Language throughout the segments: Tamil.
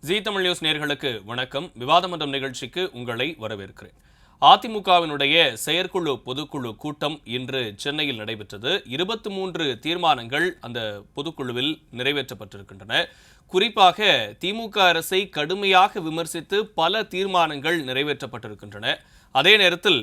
ஜீ தமிழ் நியூஸ் நேயர்களுக்கு வணக்கம். விவாதமன்றம் நிகழ்ச்சிக்கு உங்களை வரவேற்கிறேன். அதிமுகவினுடைய செயற்குழு பொதுக்குழு கூட்டம் இன்று சென்னையில் நடைபெற்றது. 23 தீர்மானங்கள் அந்த பொதுக்குழுவில் நிறைவேற்றப்பட்டிருக்கின்றன. குறிப்பாக திமுக அரசை கடுமையாக விமர்சித்து பல தீர்மானங்கள் நிறைவேற்றப்பட்டிருக்கின்றன. அதே நேரத்தில்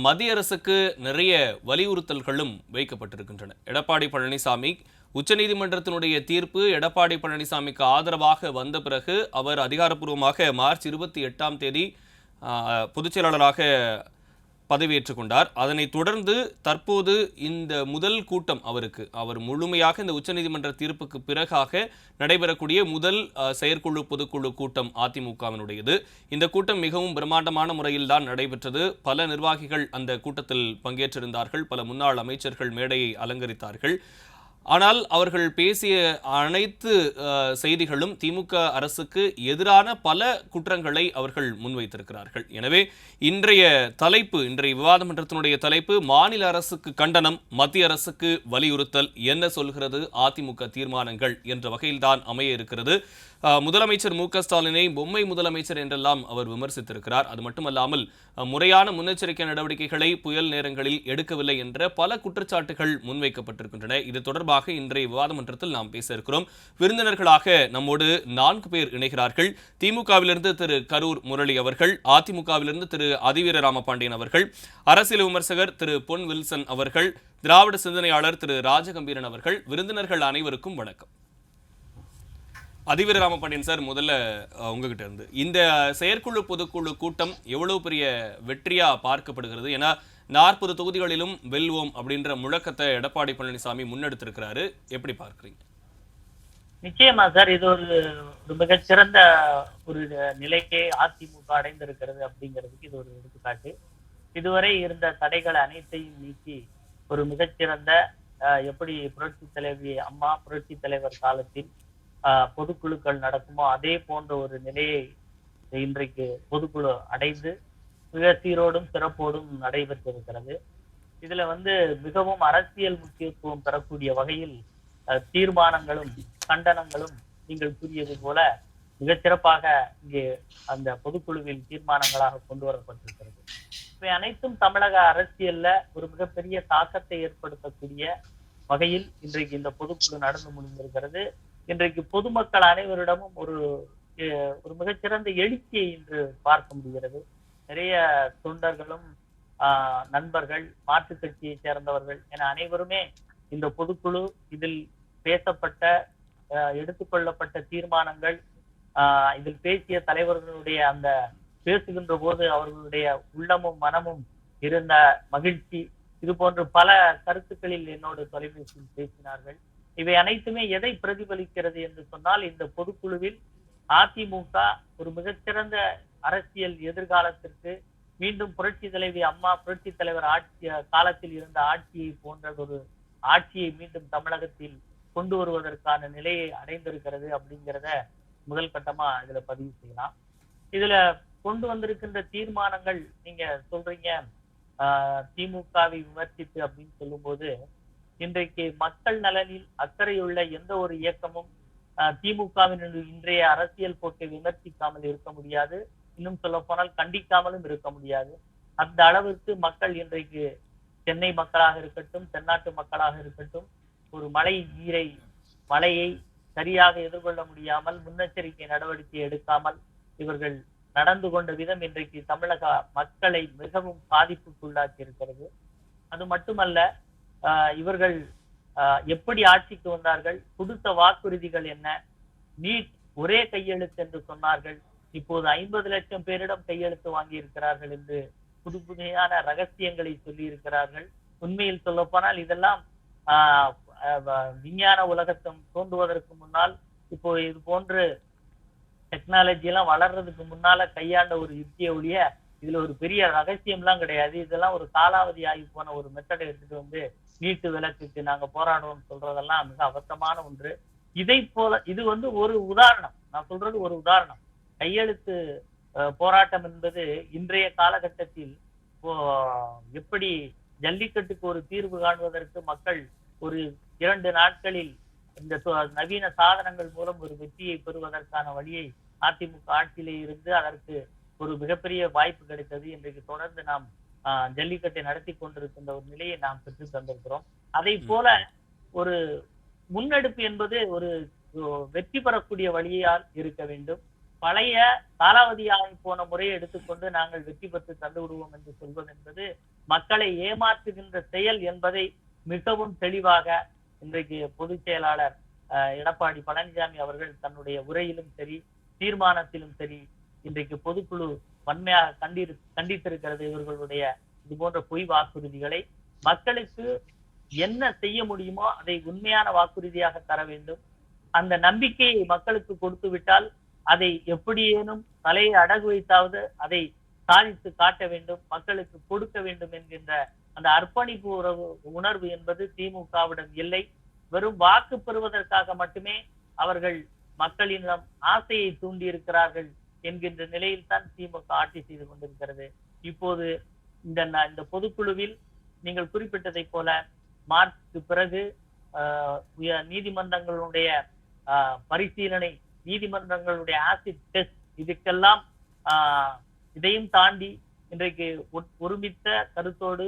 மத்திய அரசுக்கு நிறைய வலியுறுத்தல்களும் வைக்கப்பட்டிருக்கின்றன. எடப்பாடி பழனிசாமி உச்சநீதிமன்றத்தினுடைய தீர்ப்பு எடப்பாடி பழனிசாமிக்கு ஆதரவாக வந்த பிறகு அவர் அதிகாரப்பூர்வமாக மார்ச் 28 பொதுச் செயலாளராக பதவியேற்றுக் கொண்டார். அதனைத் தொடர்ந்து தற்போது இந்த முதல் கூட்டம் அவர் முழுமையாக இந்த உச்சநீதிமன்ற தீர்ப்புக்கு பிறகாக நடைபெறக்கூடிய முதல் செயற்குழு பொதுக்குழு கூட்டம் அதிமுகவினுடையது. இந்த கூட்டம் மிகவும் பிரம்மாண்டமான முறையில் தான் நடைபெற்றது. பல நிர்வாகிகள் அந்த கூட்டத்தில் பங்கேற்றிருந்தார்கள். பல முன்னாள் அமைச்சர்கள் மேடையை அலங்கரித்தார்கள். ஆனால் அவர்கள் பேசிய அனைத்து செய்திகளும் திமுக அரசுக்கு எதிரான பல குற்றங்களை அவர்கள் முன்வைத்திருக்கிறார்கள். எனவே இன்றைய விவாதமன்றத்தினுடைய தலைப்பு மாநில அரசுக்கு கண்டனம், மத்திய அரசுக்கு வலியுறுத்தல். என்ன சொல்கிறது அதிமுக தீர்மானங்கள் என்ற வகையில்தான் அமைய இருக்கிறது. முதலமைச்சர் மு.க.ஸ்டாலினை பொம்மை முதலமைச்சர் என்றெல்லாம் அவர் விமர்சித்திருக்கிறார். அது மட்டுமல்லாமல் முறையான முன்னெச்சரிக்கை நடவடிக்கைகளை புயல் நேரங்களில் எடுக்கவில்லை என்ற பல குற்றச்சாட்டுகள் முன்வைக்கப்பட்டிருக்கின்றன. இது தொடர்பாக இன்றைய விவாதமன்றத்தில் நாம் பேச இருக்கிறோம். விருந்தினர்களாக நம்மோடு 4 பேர் இணைகிறார்கள். திமுகவிலிருந்து திரு கரூர் முரளி அவர்கள், அதிமுகவிலிருந்து திரு அதிவீர ராமபாண்டியன் அவர்கள், அரசியல் விமர்சகர் திரு பொன் வில்சன் அவர்கள், திராவிட சிந்தனையாளர் திரு ராஜகம்பீரன் அவர்கள். விருந்தினர்கள் அனைவருக்கும் வணக்கம். அதிவீர ராமபாண்டியன் சார், முதல்ல உங்ககிட்ட இருந்து இந்த செயற்குழு பொதுக்குழு கூட்டம் எவ்வளவு பெரிய வெற்றியா பார்க்கப்படுகிறது? ஏன்னா 40 தொகுதிகளிலும் வெல்வோம் அப்படின்ற முழக்கத்தை எடப்பாடி பழனிசாமி முன்னெடுத்திருக்கிறாரு. எப்படி பார்க்கிறீங்க? நிச்சயமா சார், இது ஒரு மிகச்சிறந்த ஒரு நிலைக்கே அதிமுக அடைந்திருக்கிறது அப்படிங்கிறதுக்கு இது ஒரு எடுத்துக்காட்டு. இதுவரை இருந்த தடைகள் அனைத்தையும் நீக்கி ஒரு மிகச்சிறந்த எப்படி புரட்சி தலைவி அம்மா புரட்சி தலைவர் காலத்தில் பொதுக்குழுக்கள் நடக்குமோ அதே போன்ற ஒரு நிலையை இன்றைக்கு பொதுக்குழு அடைந்து மிக சீரோடும் சிறப்போடும் நடைபெற்றிருக்கிறது. இதுல மிகவும் அரசியல் முக்கியத்துவம் பெறக்கூடிய வகையில் தீர்மானங்களும் கண்டனங்களும் நீங்கள் கூறியது போல மிகச்சிறப்பாக இங்கே அந்த பொதுக்குழுவில் தீர்மானங்களாக கொண்டு வரப்பட்டிருக்கிறது. இவை அனைத்தும் தமிழக அரசியல்ல ஒரு மிகப்பெரிய தாக்கத்தை ஏற்படுத்தக்கூடிய வகையில் இன்றைக்கு இந்த பொதுக்குழு நடந்து முடிந்திருக்கிறது. இன்றைக்கு பொதுமக்கள் அனைவரிடமும் ஒரு மிகச்சிறந்த எழுச்சியை இன்று பார்க்க முடிகிறது. நிறைய தொண்டர்களும் நண்பர்கள், மாற்றுக் கட்சியை சேர்ந்தவர்கள் என அனைவருமே இந்த பொதுக்குழு, இதில் பேசப்பட்ட எடுத்துக்கொள்ளப்பட்ட தீர்மானங்கள், இதில் பேசிய தலைவர்களுடைய அந்த பேசுகின்ற போது அவர்களுடைய உள்ளமும் மனமும் இருந்த மகிழ்ச்சி, இது போன்ற பல கருத்துக்களில் என்னோடு தொலைபேசியில் பேசினார்கள். இவை அனைத்துமே எதை பிரதிபலிக்கிறது என்று சொன்னால், இந்த பொதுக்குழுவில் அதிமுக ஒரு மிகச்சிறந்த அரசியல் எதிர்காலத்திற்கு மீண்டும் புரட்சி தலைவி அம்மா புரட்சி தலைவர் காலத்தில் இருந்த ஆட்சியை போன்றதொரு ஆட்சியை மீண்டும் தமிழகத்தில் கொண்டு வருவதற்கான நிலையை அடைந்திருக்கிறது அப்படிங்கிறத முதல் கட்டமா இதுல பதிவு செய்யலாம். இதுல கொண்டு வந்திருக்கின்ற தீர்மானங்கள், நீங்க சொல்றீங்க திமுகவை விமர்சித்து அப்படின்னு சொல்லும் போது, இன்றைக்கு மக்கள் நலனில் அக்கறையுள்ள எந்த ஒரு இயக்கமும் திமுகவின் இன்றைய அரசியல் போக்கை விமர்சிக்காமல் இருக்க முடியாது. இன்னும் சொல்ல போனால் கண்டிக்காமலும் இருக்க முடியாது. அந்த அளவிற்கு மக்கள் இன்றைக்கு சென்னை மக்களாக இருக்கட்டும், தென்னாட்டு மக்களாக இருக்கட்டும், ஒரு மழையை சரியாக எதிர்கொள்ள முடியாமல் முன்னெச்சரிக்கை நடவடிக்கை எடுக்காமல் இவர்கள் நடந்து கொண்ட விதம் இன்றைக்கு தமிழக மக்களை மிகவும் பாதிப்புக்குள்ளாக்கி இருக்கிறது. அது மட்டுமல்ல, இவர்கள் எப்படி ஆட்சிக்கு வந்தார்கள், கொடுத்த வாக்குறுதிகள் என்ன, நீட் ஒரே கையெழுத்து என்று சொன்னார்கள், இப்போது 50 லட்சம் பேரிடம் கையெழுத்து வாங்கி இருக்கிறார்கள் என்று புதுமையான ரகசியங்களை சொல்லி இருக்கிறார்கள். உண்மையில் சொல்ல போனால் இதெல்லாம் விஞ்ஞான உலகத்தம் தோன்றுவதற்கு முன்னால், இப்போ இது போன்று டெக்னாலஜி எல்லாம் வளர்றதுக்கு முன்னால கையாண்ட ஒரு யுக்தியை ஒழிய இதுல ஒரு பெரிய ரகசியம்லாம் கிடையாது. இதெல்லாம் ஒரு காலாவதி ஆகி போன ஒரு மெத்தடை எடுத்துட்டு நீட்டு விலக்குக்கு நாங்க போராடுவோம் சொல்றதெல்லாம் மிக அபத்தமான ஒன்று. இதை போல இது ஒரு உதாரணம், நான் சொல்றது ஒரு உதாரணம். கையெழுத்து போராட்டம் என்பது இன்றைய காலகட்டத்தில் எப்படி ஜல்லிக்கட்டுக்கு ஒரு தீர்வு காணுவதற்கு மக்கள் ஒரு 2 நாட்களில் இந்த நவீன சாதனங்கள் மூலம் ஒரு வெற்றியை பெறுவதற்கான வழியை அதிமுக ஆட்சியிலே இருந்து அதற்கு ஒரு மிகப்பெரிய வாய்ப்பு கிடைத்தது. இன்றைக்கு தொடர்ந்து நாம் ஜல்லிக்கட்டை நடத்தி கொண்டிருக்கின்ற ஒரு நிலையை நாம் பெற்று தந்திருக்கிறோம். அதை போல ஒரு முன்னெடுப்பு என்பது ஒரு வெற்றி பெறக்கூடிய வழியால் இருக்க வேண்டும். பழைய காலாவதியாகி போன முறையை எடுத்துக்கொண்டு நாங்கள் வெற்றி பெற்று தந்து விடுவோம் என்று சொல்வது என்பது மக்களை ஏமாற்றுகின்ற செயல் என்பதை மிகவும் தெளிவாக இன்றைக்கு பொதுச் செயலாளர் எடப்பாடி பழனிசாமி அவர்கள் தன்னுடைய உரையிலும் சரி, தீர்மானத்திலும் சரி, இன்றைக்கு பொதுக்குழு வன்மையாக கண்டித்திருக்கிறது. இவர்களுடைய இது போன்ற பொய் வாக்குறுதிகளை மக்களுக்கு என்ன செய்ய முடியுமோ அதை உண்மையான வாக்குறுதியாக தர வேண்டும். அந்த நம்பிக்கையை மக்களுக்கு கொடுத்து விட்டால் அதை எப்படியேனும் தலையை அடகு வைத்தாவது அதை சாதித்து காட்ட வேண்டும், மக்களுக்கு கொடுக்க வேண்டும் என்கின்ற அந்த அர்ப்பணிப்பு உணர்வு என்பது திமுகவிடம் இல்லை. வெறும் வாக்கு பெறுவதற்காக மட்டுமே அவர்கள் மக்களிடம் ஆசையை தூண்டி இருக்கிறார்கள் என்கின்ற நிலையில் தான் திமுக ஆட்சி செய்து கொண்டிருக்கிறது. இப்போது இந்த பொதுக்குழுவில் நீங்கள் குறிப்பிட்டதை போல மார்ச்சுக்கு பிறகு நீதிமன்றங்களுடைய பரிசீலனை, நீதிமன்றங்களுடைய ஆசிட் டெஸ்ட், இதுக்கெல்லாம் இதையும் தாண்டி இன்றைக்கு ஒருமித்த கருத்தோடு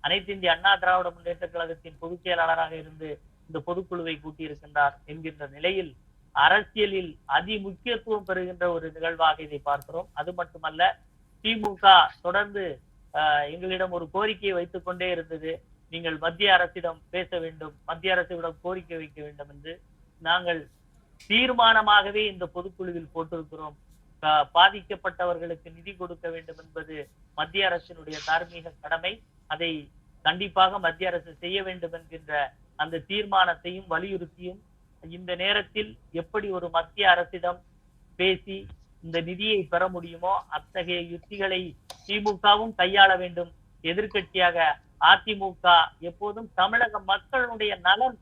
அனைத்து இந்திய அண்ணா திராவிட முன்னேற்ற கழகத்தின் பொதுச் செயலாளராக இருந்து இந்த பொதுக்குழுவை கூட்டியிருக்கின்றார் என்கின்ற நிலையில் அரசியலில் அதி முக்கியத்துவம் பெறுகின்ற ஒரு நிகழ்வாக இதை பார்க்கிறோம். அது மட்டுமல்ல, திமுக தொடர்ந்து எங்களிடம் ஒரு கோரிக்கையை வைத்துக் கொண்டே இருந்தது. நீங்கள் மத்திய அரசிடம் பேச வேண்டும், மத்திய அரசிடம் கோரிக்கை வைக்க வேண்டும் என்று. நாங்கள் தீர்மானமாகவே இந்த பொதுக்குழுவில் போட்டிருக்கிறோம். பாதிக்கப்பட்டவர்களுக்கு நிதி கொடுக்க வேண்டும் என்பது மத்திய அரசினுடைய தார்மீக கடமை. அதை கண்டிப்பாக மத்திய அரசு செய்ய வேண்டும் என்கின்ற அந்த தீர்மானத்தையும் வலியுறுத்தியும் இந்த நேரத்தில் எப்படி ஒரு மத்திய அரசிடம் பேசி இந்த நிதியை பெற முடியுமோ அத்தகைய யுத்திகளை திமுகவும் கையாள வேண்டும். எதிர்கட்சியாக அதிமுக எப்போதும் தமிழக மக்களுடைய நலன்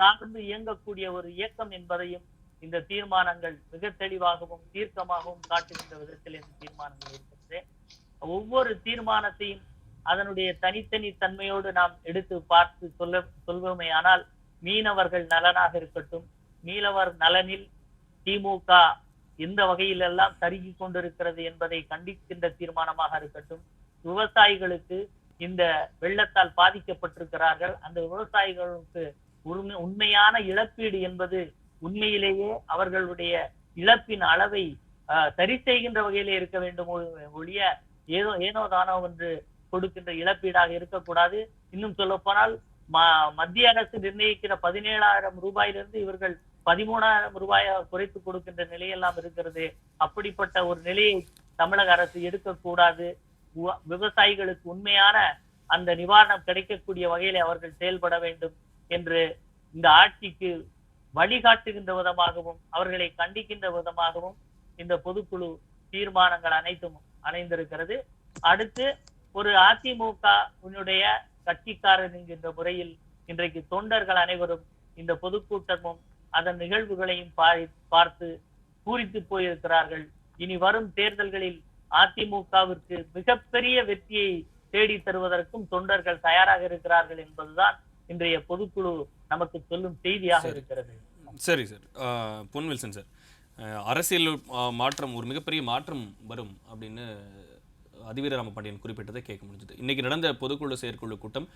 சார்ந்து இயங்கக்கூடிய ஒரு இயக்கம் என்பதையும் இந்த தீர்மானங்கள் மிக தெளிவாகவும் தீர்க்கமாகவும் காட்டுகின்ற விதத்தில் இந்த தீர்மானங்கள் இருக்கிறது. ஒவ்வொரு தீர்மானத்தையும் அதனுடைய தனித்தனி தன்மையோடு நாம் எடுத்து பார்த்து சொல்வோமே ஆனால், மீனவர்கள் நலனாக இருக்கட்டும், மீனவர் நலனில் திமுக எந்த வகையிலெல்லாம் தருகி கொண்டிருக்கிறது என்பதை கண்டிக்கின்ற தீர்மானமாக இருக்கட்டும், விவசாயிகளுக்கு இந்த வெள்ளத்தால் பாதிக்கப்பட்டிருக்கிறார்கள், அந்த விவசாயிகளுக்கு உண்மையான இழப்பீடு என்பது உண்மையிலேயே அவர்களுடைய இழப்பின் அளவை சரி செய்கின்ற வகையிலே இருக்க வேண்டும் ஒழிய ஏனோ தானோ என்று கொடுக்கின்ற இழப்பீடாக இருக்கக்கூடாது. இன்னும் சொல்ல போனால் மத்திய அரசு நிர்ணயிக்கிற 17,000 ரூபாயிலிருந்து இவர்கள் 13,000 ரூபாயாக குறைத்து கொடுக்கின்ற நிலையெல்லாம் இருக்கிறது. அப்படிப்பட்ட ஒரு நிலையை தமிழக அரசு எடுக்கக்கூடாது. விவசாயிகளுக்கு உண்மையான அந்த நிவாரணம் கிடைக்கக்கூடிய வகையிலே அவர்கள் செயல்பட வேண்டும் என்று இந்த ஆட்சிக்கு வழிகாட்டுகின்ற விதமாகவும் அவர்களை கண்டிக்கின்ற விதமாகவும் இந்த பொதுக்குழு தீர்மானங்கள் அனைத்தும் அணைந்திருக்கிறது. அடுத்து ஒரு அதிமுகவினுடைய கட்சிக்காரர் என்கின்ற முறையில் இன்றைக்கு தொண்டர்கள் அனைவரும் இந்த பொதுக்கூட்டமும் அதன் நிகழ்வுகளையும் பார்த்து பூரித்து போயிருக்கிறார்கள். இனி வரும் தேர்தல்களில் அதிமுகவிற்கு மிகப்பெரிய வெற்றியை தேடி தருவதற்கும் தொண்டர்கள் தயாராக இருக்கிறார்கள் என்பதுதான் இன்றைய பொதுக்குழு நமக்கு சொல்லும் செய்தியாக இருக்கிறது. சரி சார், பொன் வில்சன் சார், அரசியல் மாற்றம், ஒரு மிகப்பெரிய மாற்றம் வரும் அப்படின்னு அதிவீர ராமபாண்டியன் குறிப்பிட்டதை கேட்க முடிஞ்சது. இன்னைக்கு நடந்த பொதுக்குழு செயற்குழு கூட்டம்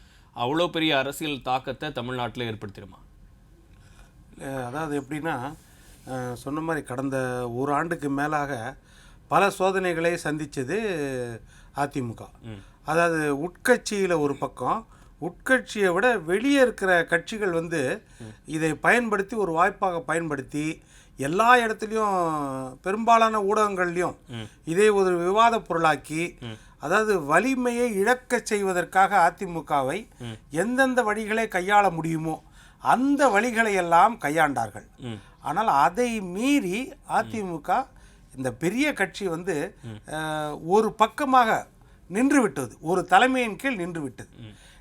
அவ்வளோ பெரிய அரசியல் தாக்கத்தை தமிழ்நாட்டில் ஏற்படுத்திடுமா? அதாவது எப்படின்னா, சொன்ன மாதிரி கடந்த ஒரு ஆண்டுக்கு மேலாக பல சோதனைகளை சந்தித்தது அதிமுக. அதாவது உட்கட்சியில் ஒரு பக்கம், உட்கட்சியை விட வெளியே இருக்கிற கட்சிகள் இதை பயன்படுத்தி ஒரு வாய்ப்பாக பயன்படுத்தி எல்லா இடத்துலையும் பெரும்பாலான ஊடகங்கள்லையும் இதை ஒரு விவாத பொருளாக்கி, அதாவது வலிமையை இழக்க செய்வதற்காக அதிமுகவை எந்தெந்த வழிகளை கையாள முடியுமோ அந்த வழிகளை எல்லாம் கையாண்டார்கள். ஆனால் அதை மீறி அதிமுக இந்த பெரிய கட்சி ஒரு பக்கமாக நின்று விட்டது, ஒரு தலைமையின் கீழ் நின்று விட்டது.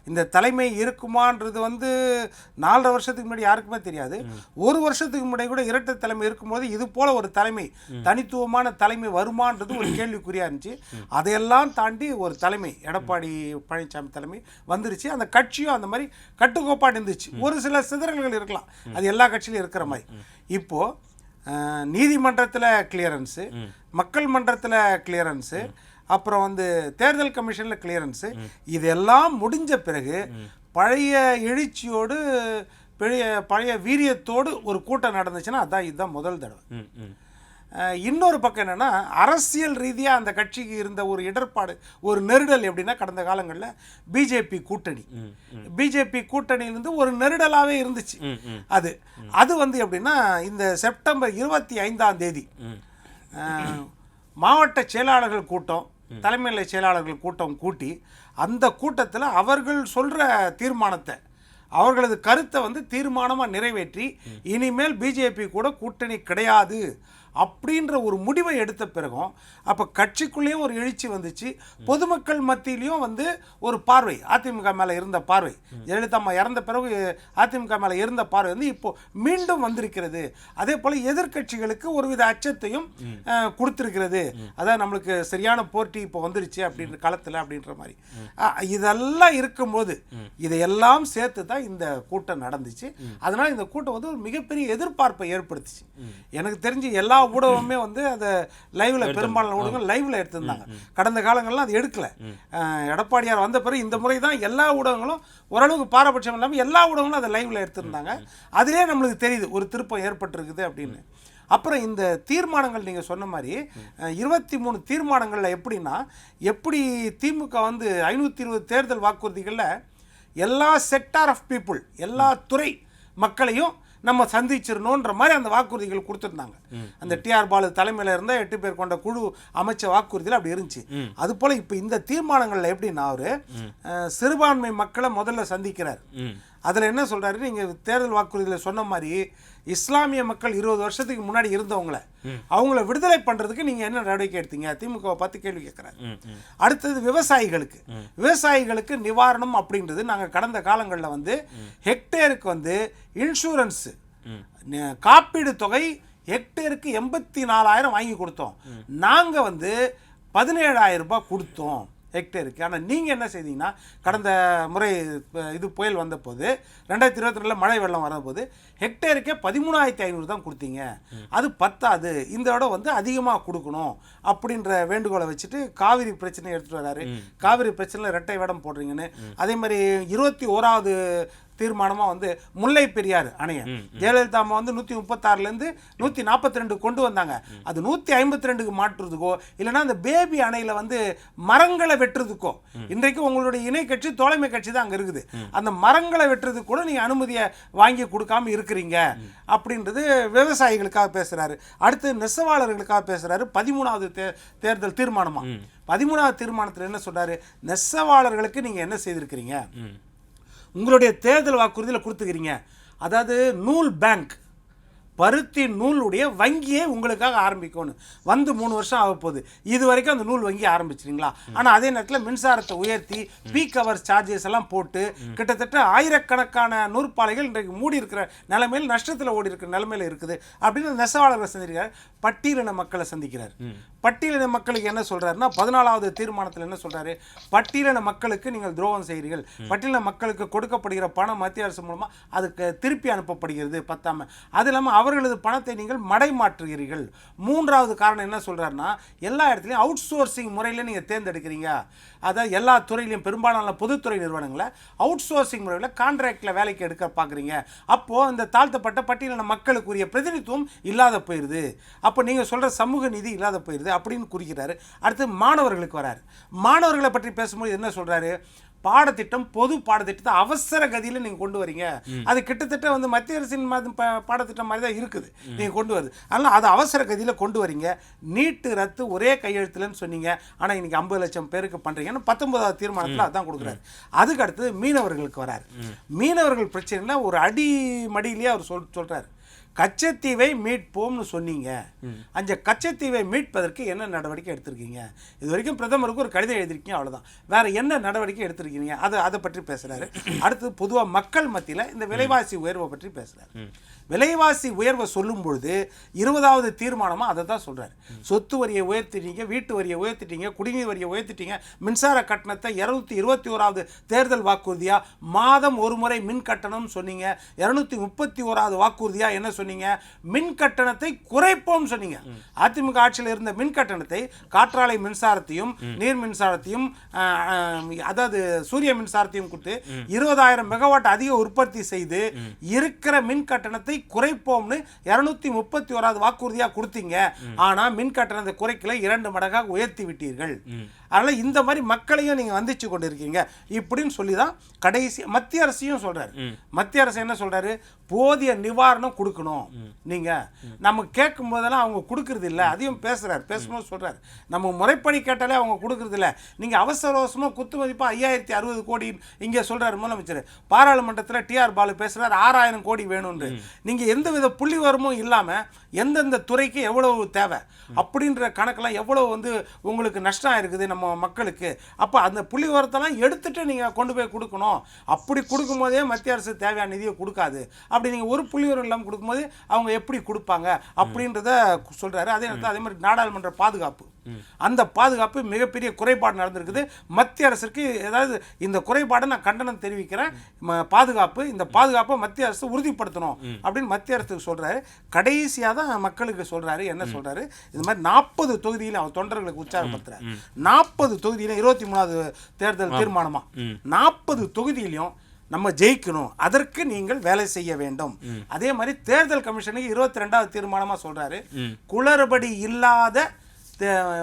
இந்த தலைமை இருக்குமான்றது 4.5 வருஷத்துக்கு முன்னாடி யாருக்குமே தெரியாது. ஒரு வருஷத்துக்கு முன்னாடி கூட இரட்டை தலைமை இருக்கும்போது இது போல ஒரு தலைமை, தனித்துவமான தலைமை வருமானது ஒரு கேள்விக்குறியா இருந்துச்சு. அதையெல்லாம் தாண்டி ஒரு தலைமை, எடப்பாடி பழனிசாமி தலைமை வந்துருச்சு. அந்த கட்சியும் அந்த மாதிரி கட்டுக்கோப்பாடு இருந்துச்சு. ஒரு சில சிதறல்கள் இருக்கலாம், அது எல்லா கட்சியிலும் இருக்கிற மாதிரி. இப்போ நீதிமன்றத்தில் கிளியரன்ஸு, மக்கள் மன்றத்தில் கிளியரன்ஸு, அப்புறம் வந்து தேர்தல் கமிஷனில் கிளியரன்ஸு, இதெல்லாம் முடிஞ்ச பிறகு பழைய எழுச்சியோடு பழைய வீரியத்தோடு ஒரு கூட்டம் நடந்துச்சுன்னா இதுதான் முதல் தடவை. இன்னொரு பக்கம் என்னென்னா, அரசியல் ரீதியாக அந்த கட்சிக்கு இருந்த ஒரு இடர்பாடு, ஒரு நெருடல் எப்படின்னா, கடந்த காலங்களில் பிஜேபி கூட்டணியிலிருந்து ஒரு நெருடலாகவே இருந்துச்சு. அது வந்து எப்படின்னா, இந்த செப்டம்பர் 25 மாவட்ட செயலாளர்கள் கூட்டம், தலைமைநிலை செயலாளர்கள் கூட்டம் கூட்டி, அந்த கூட்டத்தில் அவர்கள் சொல்கிற தீர்மானத்தை, அவர்களது கருத்தை வந்து தீர்மானமாக நிறைவேற்றி இனிமேல் பிஜேபி கூட கூட்டணி கிடையாது அப்படின்ற ஒரு முடிவை எடுத்த பிறகும் அப்போ கட்சிக்குள்ளேயும் ஒரு எழுச்சி வந்துச்சு, பொதுமக்கள் மத்தியிலையும் வந்து ஒரு பார்வை, அதிமுக மேலே இருந்த பார்வை, ஜெயலலிதா அம்மா இறந்த பிறகு அதிமுக மேலே இருந்த பார்வை வந்து இப்போ மீண்டும் வந்திருக்கிறது. அதே போல் எதிர்கட்சிகளுக்கு ஒருவித அச்சத்தையும் கொடுத்துருக்கிறது. அதான் நம்மளுக்கு சரியான போட்டி இப்போ வந்துருச்சு அப்படின்ற காலத்தில் அப்படின்ற மாதிரி. இதெல்லாம் இருக்கும்போது இதையெல்லாம் சேர்த்து தான் இந்த கூட்டம் நடந்துச்சு. அதனால் இந்த கூட்டம் வந்து ஒரு மிகப்பெரிய எதிர்பார்ப்பை ஏற்படுத்துச்சு. எனக்கு தெரிஞ்சு எல்லா ஊடகமே வந்து அதை லைவ்ல, பெரும்பாலான ஊடகங்கள் லைவ்ல எடுத்திருந்தாங்க. கடந்த காலங்கள்லாம் அது எடுக்கல. எடப்பாடியார் வந்த பிறகு இந்த முறை தான் எல்லா ஊடகங்களும் ஓரளவுக்கு பாரபட்சம் இல்லாமல் எல்லா ஊடகங்களும் அதை லைவ்ல எடுத்திருந்தாங்க. அதிலே நம்மளுக்கு தெரியுது ஒரு திருப்பம் ஏற்பட்டிருக்குது அப்படின்னு. அப்புறம் இந்த தீர்மானங்கள் நீங்கள் சொன்ன மாதிரி 23 தீர்மானங்களில் எப்படின்னா, எப்படி திமுக வந்து 520 தேர்தல் வாக்குறுதிகளில் எல்லா செக்டார் ஆஃப் பீப்புள், எல்லா துறை மக்களையும் நம்ம சந்திச்சிடணுன்ற மாதிரி அந்த வாக்குறுதிகள் கொடுத்துருந்தாங்க. அந்த டிஆர் பாலு தலைமையில் இருந்த 8 பேர் கொண்ட குழு அமைச்ச வாக்குறுதியில் அப்படி இருந்துச்சு. அது போல் இப்போ இந்த தீர்மானங்களில் எப்படின்னா, அவர் சிறுபான்மை மக்களை முதல்ல சந்திக்கிறார். அதில் என்ன சொல்கிறாரு, நீங்கள் தேர்தல் வாக்குறுதியில் சொன்ன மாதிரி இஸ்லாமிய மக்கள் 20 வருஷத்துக்கு முன்னாடி இருந்தவங்கள அவங்கள விடுதலை பண்ணுறதுக்கு நீங்கள் என்ன நடவடிக்கை எடுத்தீங்க, திமுகவை பார்த்து கேள்வி கேட்குறாரு. அடுத்தது விவசாயிகளுக்கு நிவாரணம் அப்படின்றது நாங்கள் கடந்த காலங்களில் வந்து ஹெக்டேருக்கு வந்து இன்சூரன்ஸு காப்பீடு தொகை ஹெக்டேருக்கு 84,000 வாங்கி கொடுத்தோம். நாங்கள் வந்து 17,000 ரூபாய் கொடுத்தோம் ஹெக்டேருக்கு. ஆனால் நீங்கள் என்ன செய்தீங்கன்னா, கடந்த முறை இது புயல் வந்தபோது 2022 மழை வெள்ளம் வரபோது ஹெக்டேருக்கே 13,500 தான் கொடுத்தீங்க. அது பத்தாது, இந்த இடம் வந்து அதிகமாக கொடுக்கணும் அப்படின்ற வேண்டுகோளை வச்சுட்டு காவிரி பிரச்சனை எடுத்துகிட்டு வராரு. காவிரி பிரச்சனையில் இரட்டை வேடம் போடுறீங்கன்னு. அதே மாதிரி 21வது தீர்மானமாக வந்து முல்லை பெரியாறு அணையை ஜெயலலிதா அம்மா வந்து 136லேருந்து 142 கொண்டு வந்தாங்க. அது 152க்கு மாற்றுறதுக்கோ இல்லைன்னா அந்த பேபி அணையில் வந்து மரங்களை வெட்டுறதுக்கோ, இன்றைக்கு உங்களுடைய இணை கட்சி தோழமை கட்சி தான் அங்கே இருக்குது, அந்த மரங்களை வெட்டுறதுக்கு கூட நீங்கள் அனுமதியை வாங்கி கொடுக்காம இருக்கிறீங்க அப்படின்றது விவசாயிகளுக்காக பேசுகிறாரு. அடுத்து நெசவாளர்களுக்காக பேசுகிறாரு. 13வது தேர்தல் தீர்மானமாக 13வது தீர்மானத்தில் என்ன சொல்கிறாரு, நெசவாளர்களுக்கு நீங்கள் என்ன செய்திருக்கிறீங்க, உங்களுடைய தேர்தல் வாக்குறுதியில் கொடுத்துக்கிறீங்க. அதாவது நூல் பேங்க், பருத்தி நூலுடைய வங்கியே உங்களுக்காக ஆரம்பிக்கணும். வந்து 3 வருஷம் ஆக போகுது, இது வரைக்கும் அந்த நூல் வங்கி ஆரம்பிச்சிங்களா? ஆனால் அதே நேரத்தில் மின்சாரத்தை உயர்த்தி பீக் ஹவர் சார்ஜஸ் எல்லாம் போட்டு கிட்டத்தட்ட ஆயிரக்கணக்கான நூற்பாலைகள் இன்றைக்கு மூடி இருக்கிற நிலைமையில், நஷ்டத்தில் ஓடி இருக்கிற நிலைமையில் இருக்குது அப்படின்னு நெசவாளர்களை சந்திக்கிறார். பட்டியலின மக்களை சந்திக்கிறார். பட்டியலின மக்களுக்கு என்ன சொல்கிறாருன்னா, 14வது தீர்மானத்தில் என்ன சொல்கிறாரு, பட்டியலின மக்களுக்கு நீங்கள் துரோகம் செய்கிறீர்கள், பட்டியலின மக்களுக்கு கொடுக்கப்படுகிற பணம் மத்திய அரசு மூலமாக அதுக்கு திருப்பி அனுப்பப்படுகிறது பத்தாம, அது இல்லாமல் அவர்களது பணத்தை நீங்கள் மடை மாற்றுகிறீர்கள். 3வது காரணம் என்ன சொல்கிறாருன்னா, எல்லா இடத்துலையும் அவுட் சோர்சிங் முறையில் நீங்கள் தேர்ந்தெடுக்கிறீங்க. அதாவது எல்லா துறையிலையும் பெரும்பாலான பொதுத்துறை நிறுவனங்களை அவுட் சோர்சிங் முறையில் கான்ட்ராக்டில் வேலைக்கு எடுக்க பார்க்குறீங்க. அப்போது இந்த தாழ்த்தப்பட்ட பட்டியலின மக்களுக்குரிய பிரதிநிதித்துவம் இல்லாத போயிடுது, அப்போ நீங்கள் சொல்கிற சமூக நீதி இல்லாத போயிடுது அப்படின்னு குறிக்கிறாரு. அடுத்து மாணவர்களுக்கு வராரு. மாணவர்களை பற்றி பேசும்போது என்ன சொல்கிறாரு, பாடத்திட்டம், பொது பாடத்திட்டத்தை அவசர கதியில் நீங்கள் கொண்டு வரீங்க. அது கிட்டத்தட்ட வந்து மத்திய அரசின் பாடத்திட்டம் மாதிரி தான் இருக்குது நீங்கள் கொண்டு வருது. அதனால் அது அவசர கதியில் கொண்டு வரீங்க. நீட்டு ரத்து ஒரே கையெழுத்துலன்னு சொன்னீங்க, ஆனால் இன்னைக்கு 50 லட்சம் பேருக்கு பண்ணுறீங்கன்னு 19வது தீர்மானத்தில் அதுதான் கொடுக்குறாரு. அதுக்கு அடுத்து மீனவர்களுக்கு வராரு. மீனவர்கள் பிரச்சனையில் ஒரு அடிமடியிலேயே அவர் சொல்கிறார், கச்சத்தீவை மீட்போம்னு சொன்னீங்க, அந்த கச்சத்தீவை மீட்பதற்கு என்ன நடவடிக்கை எடுத்திருக்கீங்க? இது வரைக்கும் பிரதமருக்கு ஒரு கடிதம் எழுதிருக்கீங்க, அவ்வளோதான், வேற என்ன நடவடிக்கை எடுத்திருக்கீங்க? அதை பற்றி பேசுகிறாரு. அடுத்து பொதுவாக மக்கள் மத்தியில் இந்த விலைவாசி உயர்வை பற்றி பேசுகிறாரு. விலைவாசி உயர்வை சொல்லும் பொழுது 20வது தீர்மானமாக அதை தான் சொல்கிறார். சொத்து வரியை உயர்த்திட்டீங்க, வீட்டு வரியை உயர்த்திட்டீங்க, குடிநீர் வரியை உயர்த்திட்டீங்க, மின்சார கட்டணத்தை 221வது தேர்தல் வாக்குறுதியாக மாதம் ஒரு முறை மின் கட்டணம் சொன்னீங்க, 231வது வாக்குறுதியாக என்ன சொன்னீங்க? மின் கட்டணத்தை குறைப்போம் சொன்னீங்க. அதிமுக ஆட்சியில் இருந்த மின் கட்டணத்தை காற்றாலை மின்சாரத்தையும் நீர் மின்சாரத்தையும் அதாவது சூரிய மின்சாரத்தையும் கொடுத்து 20,000 மெகாவாட் அதிக உற்பத்தி செய்து இருக்கிற மின் கட்டணத்தை குறைப்போம்னு 231வது வாக்குறுதியாக கொடுத்தீங்க. ஆனா மின் கட்டணத்தை குறைக்கல, 2 மடங்காக உயர்த்தி விட்டீர்கள். அதனால இந்த மாதிரி மக்களையும் நீங்க வந்திச்சு கொண்டிருக்கீங்க இப்படின்னு சொல்லி தான் கடைசி மத்திய அரசையும் சொல்றாரு. மத்திய அரசு என்ன சொல்றாரு? போதிய நிவாரணம் கொடுக்கணும். நீங்க நம்ம கேட்கும் போதெல்லாம் அவங்க கொடுக்கறது இல்லை. அதையும் பேசுறாரு. பேசும்போது சொல்றாரு, நம்ம முறைப்படி கேட்டாலே அவங்க கொடுக்கறது இல்லை. நீங்க அவசர அவசரமா குத்து மதிப்பா 5060 கோடி இங்கே சொல்றாரு முதலமைச்சர். பாராளுமன்றத்தில் டிஆர் பாலு பேசுறாரு 6000 கோடி வேணும்னு. நீங்க எந்தவித புள்ளி வரமும் இல்லாம எந்தெந்த துறைக்கு எவ்வளவு தேவை அப்படின்ற கணக்கெல்லாம் எவ்வளவு வந்து உங்களுக்கு நஷ்டம் இருக்குது நம்ம மக்களுக்கு. அப்போ அந்த புள்ளி வரத்தெல்லாம் எடுத்துட்டு நீங்க கொண்டு போய் கொடுக்கணும். அப்படி கொடுக்கும் போதே மத்திய அரசு தேவையான நிதியை கொடுக்காது. அப்படி நீங்க ஒரு புள்ளி வரம் இல்லாமல் கொடுக்கும்போது அவங்க எப்படி கொடுப்பாங்க அப்படின்றத சொல்றாரு. அதே நேரத்தில் அதே மாதிரி நாடாளுமன்ற பாதுகாப்பு, அந்த பாதுகாப்பு மிகப்பெரிய குறைபாடு நடந்திருக்குது. மத்திய அரசுக்கு ஏதாவது இந்த குறைபாடை நான் கண்டனம் தெரிவிக்கிறேன். பாதுகாப்பு, இந்த பாதுகாப்பை மத்திய அரசு உறுதிப்படுத்தணும் அப்படின்னு மத்திய அரசுக்கு சொல்றாரு. கடைசியாக தான் மக்களுக்கு சொல்றாரு. என்ன சொல்றாரு? இந்த மாதிரி 40 தொகுதியிலும் அவர் தொண்டர்களுக்கு உற்சாகப்படுத்துறாரு. 40 தொகுதியிலும் 23வது தேர்தல் தீர்மானமா 40 தொகுதியிலையும் நம்ம ஜெயிக்கணும், அதற்கு நீங்கள் வேலை செய்ய வேண்டும். அதே மாதிரி தேர்தல் கமிஷனுக்கு 22வது தீர்மானமா சொல்றாரு, குளறுபடி இல்லாத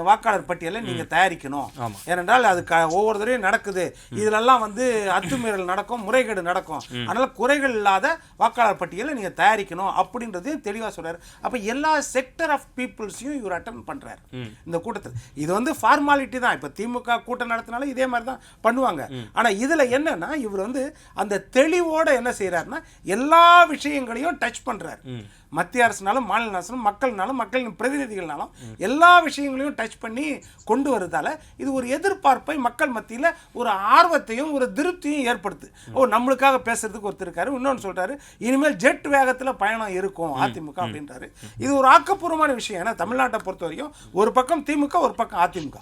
வாக்காளர் பட்டியலை நீங்க தயாரிக்கணும். ஏனென்றால் அது ஒவ்வொரு தடவையும் நடக்குது. இதுலெல்லாம் வந்து அத்துமீறல் நடக்கும், முறைகேடு நடக்கும். அதனால குறைகள் இல்லாத வாக்காளர் பட்டியலை நீங்க தயாரிக்கணும் அப்படின்றதையும் தெளிவா சொல்றாரு. அப்ப எல்லா செக்டர் ஆஃப் பீப்புள்ஸையும் இவர் அட்டெண்ட் பண்றாரு இந்த கூட்டத்தில். இது வந்து ஃபார்மாலிட்டி தான். இப்ப திமுக கூட்டம் நடத்தினாலும் இதே மாதிரி தான் பண்ணுவாங்க. ஆனா இதுல என்னன்னா இவர் வந்து அந்த தெளிவோட என்ன செய்யறாருன்னா எல்லா விஷயங்களையும் டச் பண்றாரு. மத்திய அரசுனாலும் மாநில அரசும் மக்கள்னாலும் மக்களின் பிரதிநிதிகள்னாலும் எல்லா விஷயங்களையும் டச் பண்ணி கொண்டு வருதால இது ஒரு எதிர்பார்ப்பை மக்கள் மத்தியில் ஒரு ஆர்வத்தையும் ஒரு திருப்தியும் ஏற்படுத்து. நம்மளுக்காக பேசுறதுக்கு ஒருத்தர் இருக்காரு. இன்னொன்று சொல்றாரு, இனிமேல் ஜெட் வேகத்தில் பயணம் இருக்கும் அதிமுக அப்படின்றாரு. இது ஒரு ஆக்கப்பூர்வமான விஷயம். ஏன்னா தமிழ்நாட்டை பொறுத்த வரைக்கும் ஒரு பக்கம் திமுக, ஒரு பக்கம் அதிமுக.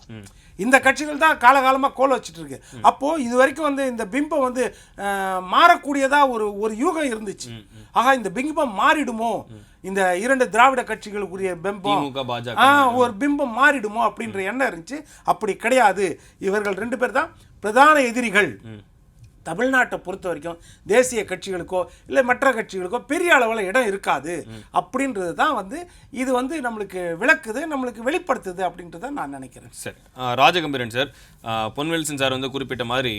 இந்த கட்சிகள் தான் காலகாலமாக கோல் வச்சுட்டு இருக்கு. அப்போ இது வரைக்கும் வந்து இந்த பிம்பம் வந்து மாறக்கூடியதா ஒரு யூகம் இருந்துச்சு. ஆகா இந்த பிம்பம் மாறிடுமோ, இந்த 2 திராவிட கட்சிகளுக்குரிய பிம்பம் ஒரு பிம்பம் மாறிடுமோ அப்படின்ற எண்ணம் இருந்துச்சு. அப்படி கிடையாது. இவர்கள் 2 பேர் தான் பிரதான எதிரிகள். தமிழ்நாட்டை பொறுத்த வரைக்கும் தேசிய கட்சிகளுக்கோ இல்லை மற்ற கட்சிகளுக்கோ பெரிய அளவில் இடம் இருக்காது அப்படின்றது தான் வந்து இது வந்து நம்மளுக்கு விளக்குது, நம்மளுக்கு வெளிப்படுத்துது அப்படின்றத நான் நினைக்கிறேன். சரி, ராஜகம்பீரன் சார், பொன்வேல்சன் சார் வந்து குறிப்பிட்ட மாதிரி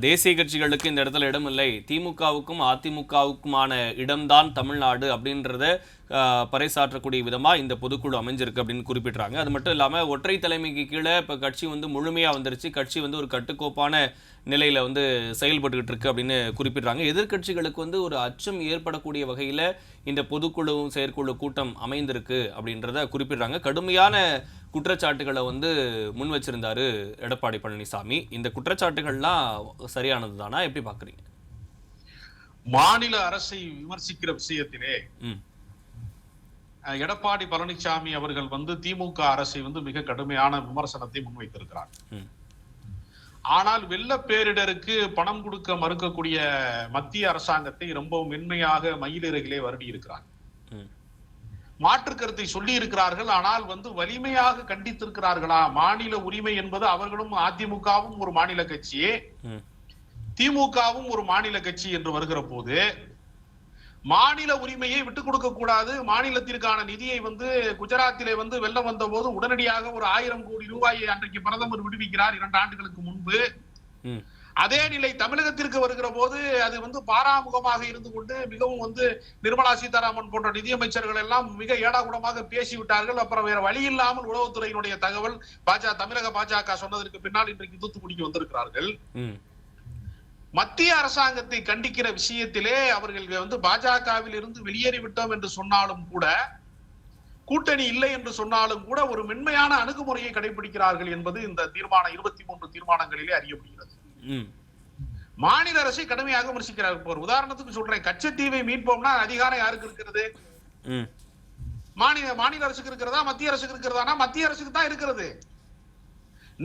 தேசிய கட்சிகளுக்கு இந்த இடத்துல இடம் இல்லை, திமுகவுக்கும் அதிமுகவுக்குமான இடம்தான் தமிழ்நாடு அப்படின்றத பறைசாற்றக்கூடிய விதமா இந்த பொதுக்குழு அமைஞ்சிருக்கு அப்படின்னு குறிப்பிட்றாங்க. அது மட்டும் இல்லாம ஒற்றை தலைமைக்கு கீழே இப்ப கட்சி வந்து முழுமையா வந்துருச்சு, கட்சி வந்து ஒரு கட்டுக்கோப்பான நிலையில வந்து செயல்பட்டுக்கிட்டு இருக்கு அப்படின்னு குறிப்பிடுறாங்க. எதிர்கட்சிகளுக்கு வந்து ஒரு அச்சம் ஏற்படக்கூடிய வகையில இந்த பொதுக்குழுவும் செயற்குழு கூட்டம் அமைந்திருக்கு அப்படின்றத குறிப்பிடுறாங்க. கடுமையான குற்றச்சாட்டுகளை வந்து முன் வச்சிருந்தாரு எடப்பாடி பழனிசாமி. இந்த குற்றச்சாட்டுகள்லாம் சரியானது தானா, எப்படி பாக்குறீங்க? மாநில அரசை விமர்சிக்கிற விஷயத்திலே எடப்பாடி பழனிசாமி அவர்கள் வந்து திமுக அரசை வந்து மிக கடுமையான விமர்சனத்தை முன்வைத்திருக்கிறார். ஆனால் வெள்ள பேரிடருக்கு பணம் கொடுக்க மறுக்கக்கூடிய மத்திய அரசாங்கத்தை ரொம்ப மென்மையாக மயிலிறகிலே வருடி இருக்கிறார். மாற்று கருத்தை சொல்லி இருக்கிறார்கள், ஆனால் வந்து வலிமையாக கண்டித்திருக்கிறார்களா? மாநில உரிமை என்பது அவர்களும் அதிமுகவும் ஒரு மாநில கட்சியே, திமுகவும் ஒரு மாநில கட்சி என்று வருகிற போது மாநில உரிமையை விட்டுக் கொடுக்க கூடாது. மாநிலத்திற்கான நிதியை வந்து குஜராத்திலே வந்து வெள்ளம் வந்த போது உடனடியாக ஒரு 1000 கோடி ரூபாயை அன்றைக்கு பிரதமர் விடுவிக்கிறார் 2 ஆண்டுகளுக்கு முன்பு. அதே நிலை தமிழகத்திற்கு வருகிற போது அது வந்து பாராமுகமாக இருந்து கொண்டு மிகவும் வந்து நிர்மலா சீதாராமன் போன்ற நிதியமைச்சர்கள் எல்லாம் மிக ஏடாகுடமாக பேசிவிட்டார்கள். அப்புறம் வேற வழி இல்லாமல் உளவுத்துறையினுடைய தகவல் தமிழக பாஜக சொன்னதற்கு பின்னால் இன்றைக்கு தூத்துக்குடிக்கு வந்திருக்கிறார்கள். மத்திய அரசாங்கத்தை கண்டிக்கிற விஷயத்திலே அவர்கள் வந்து பாஜகவில் இருந்து வெளியேறிவிட்டோம் என்று சொன்னாலும் கூட, கூட்டணி இல்லை என்று சொன்னாலும் கூட ஒரு மென்மையான அணுகுமுறையை கடைபிடிக்கிறார்கள் என்பது இந்த 23 தீர்மானங்களிலே அறியப்படுகிறது. மாநில அரசை கடுமையாக விமர்சிக்கிறார்கள். ஒரு உதாரணத்துக்கு சொல்றேன், கச்சத்தீவை மீட்போம்னா அதிகாரம் யாருக்கு இருக்கிறது? மாநில அரசுக்கு இருக்கிறதா, மத்திய அரசுக்கு இருக்கிறதா? மத்திய அரசுக்கு தான் இருக்கிறது.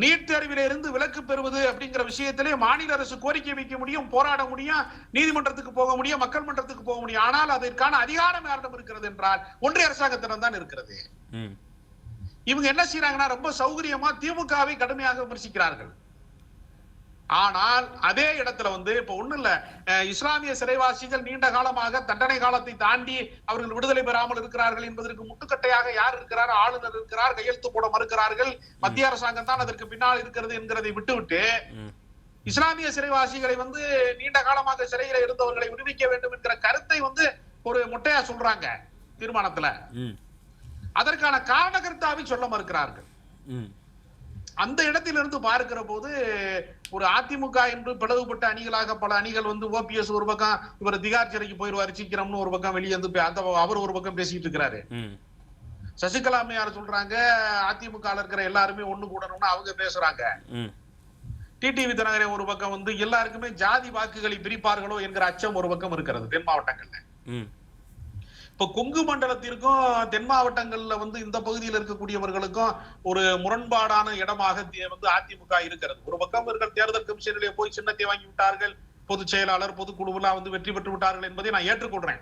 நீட் தேர்வில இருந்து விலக்கு பெறுவது அப்படிங்கிற விஷயத்திலே மாநில அரசு கோரிக்கை வைக்க முடியும், போராட முடியும், நீதிமன்றத்துக்கு போக முடியும், மக்கள் மன்றத்துக்கு போக முடியும். ஆனால் அதற்கான அதிகாரம் யாரிடம் இருக்கிறது என்றால் ஒன்றிய அரசாங்கத்திடம் தான் இருக்கிறது. இவங்க என்ன செய்யறாங்கன்னா ரொம்ப சௌகரியமா திமுகவை கடுமையாக விமர்சிக்கிறார்கள். ஆனால் அதே இடத்துல இப்ப ஒண்ணு இல்ல, இஸ்லாமிய சிறைவாசிகள் நீண்ட காலமாக தண்டனை காலத்தை தாண்டி அவர்கள் விடுதலை பெறாமல் இருக்கிறார்கள் என்பதற்கு முட்டுக்கட்டையாக யார் இருக்கிறார்? ஆளுநர் இருக்கிறார், கையெழுத்து போட மறுக்கிறார்கள், மத்திய அரசாங்கம் தான் அதற்கு பின்னால் இருக்கிறது என்கிறதை விட்டுவிட்டு இஸ்லாமிய சிறைவாசிகளை நீண்ட காலமாக சிறையில் இருந்தவர்களை விடுவிக்க வேண்டும் என்கிற கருத்தை ஒரு மொட்டையா சொல்றாங்க தீர்மானத்துல. அதற்கான காரணகர்த்தாவை சொல்ல மறுக்கிறார்கள். அந்த இடத்திலிருந்து பார்க்கிற போது ஒரு அதிமுக என்று பிளவுபட்ட அணிகளாக பல அணிகள் ஓபிஎஸ் ஒரு பக்கம் இவர் திகார் சிறைக்கு போயிருவாரு சீக்கிரம்னு ஒரு பக்கம் வெளியே அவர் ஒரு பக்கம் பேசிட்டு இருக்கிறாரு. சசிகலா அம்மையார் சொல்றாங்க அதிமுக இருக்கிற எல்லாருமே ஒண்ணு கூடணும்னு அவங்க பேசுறாங்க. டிடிவி தினகரன் ஒரு பக்கம் எல்லாருக்குமே ஜாதி வாக்குகளை பிரிப்பார்களோ என்கிற அச்சம் ஒரு பக்கம் இருக்கிறது தென் மாவட்டங்கள்ல. இப்ப கொங்கு மண்டலத்திற்கும் தென் மாவட்டங்கள்ல இந்த பகுதியில் இருக்கக்கூடியவர்களுக்கும் ஒரு முரண்பாடான இடமாக அதிமுக இருக்கிறது. ஒரு பக்கம் இவர்கள் தேர்தல் கமிஷனிலே போய் சின்னத்தை வாங்கி விட்டார்கள், பொதுச் செயலாளர் பொதுக்குழுவெல்லாம் வெற்றி பெற்று விட்டார்கள் என்பதை நான் ஏற்றுக்கொள்றேன்.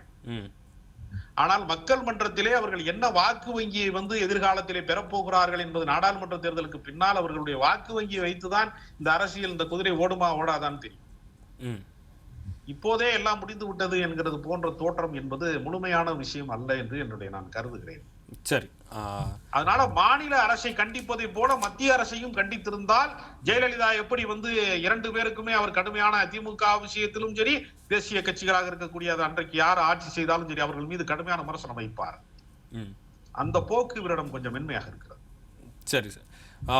ஆனால் மக்கள் மன்றத்திலே அவர்கள் என்ன வாக்கு வங்கியை எதிர்காலத்திலே பெறப்போகிறார்கள் என்பது நாடாளுமன்ற தேர்தலுக்கு பின்னால் அவர்களுடைய வாக்கு வங்கியை வைத்துதான் இந்த அரசியல் இந்த குதிரை ஓடுமா ஓடாதான்னு தெரியும். இப்போதே எல்லாம் முடிந்து விட்டது என்கிறது போன்ற தோற்றம் என்பது முழுமையான விஷயம் அல்ல என்று நான் கருதுகிறேன். சரி, அதனால மாநில அரசை கண்டிப்பதை போல மத்திய அரசையும் கண்டித்திருந்தால் ஜெயலலிதா எப்படி இரண்டு பேருக்குமே அவர் கடுமையான திமுக விஷயத்திலும் சரி, தேசிய கட்சிகளாக இருக்கக்கூடிய அன்றைக்கு யார் ஆட்சி செய்தாலும் சரி அவர்கள் மீது கடுமையான விமர்சனம் வைப்பார். அந்த போக்கு இவரிடம் கொஞ்சம் மென்மையாக இருக்கிறது. சரி சார்.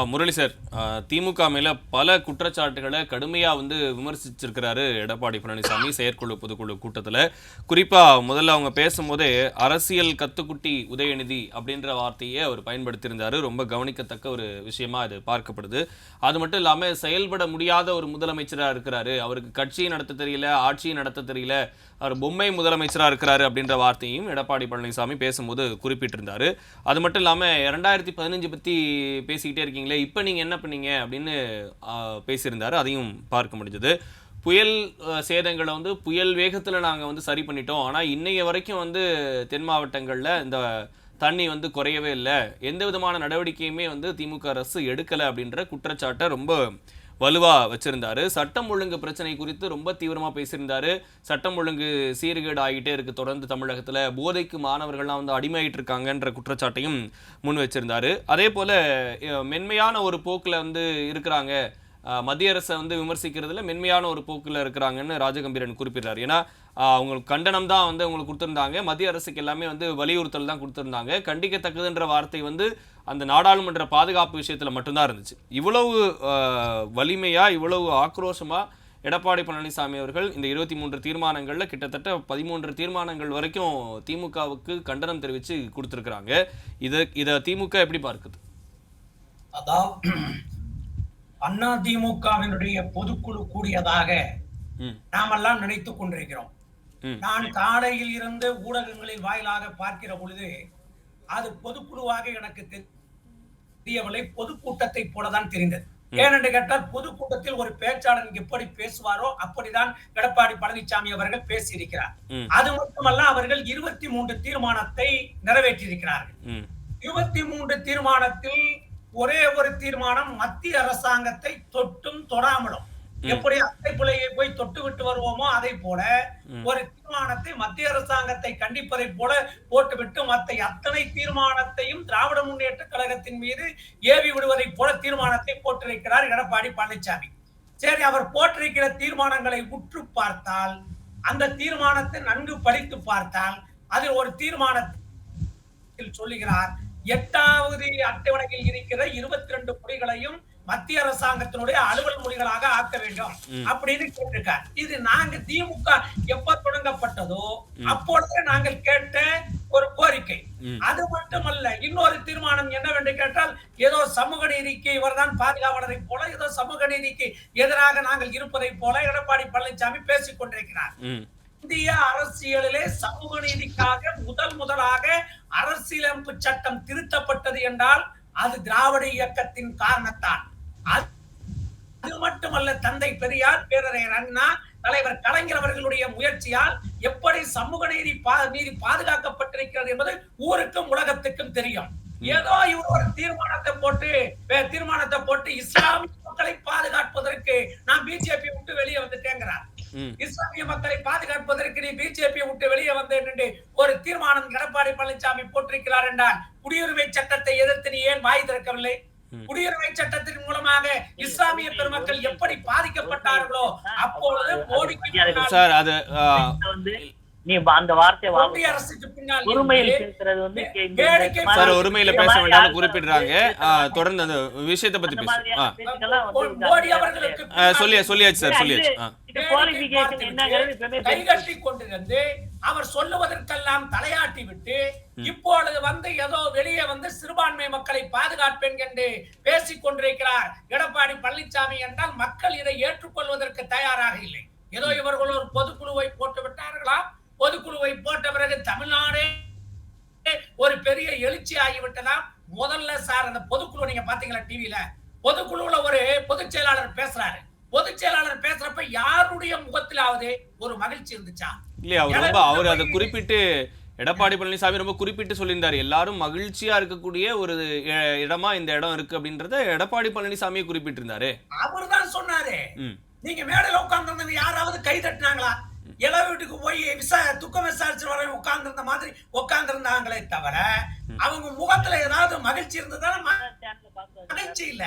முரளி சார், திமுக மேல பல குற்றச்சாட்டுகளை கடுமையா விமர்சிச்சிருக்கிறாரு எடப்பாடி பழனிசாமி செயற்குழு பொதுக்குழு கூட்டத்துல. குறிப்பா முதல்ல அவங்க பேசும்போதே அரசியல் கத்துக்குட்டி உதயநிதி அப்படின்ற வார்த்தையை அவர் பயன்படுத்தியிருந்தாரு. ரொம்ப கவனிக்கத்தக்க ஒரு விஷயமா இது பார்க்கப்படுது. அது மட்டும் இல்லாம செயல்பட முடியாத ஒரு முதலமைச்சரா இருக்கிறாரு, அவருக்கு கட்சியை நடத்த தெரியல, ஆட்சியை நடத்த தெரியல, அவர் பொம்மை முதலமைச்சரா இருக்கிறாரு அப்படின்ற வார்த்தையும் எடப்பாடி பழனிசாமி பேசும்போது குறிப்பிட்டிருந்தாரு. அது மட்டும் இல்லாம 2015 பத்தி பேசிக்கிட்டே இருக்கீங்களே, இப்ப நீங்க என்ன பண்ணீங்க அப்படின்னு பேசியிருந்தாரு. அதையும் பார்க்க முடிஞ்சது. புயல் சேதங்களை புயல் வேகத்துல நாங்க சரி பண்ணிட்டோம், ஆனா இன்னைய வரைக்கும் தென் மாவட்டங்கள்ல இந்த தண்ணி குறையவே இல்லை, எந்த விதமான நடவடிக்கையுமே திமுக அரசு எடுக்கல அப்படின்ற குற்றச்சாட்டை ரொம்ப வலுவா வச்சிருந்தாரு. சட்டம் ஒழுங்கு பிரச்சனை குறித்து ரொம்ப தீவிரமா பேசியிருந்தாரு. சட்டம் ஒழுங்கு சீர்கேடு ஆகிட்டே இருக்கு, தொடர்ந்து தமிழகத்துல போதைக்கு மாணவர்கள்லாம் அடிமையாயிட்டு இருக்காங்கன்ற குற்றச்சாட்டையும் முன் வச்சிருந்தாரு. அதே போல மென்மையான ஒரு போக்குல இருக்கிறாங்க, மத்திய அரசை விமர்சிக்கிறதுல மென்மையான ஒரு போக்குல இருக்கிறாங்கன்னு ராஜகம்பீரன் குறிப்பிடுறாரு. ஏன்னா அவங்களுக்கு கண்டனம் தான் உங்களுக்கு கொடுத்திருந்தாங்க, மத்திய அரசுக்கு எல்லாமே வலியுறுத்தல் தான் கொடுத்திருந்தாங்க. கண்டிக்கத்தக்கதுன்ற வார்த்தை அந்த நாடாளுமன்ற பாதுகாப்பு விஷயத்துல மட்டும்தான் இருந்துச்சு. இவ்வளவு வலிமையா இவ்வளவு ஆக்ரோஷமா எடப்பாடி பழனிசாமி அவர்கள் இந்த 23 தீர்மானங்கள்ல கிட்டத்தட்ட 13 தீர்மானங்கள் வரைக்கும் திமுகவுக்கு கண்டனம் தெரிவிச்சு கொடுத்திருக்கிறாங்க. இத திமுக எப்படி பார்க்குது? அதாவது அதிமுகவினுடைய பொதுக்குழு கூடியதாக நாமெல்லாம் நினைத்துக் கொண்டிருக்கிறோம். நான் காலையில் இருந்து ஊடகங்களின் வாயிலாக பார்க்கிற பொழுது அது பொதுக்குழுவாக எனக்கு தெரியவில்லை, பொதுக்கூட்டத்தை போலதான் தெரிந்தது. ஏனென்று கேட்டால் பொதுக்கூட்டத்தில் ஒரு பேச்சாளர் எப்படி பேசுவாரோ அப்படிதான் எடப்பாடி பழனிசாமி அவர்கள் பேசியிருக்கிறார். அது மட்டுமல்ல, அவர்கள் 23 தீர்மானத்தை நிறைவேற்றியிருக்கிறார்கள். 23 தீர்மானத்தில் ஒரே ஒரு தீர்மானம் மத்திய அரசாங்கத்தை தொட்டும் தொடாமலும், எப்படி அத்தை பிள்ளையை போய் தொட்டு விட்டு வருவோமோ அதை போல ஒரு தீர்மானத்தை மத்திய அரசாங்கத்தை கண்டிப்பதை போல போட்டுவிட்டு மற்ற அத்தனை தீர்மானத்தையும் திராவிட முன்னேற்ற கழகத்தின் மீது ஏவி விடுவதை போல தீர்மானத்தை போட்டிருக்கிறார் எடப்பாடி பழனிசாமி. சரி, அவர் போட்டிருக்கிற தீர்மானங்களை உற்று பார்த்தால், அந்த தீர்மானத்தை நன்கு படித்து பார்த்தால், அதில் ஒரு தீர்மானத்தில் சொல்லுகிறார் 8வது அட்டவணையில் இருக்கிற 22 மொழிகளையும் மத்திய அரசாங்கத்தினுடைய அலுவல் மொழிகளாக ஆக்க வேண்டும் அப்படின்னு கேட்டிருக்கார். இது நாங்க திமுக எப்ப தொடங்கப்பட்டதோ அப்பொழுது நாங்கள் கேட்ட ஒரு கோரிக்கை. அது மட்டுமல்ல, இன்னொரு தீர்மானம் என்னவென்று கேட்டால், ஏதோ சமூக நீதிக்கு இவர்தான் பாதுகாவலரை போல, ஏதோ சமூக நீதிக்கு எதிராக நாங்கள் இருப்பதை போல எடப்பாடி பழனிசாமி பேசிக் கொண்டிருக்கிறார். இந்திய அரசியலிலே சமூக நீதிக்காக முதலாக அரசியலமைப்பு சட்டம் திருத்தப்பட்டது என்றால் அது திராவிட இயக்கத்தின் காரணத்தான். அது மட்டுமல்ல, தந்தை பெரியார், பேரறிஞர் அண்ணா, தலைவர் கலைஞர் அவர்களுடைய முயற்சியால் எப்படி சமூக நீதி பாதுகாக்கப்பட்டிருக்கிறது என்பது ஊருக்கும் உலகத்துக்கும் தெரியும். ஏதோ இவர் ஒரு தீர்மானத்தை போட்டு இஸ்லாமிய மக்களை பாதுகாப்பதற்கு நான் பிஜேபி விட்டு வெளியே வந்துட்டேங்கிறார். இஸ்லாமிய மக்களை பாதுகாப்பதற்கு நீ பிஜேபி விட்டு வெளியே வந்தேன் என்று ஒரு தீர்மானம் எடப்பாடி பழனிசாமி போட்டிருக்கிறார் என்றால் குடியுரிமை சட்டத்தை எதிர்த்து நீ ஏன் வாய் திறக்கவில்லை? குடியுரிமை சட்டத்தின் மூலமாக இஸ்லாமிய பெருமக்கள் எப்படி பாதிக்கப்பட்டார்களோ அப்பொழுது மோடிக்கு சார் அது நீ அந்த வார்த்தையை ஒருமையில் பேசுறது வந்து சார் ஒருமையில பேச வேண்டாம்னு குறிப்பிடுறாங்க. தொடர்ந்து அந்த விஷயத்தை பத்தி சொல்லியாச்சு சார், சொல்லியாச்சு. கைகட்டி கொண்டிருந்து அவர் சொல்லுவதற்கெல்லாம் தலையாட்டி விட்டு இப்பொழுது வந்து ஏதோ வெளியே வந்து சிறுபான்மை மக்களை பாதுகாப்பேன் என்று பேசிக் கொண்டிருக்கிறார் எடப்பாடி பழனிசாமி என்றால் மக்கள் இதை ஏற்றுக்கொள்வதற்கு தயாராக இல்லை. ஏதோ இவர்கள் ஒரு பொதுக்குழுவை போட்டு விட்டார்களா? பொதுக்குழுவை போட்ட பிறகு தமிழ்நாடே ஒரு பெரிய எழுச்சி ஆகிவிட்டதாம். முதல்ல சார் அந்த பொதுக்குழு நீங்க பாத்தீங்களா டிவில? பொதுக்குழுல ஒரு பொதுச் செயலாளர் பேசுறாரு. பொதுச் செயலாளர் பேசுறப்ப யாருடைய முகத்திலாவது ஒரு மகிழ்ச்சி இருந்துச்சா? இல்லையா? அவர் அதை குறிப்பிட்டு எடப்பாடி பழனிசாமி ரொம்ப குறிப்பிட்டு சொல்லியிருந்தாரு, எல்லாரும் மகிழ்ச்சியா இருக்கக்கூடிய ஒரு இடமா இந்த இடம் இருக்கு அப்படின்றத எடப்பாடி பழனிசாமியை குறிப்பிட்டிருந்தாரு. அவர் தான் சொன்னாரு. நீங்க மேடையில உட்கார்ந்து யாராவது கை தட்டினாங்களா? எல்லா வீட்டுக்கு போய் துக்கம் விசாரிச்சு வர உட்கார்ந்து மாதிரி உட்கார்ந்துருந்தாங்களே தவிர அவங்க முகத்துல ஏதாவது மகிழ்ச்சி இருந்ததால மகிழ்ச்சி இல்ல.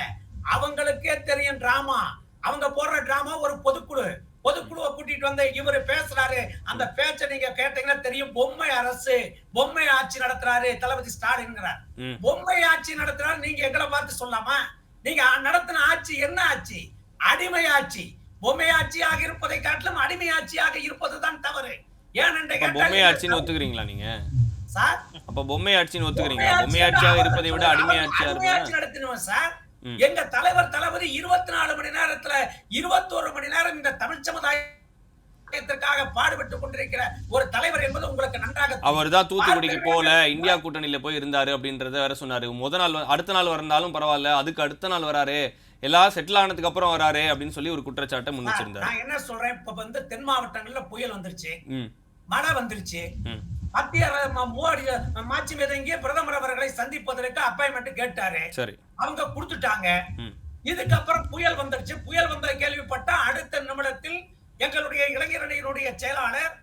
அவங்களுக்கே தெரியும் டிராமா. அவங்க போடுற டிராமா ஒரு பொதுக்குழுவை கூட்டிட்டு வந்து இவரு பேசுறாரு. அந்த பேச்சை நீங்க கேட்டீங்கன்னா தெரியும். பொம்மை அரசு, பொம்மை ஆட்சி நடத்துறாரு தளபதி ஸ்டாலின்ங்கிறார். பொம்மை ஆட்சி நடத்துறாரு. நீங்க எங்களை பார்த்து சொல்லாமா? நீங்க நடத்தின ஆட்சி என்ன ஆட்சி? அடிமை ஆட்சி. பொம்மை ஆட்சியாக இருப்பதை காட்டிலும் அடிமை ஆட்சியாக இருப்பதுதான் தவறு. ஏனென்று பொம்மை ஆட்சின்னு ஒத்துக்கிறீங்களா நீங்க சார்? அப்ப பொம்மை ஆட்சின்னு ஒத்துக்கிறீங்களா? பொம்மை ஆட்சியாக இருப்பதை விட அடிமை ஆட்சியா நடத்தினோம் சார். எங்க தலைவர் தளபதி 24 மணி நேரத்துல 21 மணி நேரம் இந்த தமிழ் சமுதாயத்திற்காக பாடுபட்டு கொண்டிருக்கிற ஒரு தலைவர் என்பது உங்களுக்கு நன்றாக. அவர் தான் தூத்துக்குடிக்கு போல இந்தியா கூட்டணியில போய் இருந்தாரு அப்படின்றத வேற சொன்னாரு. அடுத்த நாள் வந்தாலும் பரவாயில்ல, அதுக்கு அடுத்த நாள் வராரு, எல்லாம் செட்டில் ஆனதுக்கு அப்புறம் வராரு அப்படின்னு சொல்லி ஒரு குற்றச்சாட்டை முன் வச்சிருந்தாரு. நான் என்ன சொல்றேன், இப்ப வந்து தென் மாவட்டங்கள்ல புயல் வந்துருச்சு, மழை வந்துருச்சு. மத்திய மோடி மாட்சி மீதங்கிய பிரதமர் அவர்களை சந்திப்பதற்கு அப்பாயின்மெண்ட் கேட்டாரு. அவங்க கொடுத்துட்டாங்க. இதுக்கப்புறம் புயல் வந்துருச்சு. புயல் வந்த கேள்விப்பட்டா அடுத்த நிமிடத்தில் எங்களுடைய இளைஞரணியினுடைய செயலாளர்,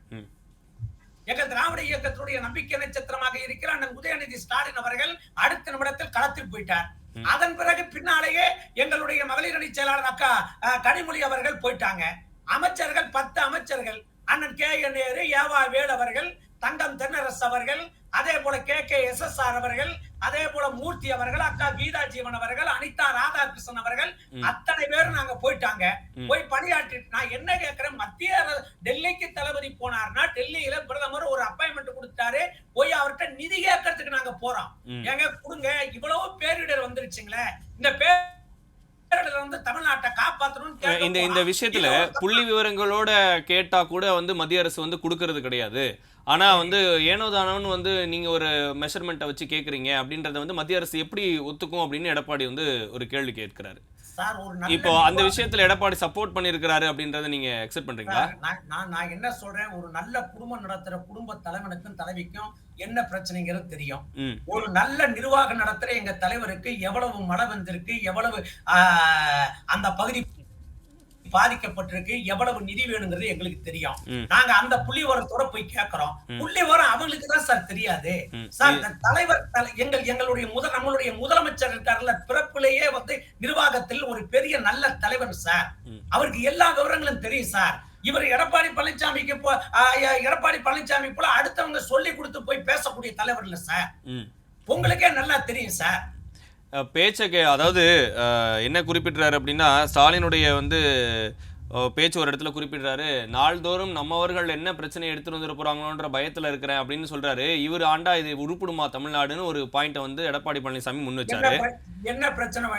எங்கள் திராவிட இயக்கத்தினுடைய நம்பிக்கை நட்சத்திரமாக இருக்கிற அண்ணன் உதயநிதி ஸ்டாலின் அவர்கள் அடுத்த நிமிடத்தில் களத்தில் போயிட்டார். அதன் பிறகு பின்னாலேயே எங்களுடைய மகளிர் அணி செயலாளர் அக்கா கனிமொழி அவர்கள் போயிட்டாங்க. அமைச்சர்கள் 10 அமைச்சர்கள், அண்ணன் KN நேரு, ஏவா வேல் அவர்கள், தங்கம் தென்னரசு அவர்கள், அதே போல KKSSR அவர்கள், அதே போல மூர்த்தி அவர்கள், அக்கா கீதா ஜீவன் அவர்கள், அனிதா ராதாகிருஷ்ணன் அவர்கள், அத்தனை பேரும் நாங்க போயிட்டாங்க. போய் பணியாற்றி நான் என்ன கேட்கிறேன், மத்திய டெல்லிக்கு தளபதி போனார்னா டெல்லியில பிரதமர் ஒரு அப்பாயின்மெண்ட் கொடுத்தாரு. போய் அவர்கிட்ட நிதி கேட்கறதுக்கு நாங்க போறோம். எங்க கொடுங்க, இவ்வளவு பேரிடர் வந்துருச்சுங்களே, இந்த பேரிடர் வந்து தமிழ்நாட்டை காப்பாற்றணும். இந்த விஷயத்துல புள்ளி விவரங்களோட கேட்டா கூட வந்து மத்திய அரசு வந்து கொடுக்கறது கிடையாது. ஆனா வந்து ஏனோதானோன்னு வந்து நீங்க ஒரு மெஷர்மெண்ட்டை வச்சு கேக்குறீங்க அப்படின்றத வந்து மத்திய அரசு எப்படி ஒத்துக்கும் அப்படின்னு எடப்பாடி வந்து ஒரு கேள்வி கேட்கிறாரு. இப்போ அந்த விஷயத்துல எடப்பாடி சப்போர்ட் பண்ணிருக்காரு அப்படின்றத நீங்க அக்செப்ட் பண்றீங்களா? நான் என்ன சொல்றேன், ஒரு நல்ல குடும்பம் நடத்துற குடும்ப தலைவனுக்கும் தலைவிக்கும் என்ன பிரச்சனைங்கிறது தெரியும். ஒரு நல்ல நிர்வாகம் நடத்துற எங்க தலைவருக்கு எவ்வளவு மழை வந்திருக்கு, எவ்வளவு அந்த பகுதி பாதிக்கப்பட்டிருக்கு, எவ்வளவு நிதி வேணுங்கிறது எங்களுக்கு தெரியும். நாங்க அந்த புள்ளி விவரத்தோட போய் கேட்கிறோம். புள்ளி விவரம் அவங்களுக்கு தான் சார் தெரியாது. சார் தலைவர் நம்மளுடைய முதலமைச்சர் இருக்காருல்ல, பிறப்பிலேயே வந்து நிர்வாகத்தில் ஒரு பெரிய நல்ல தலைவர் சார். அவருக்கு எல்லா விவரங்களும் தெரியும் சார். இவர் எடப்பாடி பழனிசாமி போல அடுத்தவங்க சொல்லி கொடுத்து போய் பேசக்கூடிய தலைவர் இல்ல சார். உங்களுக்கே நல்லா தெரியும் சார். பேச்சை அதாவது என்ன குறிப்பிடுறாரு அப்படின்னா, ஸ்டாலினுடைய வந்து பேச்சு ஒரு இடத்துல குறிப்பிடுறாரு, நாள்தோறும் நம்மவர்கள் என்ன பிரச்சனை எடுத்துட்டு வந்துட போறாங்களோன்ற பயத்துல இருக்கிறேன் அப்படின்னு சொல்றாரு. இவர் ஆண்டா இது உருப்பிடுமா தமிழ்நாடுன்னு ஒரு பாயிண்ட வந்து எடப்பாடி பழனிசாமி முன் வச்சாரு. என்ன பிரச்சனை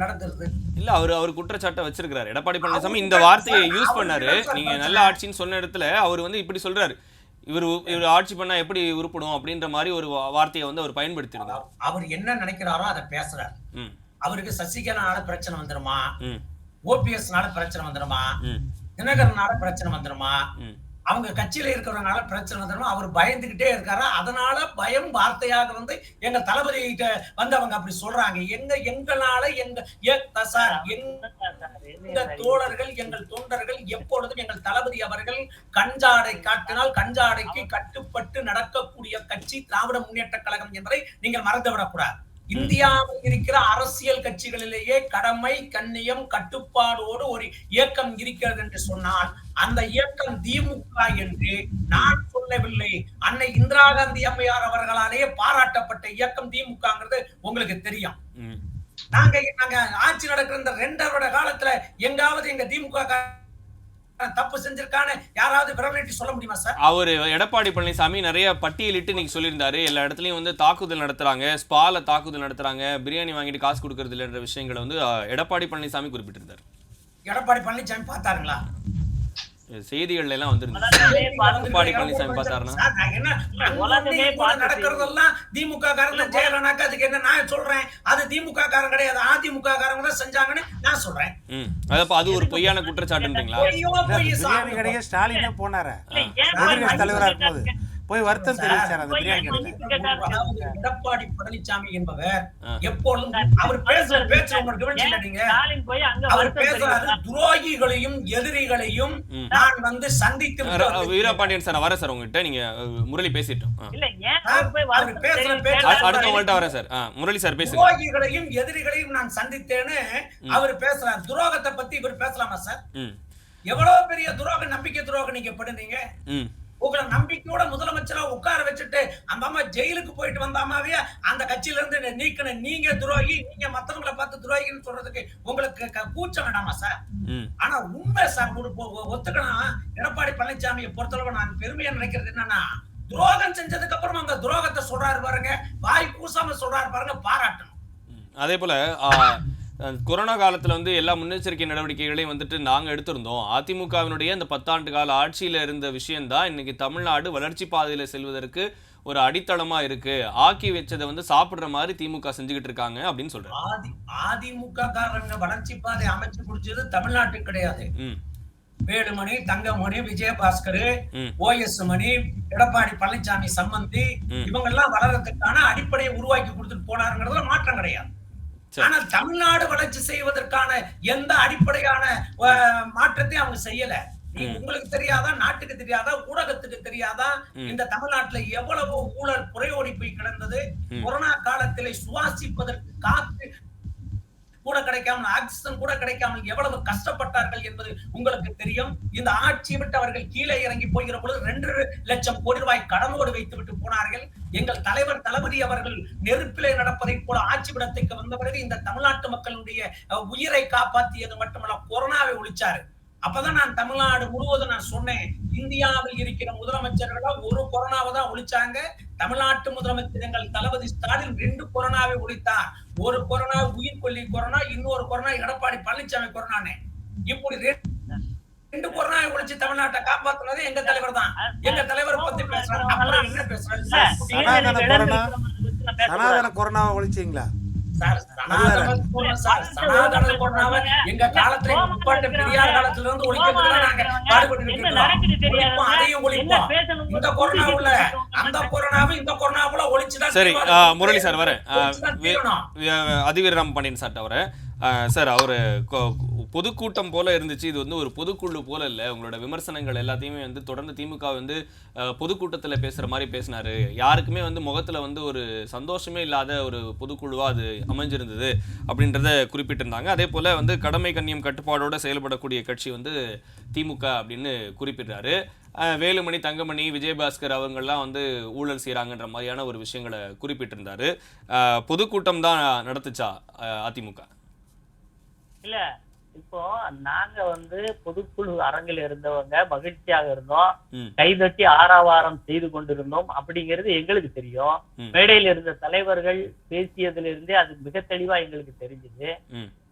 நடந்துருது இல்ல, அவர் குற்றச்சாட்டை வச்சிருக்காரு. எடப்பாடி பழனிசாமி இந்த வார்த்தையை யூஸ் பண்ணாரு. நீங்க நல்ல ஆட்சின்னு சொன்ன இடத்துல அவர் வந்து இப்படி சொல்றாரு, இவர் ஆட்சி பண்ணா எப்படி உருப்படும் அப்படின்ற மாதிரி ஒரு வார்த்தையை வந்து அவர் பயன்படுத்திருந்தார். அவர் என்ன நினைக்கிறாரோ அதை பேசுறாரு. அவருக்கு சசிகலானால பிரச்சனை வந்துருமா, ஓபிஎஸ்னால பிரச்சனை வந்துருமா, தினகரனால பிரச்சனை வந்துருமா, அவங்க கட்சியில இருக்கிறவங்களால பிரச்சனை வந்துடும் அவர் பயந்துகிட்டே இருக்காரு. அதனால பயம் வார்த்தையாக வந்து எங்க தளபதி வந்து அவங்க அப்படி சொல்றாங்க. எங்களால எங்க தோழர்கள் எங்கள் தொண்டர்கள் எப்பொழுதும் எங்கள் தளபதி அவர்கள் கஞ்சாடை காட்டினால் கஞ்சாடைக்கு கட்டுப்பட்டு நடக்கக்கூடிய கட்சி திராவிட முன்னேற்ற கழகம் என்பதை நீங்கள் மறந்துவிடக்கூடாது. இந்தியாவில் இருக்கிற அரசியல் கட்சிகளிலேயே கடமை, கண்ணியம், கட்டுப்பாடோடு ஒரு இயக்கம் இருக்கிறது என்று சொன்னால் அந்த இயக்கம் திமுக என்று நான் சொல்லவில்லை. அன்னை இந்திரா காந்தி அம்மையார் அவர்களாலேயே பாராட்டப்பட்ட இயக்கம் திமுகங்கிறது உங்களுக்கு தெரியும். நாங்க ஆட்சி நடக்கிற இந்த 2 வருட காலத்துல எங்காவது எங்க திமுக தப்பு செஞ்சிருக்கான்னு யாராவது விரலிட்டு சொல்ல முடியுமா சார்? அவரு எடப்பாடி பழனிசாமி நிறைய பட்டியலிட்டு நீங்க சொல்லியிருந்தாரு. எல்லா இடத்துலயும் வந்து தாக்குதல் நடத்துறாங்க, ஸ்பால தாக்குதல் நடத்துறாங்க, பிரியாணி வாங்கிட்டு காசு கொடுக்கறது இல்லைன்ற விஷயங்களை வந்து எடப்பாடி பழனிசாமி குறிப்பிட்டிருந்தார். எடப்பாடி பழனிசாமி பார்த்தாருங்களா? செய்திகள்ல எல்லாம் வந்துருந்துச்சு. எடப்பாடி பழனிசாமி பார்த்தாருன்னா நடக்கிறதெல்லாம் திமுக காரங்க ஜெயலலிதாக்கு அதுக்கு என்ன நான் சொல்றேன்? அது திமுக காரங்க கிடையாது, அதிமுக காரங்க தான் செஞ்சாங்கன்னு நான் சொல்றேன். அது ஒரு பொய்யான குற்றச்சாட்டுன்றீங்களா? பிரியாணி கடையே ஸ்டாலினே போனாரு எதிர்கட்சி தலைவரா இருக்கும்போது போய் வருத்தம் தெரிவிச்சார் அந்த பிரியாணி கடையில. எடப்பாடி பழனிசாமி என்பவர் எப்பொழுதும் அவர் பேசுற பேச்சு உங்களுக்கு கவனிச்சீங்களா நீங்க? அவர் பேசுறாரு துரோகிகளையும் எதிரிகளையும் நான் வந்து சந்தித்து வீரபாண்டியன் சார் வர சார் உங்ககிட்ட நீங்க முரளி பேசிட்டோம். அவர் பேசுற பேச்சு அடுத்த உங்கள்ட்ட வர சார் முரளி சார் பேசுங்க. துரோகிகளையும் எதிரிகளையும் நான் சந்தித்தேன்னு அவர் பேசுறார். துரோகத்தை பத்தி இவர் பேசலாமா சார்? எவ்வளவு பெரிய துரோகம், நம்பிக்கை துரோகம் நீங்க படுறீங்க. உங்களை நம்பிக்கையோட முதலமைச்சரா உட்கார வச்சுட்டு அந்த அம்மா ஜெயிலுக்கு போயிட்டு வந்தாமாவே அந்த கட்சியில இருந்து நீக்கின நீங்க துரோகி, நீங்க மத்தவங்களை பார்த்து துரோகின்னு சொல்றதுக்கு உங்களுக்கு கூச்சம் வேண்டாமா சார்? ஆனா உண்மை சார் ஒத்துக்கணும். எடப்பாடி பழனிசாமியை பொறுத்தளவு நான் பெருமையா நினைக்கிறது என்னன்னா, துரோகம் செஞ்சதுக்கு அப்புறம் அந்த துரோகத்தை சொல்றாரு பாருங்க, வாய் கூசாம சொல்றாரு பாருங்க, பாராட்டணும். அதே போல கொரோனா காலத்துல வந்து எல்லா முன்னெச்சரிக்கை நடவடிக்கைகளையும் வந்துட்டு நாங்க எடுத்திருந்தோம். அதிமுகவினுடைய இந்த 10 ஆண்டு கால ஆட்சியில இருந்த விஷயம்தான் இன்னைக்கு தமிழ்நாடு வளர்ச்சி பாதையில செல்வதற்கு ஒரு அடித்தளமா இருக்கு. ஆக்கி வச்சதை வந்து சாப்பிடுற மாதிரி திமுக செஞ்சுக்கிட்டு இருக்காங்க அப்படின்னு சொல்றாங்க. அதிமுக காரங்க வளர்ச்சி பாதை அமைச்சு குடிச்சது தமிழ்நாட்டுக்கு கிடையாது. வேலுமணி, தங்கமணி, விஜயபாஸ்கர், OS மணி, எடப்பாடி பழனிசாமி சம்பந்தி இவங்க எல்லாம் வளர்றதுக்கான அடிப்படையை உருவாக்கி கொடுத்துட்டு போனாருங்கிறதுல மாற்றம் கிடையாது. ஆனால் தமிழ்நாடு வளர்ச்சி செய்வதற்கான எந்த அடிப்படையான மாற்றத்தையும் அவங்க செய்யல. உங்களுக்கு தெரியாதா, நாட்டுக்கு தெரியாதா, ஊடகத்துக்கு தெரியாதா இந்த தமிழ்நாட்டுல எவ்வளவு ஊழல் புறையோடி போய் கிடந்தது? கொரோனா காலத்திலே சுவாசிப்பதற்கு காற்று கூட கிடைக்காமல், ஆக்சிஜன் கூட கிடைக்காமல் எவ்வளவு கஷ்டப்பட்டார்கள் என்பது உங்களுக்கு தெரியும். இந்த ஆட்சி விட்டு அவர்கள் கீழே இறங்கி போகிற பொழுது 2 லட்சம் கோடி ரூபாய் கடனோடு வைத்து விட்டு போனார்கள். எங்கள் தலைவர் தளபதி அவர்கள் நெருப்பிலே நடப்பதை போல ஆட்சி விடத்துக்கு வந்த பிறகு இந்த தமிழ்நாட்டு மக்களுடைய உயிரை காப்பாற்றியது மட்டுமல்ல, கொரோனாவை ஒழிச்சாரு. அப்பதான் நான் தமிழ்நாடு முழுவதும் நான் சொன்னேன், இந்தியாவில் இருக்கிற முதலமைச்சர்களா ஒரு கொரோனாவை தான் ஒழிச்சாங்க. தமிழ்நாட்டு முதலமைச்சர் எங்கள் தளபதி ஸ்டாலின் 2 கொரோனாவை ஒழித்தார். ஒரு கொரோனா உயிர் கொல்லி கொரோனா, இன்னொரு கொரோனா எடப்பாடி பழனிசாமி கொரோனானே. இப்படி 2 கொரோனாவை ஒழிச்சு தமிழ்நாட்டை காப்பாத்துனது எங்க தலைவர் தான். எங்க தலைவர் பத்தி பேசுறாரு, அப்புறம் என்ன பேசுறாரு? சனாதன கொரோனாவை ஒழிச்சீங்களா? சனாதன கொரோனாவை எங்க காலத்துல பெரியார் காலத்துல இருந்து ஒழிக்கிறதுல நாங்க பாடுபட்டு இருக்கோம். அதையும் ஒழிப்போம். இந்த கொரோனாவுல அந்த கொரோனாவை இந்த கொரோனாவுல ஒழிச்சுதான். சரி முரளி சார் வரேன். அதிவீரம் பாண்டியன் சார் அவரை சார் அவரு பொதுக்கூட்டம் போல இருந்துச்சு. இது வந்து ஒரு பொதுக்குழு போல இல்லை. உங்களோட விமர்சனங்கள் எல்லாத்தையுமே வந்து தொடர்ந்து திமுக வந்து பொதுக்கூட்டத்தில் பேசுகிற மாதிரி பேசினாரு. யாருக்குமே வந்து முகத்தில் வந்து ஒரு சந்தோஷமே இல்லாத ஒரு பொதுக்குழுவாக அது அமைஞ்சிருந்தது அப்படின்றத குறிப்பிட்டிருந்தாங்க. அதே போல் வந்து கடமை கண்ணியம் கட்டுப்பாடோடு செயல்படக்கூடிய கட்சி வந்து திமுக அப்படின்னு குறிப்பிட்டாரு. வேலுமணி, தங்கமணி, விஜயபாஸ்கர் அவங்கெல்லாம் வந்து ஊழல் செய்கிறாங்கன்ற மாதிரியான ஒரு விஷயங்களை குறிப்பிட்டிருந்தாரு. பொதுக்கூட்டம் தான் நடத்துச்சா அதிமுக? இல்ல, இப்போ நாங்க வந்து பொதுக்குழு அரங்கில் இருந்தவங்க மகிழ்ச்சியாக இருந்தோம், கைதட்டி ஆரவாரம் செய்து கொண்டிருந்தோம் அப்படிங்கிறது எங்களுக்கு தெரியும். மேடையில் இருந்த தலைவர்கள் பேசியதுல இருந்தே அது மிக தெளிவா எங்களுக்கு தெரிஞ்சது.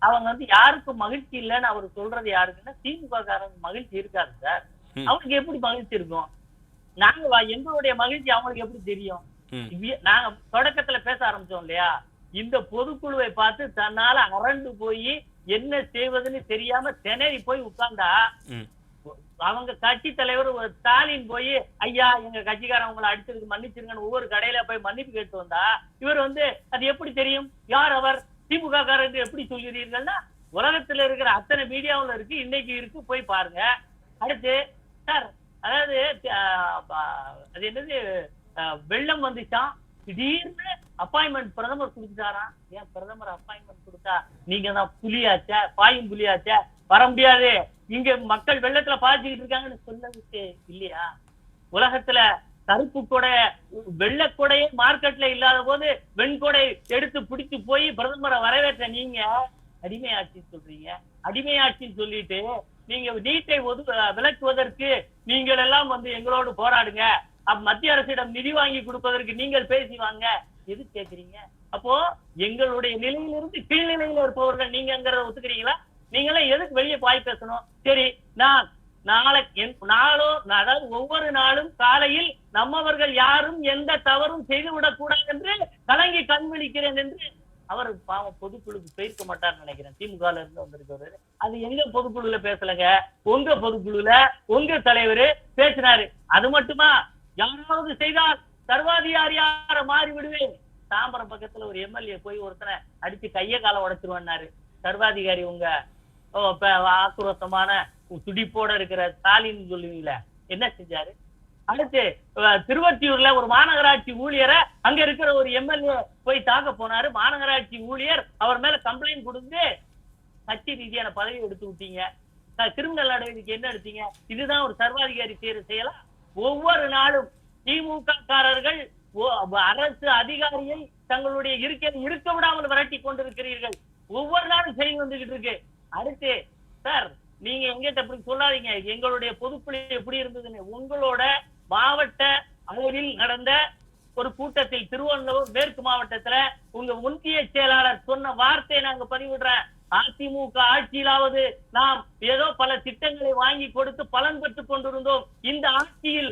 அவங்க வந்து யாருக்கும் மகிழ்ச்சி இல்லைன்னு அவர் சொல்றது யாருக்குன்னா திமுக காரங்க மகிழ்ச்சி இருக்காது சார். அவங்களுக்கு எப்படி மகிழ்ச்சி இருக்கும்? நாங்க எங்களுடைய மகிழ்ச்சி அவங்களுக்கு எப்படி தெரியும்? நாங்க தொடக்கத்துல பேச ஆரம்பிச்சோம் இல்லையா, இந்த பொதுக்குழுவை பார்த்து தன்னால அரண்டு போய் என்ன செய்வதுன்னு தெரியாம திணறி போய் உட்கார்ந்தா அவங்க கட்சி தலைவர் ஸ்டாலின் போய் ஐயா எங்க கட்சிக்காரன் உங்களை அடிச்சதுக்கு மன்னிச்சிருங்கன்னு ஒவ்வொரு கடையில போய் மன்னிப்பு கேட்டு வந்தா இவர் அது எப்படி தெரியும் யார் அவர் திமுக காரர் எப்படி சொல்கிறீர்கள்னா உலகத்துல இருக்கிற அத்தனை மீடியாவில் இருக்கு, இன்னைக்கு இருக்கு, போய் பாருங்க. அடுத்து சார் அதாவது அது என்னது வெள்ளம் வந்துச்சான், திடீர்னு அப்பாயின்மெண்ட் பிரதமர் கொடுத்துட்டாராம். ஏன் பிரதமர் அப்பாயின்மெண்ட் கொடுத்தா நீங்க தான் புலியாச்ச பாயும் புலியாச்ச வர முடியாது, இங்க மக்கள் வெள்ளத்துல பாதிச்சுக்கிட்டு இருக்காங்கன்னு சொல்லவே இல்லையா? உலகத்துல கருப்பு கொடை வெள்ளக்கொடையே மார்க்கெட்ல இல்லாத போது வெண்கொடை எடுத்து பிடிச்சு போய் பிரதமரை வரவேற்ற நீங்க அடிமை ஆட்சின்னு சொல்றீங்க. அடிமை ஆட்சின்னு சொல்லிட்டு நீங்க நீட்டை விலக்குவதற்கு நீங்கள் எல்லாம் எங்களோடு போராடுங்க, மத்திய அரசிடம் நிதி வாங்கி கொடுப்பதற்கு நீங்கள் பேசி வாங்க, எது கேக்குறீங்க? அப்போ எங்களுடைய நிலையிலிருந்து கீழ்நிலையில இருப்பவர்கள் நீங்கிறத ஒத்துக்கிறீங்களா? நீங்களே எதுக்கு வெளியே பாய் பேசணும்? சரி, நான் அதாவது ஒவ்வொரு நாளும் காலையில் நம்மவர்கள் யாரும் எந்த தவறும் செய்துவிடக் கூடாது என்று கலங்கி கண் விழிக்கிறேன் என்று அவர் பாவம் பொதுக்குழுக்கு போயிருக்க மாட்டார்னு நினைக்கிறேன். திமுக இருந்து வந்திருக்கிறவரு அது எங்க பொதுக்குழுல பேசலங்க, உங்க பொதுக்குழுல உங்க தலைவர் பேசினாரு. அது மட்டுமா, யாராவது செய்தால் சர்வாதிகாரியார மாறி விடுவேன். தாம்பரம் பக்கத்துல ஒரு எம்எல்ஏ போய் ஒருத்தனை அடிச்சு கைய கால உடைச்சிருவாரு. சர்வாதிகாரி உங்க ஆக்ரோஷமான துடிப்போட இருக்கிற ஸ்டாலின் சொல்லுவீங்களே, என்ன செஞ்சாரு? அடுத்து திருவொற்றியூர்ல ஒரு மாநகராட்சி ஊழியரை அங்க இருக்கிற ஒரு எம்எல்ஏ போய் தாக்க போனாரு. மாநகராட்சி ஊழியர் அவர் மேல கம்ப்ளைண்ட் கொடுத்து கட்சி ரீதியான பதவி எடுத்து விட்டீங்க. கிரிமினல் நடவடிக்கை என்ன எடுத்தீங்க? இதுதான் ஒரு சர்வாதிகாரி செய்யலாம். ஒவ்வொரு நாளும் திமுக காரர்கள் அரசு அதிகாரியை தங்களுடைய இருக்க விடாமல் விரட்டி கொண்டிருக்கிறீர்கள். ஒவ்வொரு நாளும் செய்தி வந்துகிட்டு இருக்கு. அடுத்து சார் நீங்க எங்கிட்ட அப்படி சொல்லாதீங்க, எங்களுடைய பொதுக்குழு எப்படி இருந்ததுன்னு. உங்களோட மாவட்ட அளவில் நடந்த ஒரு கூட்டத்தில் திருவண்ணூர் மேற்கு மாவட்டத்துல உங்க ஒன்றிய செயலாளர் சொன்ன வார்த்தையை நாங்க பதிவிடுறேன். அதிமுக ஆட்சியிலாவது நாம் ஏதோ பல திட்டங்களை வாங்கி கொடுத்து பலன் பெற்றுக் கொண்டிருந்தோம். இந்த ஆட்சியில்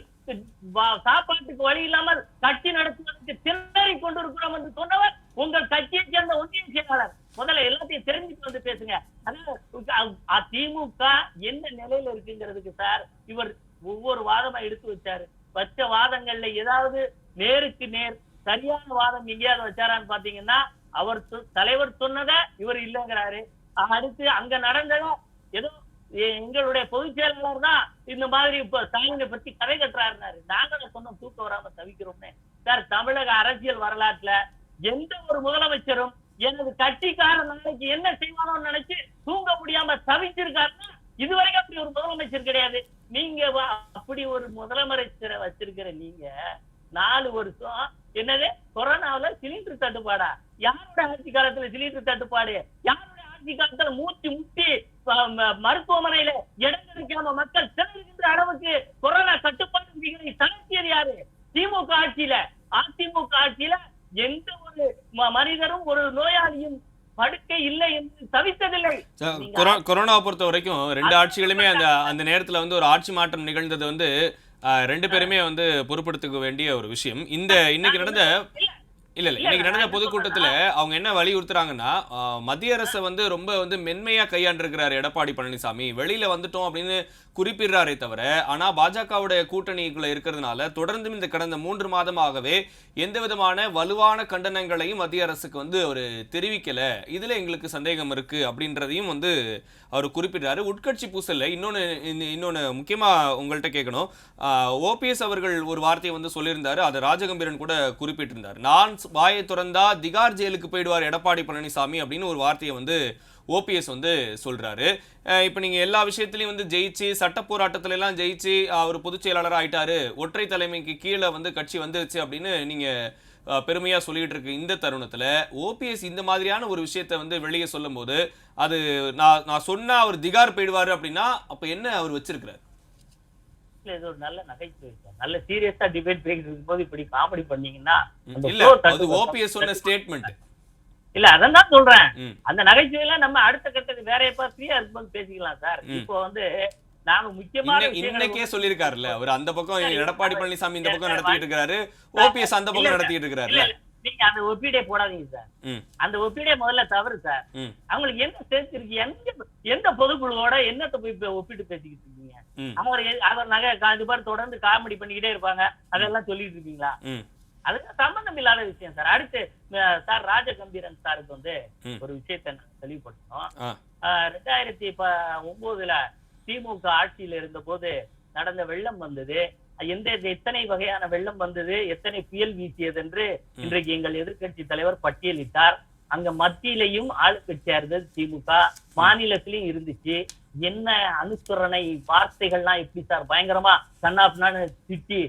சாப்பாட்டுக்கு வழி இல்லாமல் கட்சி நடத்துவதற்கு திணறி கொண்டிருக்கிறோம் என்று சொன்னவர் உங்கள் கட்சியை சேர்ந்த ஒன்றிய செயலாளர். முதல்ல எல்லாத்தையும் தெரிஞ்சுட்டு பேசுங்க. திமுக என்ன நிலையில இருக்குங்கிறதுக்கு சார் இவர் ஒவ்வொரு வாதமா எடுத்து வச்ச வாதங்கள்ல ஏதாவது நேருக்கு நேர் சரியான வாதம் எங்கேயாவது வச்சாரான்னு பாத்தீங்கன்னா அவர் தலைவர் சொன்னத இவர் இல்லைங்கிறாரு. அடுத்து அங்க நடந்தத ஏதோ எங்களுடைய பொதுச் செயலாளர் தான் இந்த மாதிரி இப்ப ஸ்டாலினை பத்தி கதை கட்டுறாருனாரு. நாங்க சொன்னோம் தூக்க வராம தவிக்கிறோம்னு. சார் தமிழக அரசியல் வரலாற்றுல எந்த ஒரு முதலமைச்சரும் எனது கட்சிக்காரன் நாளைக்கு என்ன செய்வானோன்னு நினைச்சு தூங்க முடியாம தவிச்சிருக்காருன்னா இதுவரைக்கும் அப்படி ஒரு முதலமைச்சர் கிடையாது. நீங்க அப்படி ஒரு முதலமைச்சரை வச்சிருக்கிற நீங்க 4 வருஷம் என்னது கொரோனாவில சிலிண்டர் தட்டுப்பாடா? யாரோட ஆட்சி காலத்துல சிலிண்டர் தட்டுப்பாடு? யாரோட ஆட்சி காலத்துல மூச்சு முட்டி மருத்துவமனையில இடம் கிடைக்காம மக்கள் திணறுகின்ற அளவுக்கு கொரோனா கட்டுப்பாடு தளர்த்தியது யாரு? திமுக ஆட்சியில. அதிமுக ஆட்சியில எந்த ஒரு மனிதரும் ஒரு நோயாளியும் படுக்கை இல்லை என்று தவித்ததில்லை. கொரோனாவை பொறுத்த வரைக்கும் 2 ஆட்சிகளுமே அந்த நேரத்துல ஒரு ஆட்சி மாற்றம் நிகழ்ந்தது 2 பேருமே பொறுப்படுத்திக்க வேண்டிய ஒரு விஷயம். இன்னைக்கு நடந்த பொதுக்கூட்டத்துல அவங்க என்ன வலியுறுத்துறாங்கன்னா, மத்திய அரசை ரொம்ப மென்மையா கையாண்டிருக்கிறார் எடப்பாடி பழனிசாமி, வெளியில வந்துட்டோம் அப்படின்னு குறிப்பிடுறாரே தவிர, ஆனா பாஜகவுடைய கூட்டணிக்குள்ள இருக்கிறதுனால தொடர்ந்து இந்த கடந்த 3 மாதமாகவே எந்த விதமான வலுவான கண்டனங்களையும் மத்திய அரசுக்கு ஒரு தெரிவிக்கல. இதுல எங்களுக்கு சந்தேகம் இருக்கு அப்படின்றதையும் அவர் குறிப்பிடுறாரு. உட்கட்சி பூசல்ல இன்னொன்னு முக்கியமா உங்கள்கிட்ட கேட்கணும். ஓபிஎஸ் அவர்கள் ஒரு வார்த்தையை சொல்லியிருந்தாரு, அதை ராஜகம்பீரன் கூட குறிப்பிட்டிருந்தார். நான் வாயை திறந்தா திகார் ஜெயிலுக்கு போயிடுவார் எடப்பாடி பழனிசாமி அப்படின்னு ஒரு வார்த்தையை ஓபிஎஸ் சொல்றாரு. இப்ப நீங்க எல்லா விஷயத்திலையும் ஜெயிச்சு சட்ட போராட்டத்துல எல்லாம் ஜெயிச்சு அவர் பொதுச் செயலாளர் ஆயிட்டாரு, ஒற்றை தலைமைக்கு கீழே கட்சி வந்துருச்சு அப்படின்னு நீங்க பெருமையா சொல்லிட்டு இருக்கு. இந்த தருணத்துல ஓபிஎஸ் இந்த மாதிரியான ஒரு விஷயத்த வெளியே சொல்லும் போது அது நான் சொன்னா அவர் திகார் போயிடுவாரு அப்படின்னா அப்ப என்ன அவர் வச்சிருக்கிறார்? இது ஒரு நல்ல நகைச்சுவை, நல்ல சீரியஸா டிபேட் பேசிட்டு இருக்கும்போது இப்படி காமெடி பண்ணீங்கன்னா இல்ல, அது ஓபிஎஸ் சொன்ன ஸ்டேட்மெண்ட் இல்ல, அதான் சொல்றேன். அந்த நகைச்சுவையில நம்ம அடுத்த கட்டத்துக்கு வேற எப்ப ஃப்ரீயா இருக்கும்போது பேசிக்கலாம் சார். இப்போ நாம முக்கியமான இன்னைக்கே சொல்லிருக்காருல்ல அவர், அந்த பக்கம் எடப்பாடி பழனிசாமி இந்த பக்கம் நடத்திட்டு இருக்காரு, ஓபிஎஸ் அந்த பக்கம் நடத்திட்டு இருக்காரு. நீங்க அந்த ஒப்பீடே போடாதீங்க சார். அந்த ஒப்பீடே முதல்ல தவறு சார். அவங்களுக்கு என்ன சேர்த்து எந்த பொதுக்குழுவோட என்னத்தை போய் ஒப்பிட்டு பேசிக்கிட்டு இருக்கீங்க? அவர் நகை தொடர்ந்து காமெடி பண்ணிக்கிட்டே இருப்பாங்க, அதெல்லாம் சொல்லிட்டு இருக்கீங்களா? அதுக்கு சம்பந்தம் இல்லாத விஷயம் சார். அடுத்து சார் ராஜகம்பீரன் சாருக்கு வந்து ஒரு விஷயத்தை தெளிவுபடுத்தணும். 2009 திமுக ஆட்சியில இருந்த போது நடந்த வெள்ளம் வந்தது, எத்தனை வகையான வெள்ளம் வந்தது, எத்தனை புயல் வீசியது என்று இன்றைக்கு எங்கள் எதிர்கட்சி தலைவர் பட்டியலிட்டார். அங்க மத்தியிலையும் ஆளுங்கட்சியா இருந்தது திமுக, மாநிலத்திலையும் இருந்துச்சு. என்ன அனுசரணை வார்த்தைகள்லாம் எப்படி சார் பயங்கரமா கண்ணாப்னான்னு திட்டி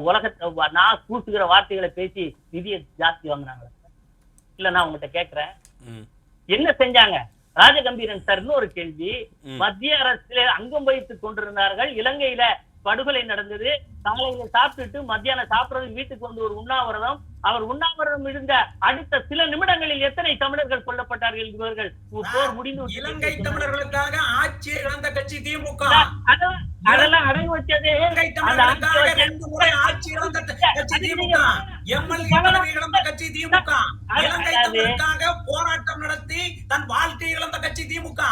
உலகத்தை நான் கூட்டுகிற வார்த்தைகளை பேசி நிதியை ஜாஸ்தி வாங்கினாங்களா? இல்ல நான் உங்ககிட்ட கேக்குறேன், என்ன செஞ்சாங்க? ராஜகம்பீரன் சார்னு ஒரு கேள்வி. மத்திய அரசுல அங்கம் வகித்துக் கொண்டிருந்தார்கள். இலங்கையில படுகொலை நடந்தது. காலையில சாப்பிட்டுட்டு மத்தியானம் சாப்பிடுறது வீட்டுக்கு வந்து ஒரு உண்ணாவிரதம். அவர் உண்ணாவிரதம் இருந்த அடுத்த சில நிமிடங்களில் எத்தனை தமிழர்கள் கொல்லப்பட்டார்கள்? இவர்கள் போர் முடிந்து இலங்கை தமிழர்களுக்காக ஆட்சியை இழந்த கட்சி திமுக. அதெல்லாம் அடங்கி வச்சது. இலங்கை தமிழர்களுக்காக 2 முறை ஆட்சி இழந்த கட்சி திமுக. எம்எல்ஏ பதவி இழந்த கட்சி திமுக. இலங்கை தமிழருக்காக போராட்டம் நடத்தி தன் வாழ்க்கையை இழந்த கட்சி திமுக.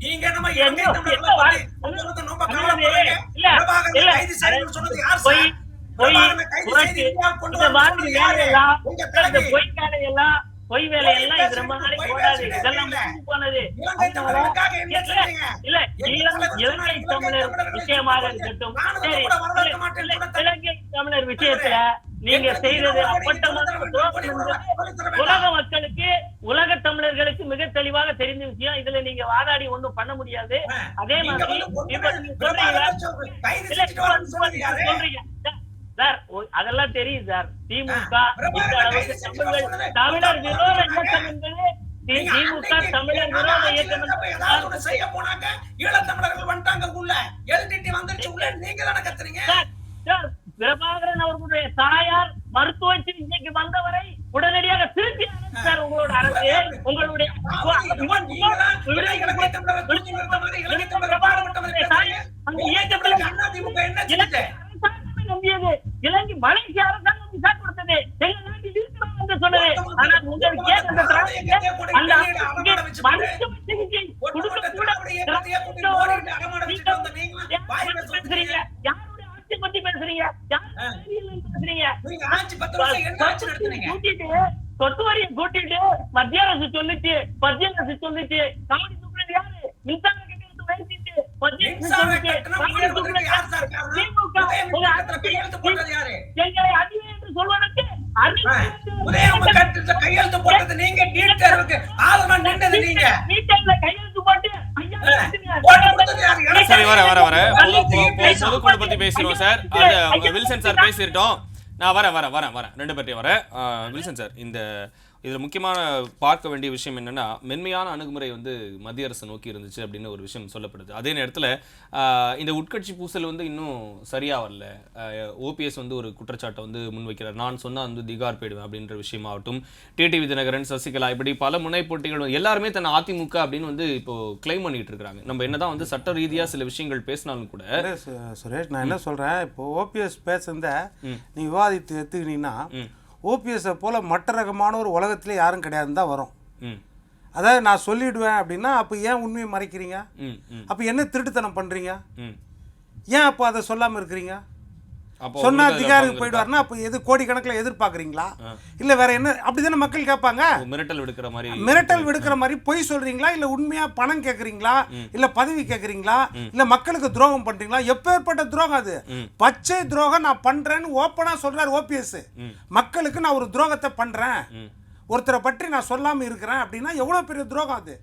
நீங்க நம்ம இலங்கை தமிழர்களை பத்தி உங்களுக்கு ரொம்ப கவலைப்படுறீங்க. பிரபாகரனை கைது செய்யணும்னு சொன்னது யார் சார்? பிரபாகரனை கைது செய்து இந்தியாவுக்கு கொண்டு வரணும்னு யாரு? உங்க தலைமை. பொய் வேலையெல்லாம் இது ரொம்ப நாளைக்கு போடாது. இதெல்லாம் முடிஞ்சு போனது. இலங்கை தமிழருக்காக என்ன செஞ்சீங்க? இல்ல இலங்கை தமிழர் விஷயமாக இருக்கட்டும், இலங்கை தமிழர் விஷயத்துல நீங்க செய்தது அப்பட்டமான உலக மக்களுக்கு, உலக தமிழர்களுக்கு மிக தெளிவாக தெரிந்த விஷயம். இதுல நீங்க வாதாடி ஒண்ணும் பண்ண முடியாது. அதே மாதிரி சொல்றீங்க சார், அதெல்லாம் தெரியும் சார். திமுக இந்த அளவுக்கு தமிழர் விரோத இயக்கம் என்பது திமுக தமிழர் விரோத இயக்கம் செய்ய போனாங்க. ஈழத்தமிழர்கள் வந்துட்டாங்க உள்ள, எல்டிடி வந்துருச்சு உள்ள, நீங்க தான கத்துறீங்க சார். பிரபாகரன் அவர்களுடைய தாயார் மருத்துவ சிகிச்சைக்கு வந்தவரை உடனடியாக திருப்பி சார் உங்களோட அரசு, உங்களுடைய நம்பியது இலங்கை மலேசிய அரசாங்கம் விசா கொடுத்தது, எங்க நாட்டில் இருக்கிறோம் என்று சொன்னது. ஆனால் உங்களுக்கு அந்த மருத்துவ சிகிச்சை கொடுக்க கூட யாருடைய ஆட்சி பத்தி பேசுறீங்க? சொத்து வரியை கூட்டிட்டு மத்திய அரசு சொல்லிச்சு, காவடி தூக்குறது யாரு? மின்சார கட்டணத்தை உயர்த்திட்டு எங்களை அதிக என்று சொல்வதற்கு கையெழுத்து போட்டது நீங்க, நீட் தேர்வுக்கு ஆதரவா நின்றது நீங்க, கையெழுத்து போட்டு சரி வர பொதுக்குழு பத்தி பேசிடுவோம் சார். அது வில்சன் சார் பேசிட்டோம். நான் வரேன் 2 பேர்ட்டையும் வரேன். வில்சன் சார், இதில் முக்கியமான பார்க்க வேண்டிய விஷயம் என்னன்னா, மென்மையான அணுகுமுறை வந்து மத்திய அரசு நோக்கி இருந்துச்சு அப்படின்னு ஒரு விஷயம் சொல்லப்படுது. அதே நேரத்தில் இந்த உட்கட்சி பூசல் வந்து இன்னும் சரியா வரல. ஓபிஎஸ் வந்து ஒரு குற்றச்சாட்டை வந்து முன்வைக்கிறார். நான் சொன்னா வந்து திகார் போயிடுவேன் அப்படின்ற விஷயமாகட்டும், டிடிவி தினகரன், சசிகலா, இப்படி பல முனை போட்டிகள் எல்லாருமே தன்னை அதிமுக அப்படின்னு வந்து இப்போ கிளைம் பண்ணிட்டு இருக்காங்க. நம்ம என்னதான் வந்து சட்ட ரீதியா சில விஷயங்கள் பேசினாலும் கூட சுரேஷ், நான் என்ன சொல்றேன், இப்போ ஓபிஎஸ் பேசுறத நீ விவாதித்து எடுத்துக்கிட்டீங்கன்னா, ஓபிஎஸ்ஸை போல மற்ற ரகமான ஒரு உலகத்திலே யாரும் கிடையாதுன்னு தான் வரும். அதாவது நான் சொல்லிடுவேன் அப்படின்னா, அப்போ ஏன் உண்மையை மறைக்கிறீங்க? அப்போ என்ன திருட்டுத்தனம் பண்ணுறீங்க? ஏன் அப்போ அதை சொல்லாமல் இருக்கிறீங்க? சொன்னா அதிகாரிக்கு போயிடுவாருன்னா அப்போ எது கோடிக்கணக்கில் எதிர்பார்க்குறீங்களா? இல்லை வேற என்ன? அப்படி தானே மக்கள் கேட்பாங்க. மிரட்டல் விடுக்கிற மாதிரி பொய் சொல்றீங்களா? இல்லை உண்மையாக பணம் கேட்குறீங்களா? இல்லை பதவி கேட்குறீங்களா? இல்லை மக்களுக்கு துரோகம் பண்ணுறீங்களா? எப்பேற்பட்ட துரோகம் அது? பச்சை துரோகம் நான் பண்ணுறேன்னு ஓப்பனாக சொல்கிறார் ஓபிஎஸ். மக்களுக்கு நான் ஒரு துரோகத்தை பண்ணுறேன், ஒருத்தரை பற்றி நான் சொல்லாமல் இருக்கிறேன் அப்படின்னா எவ்வளோ பெரிய துரோகம் அது?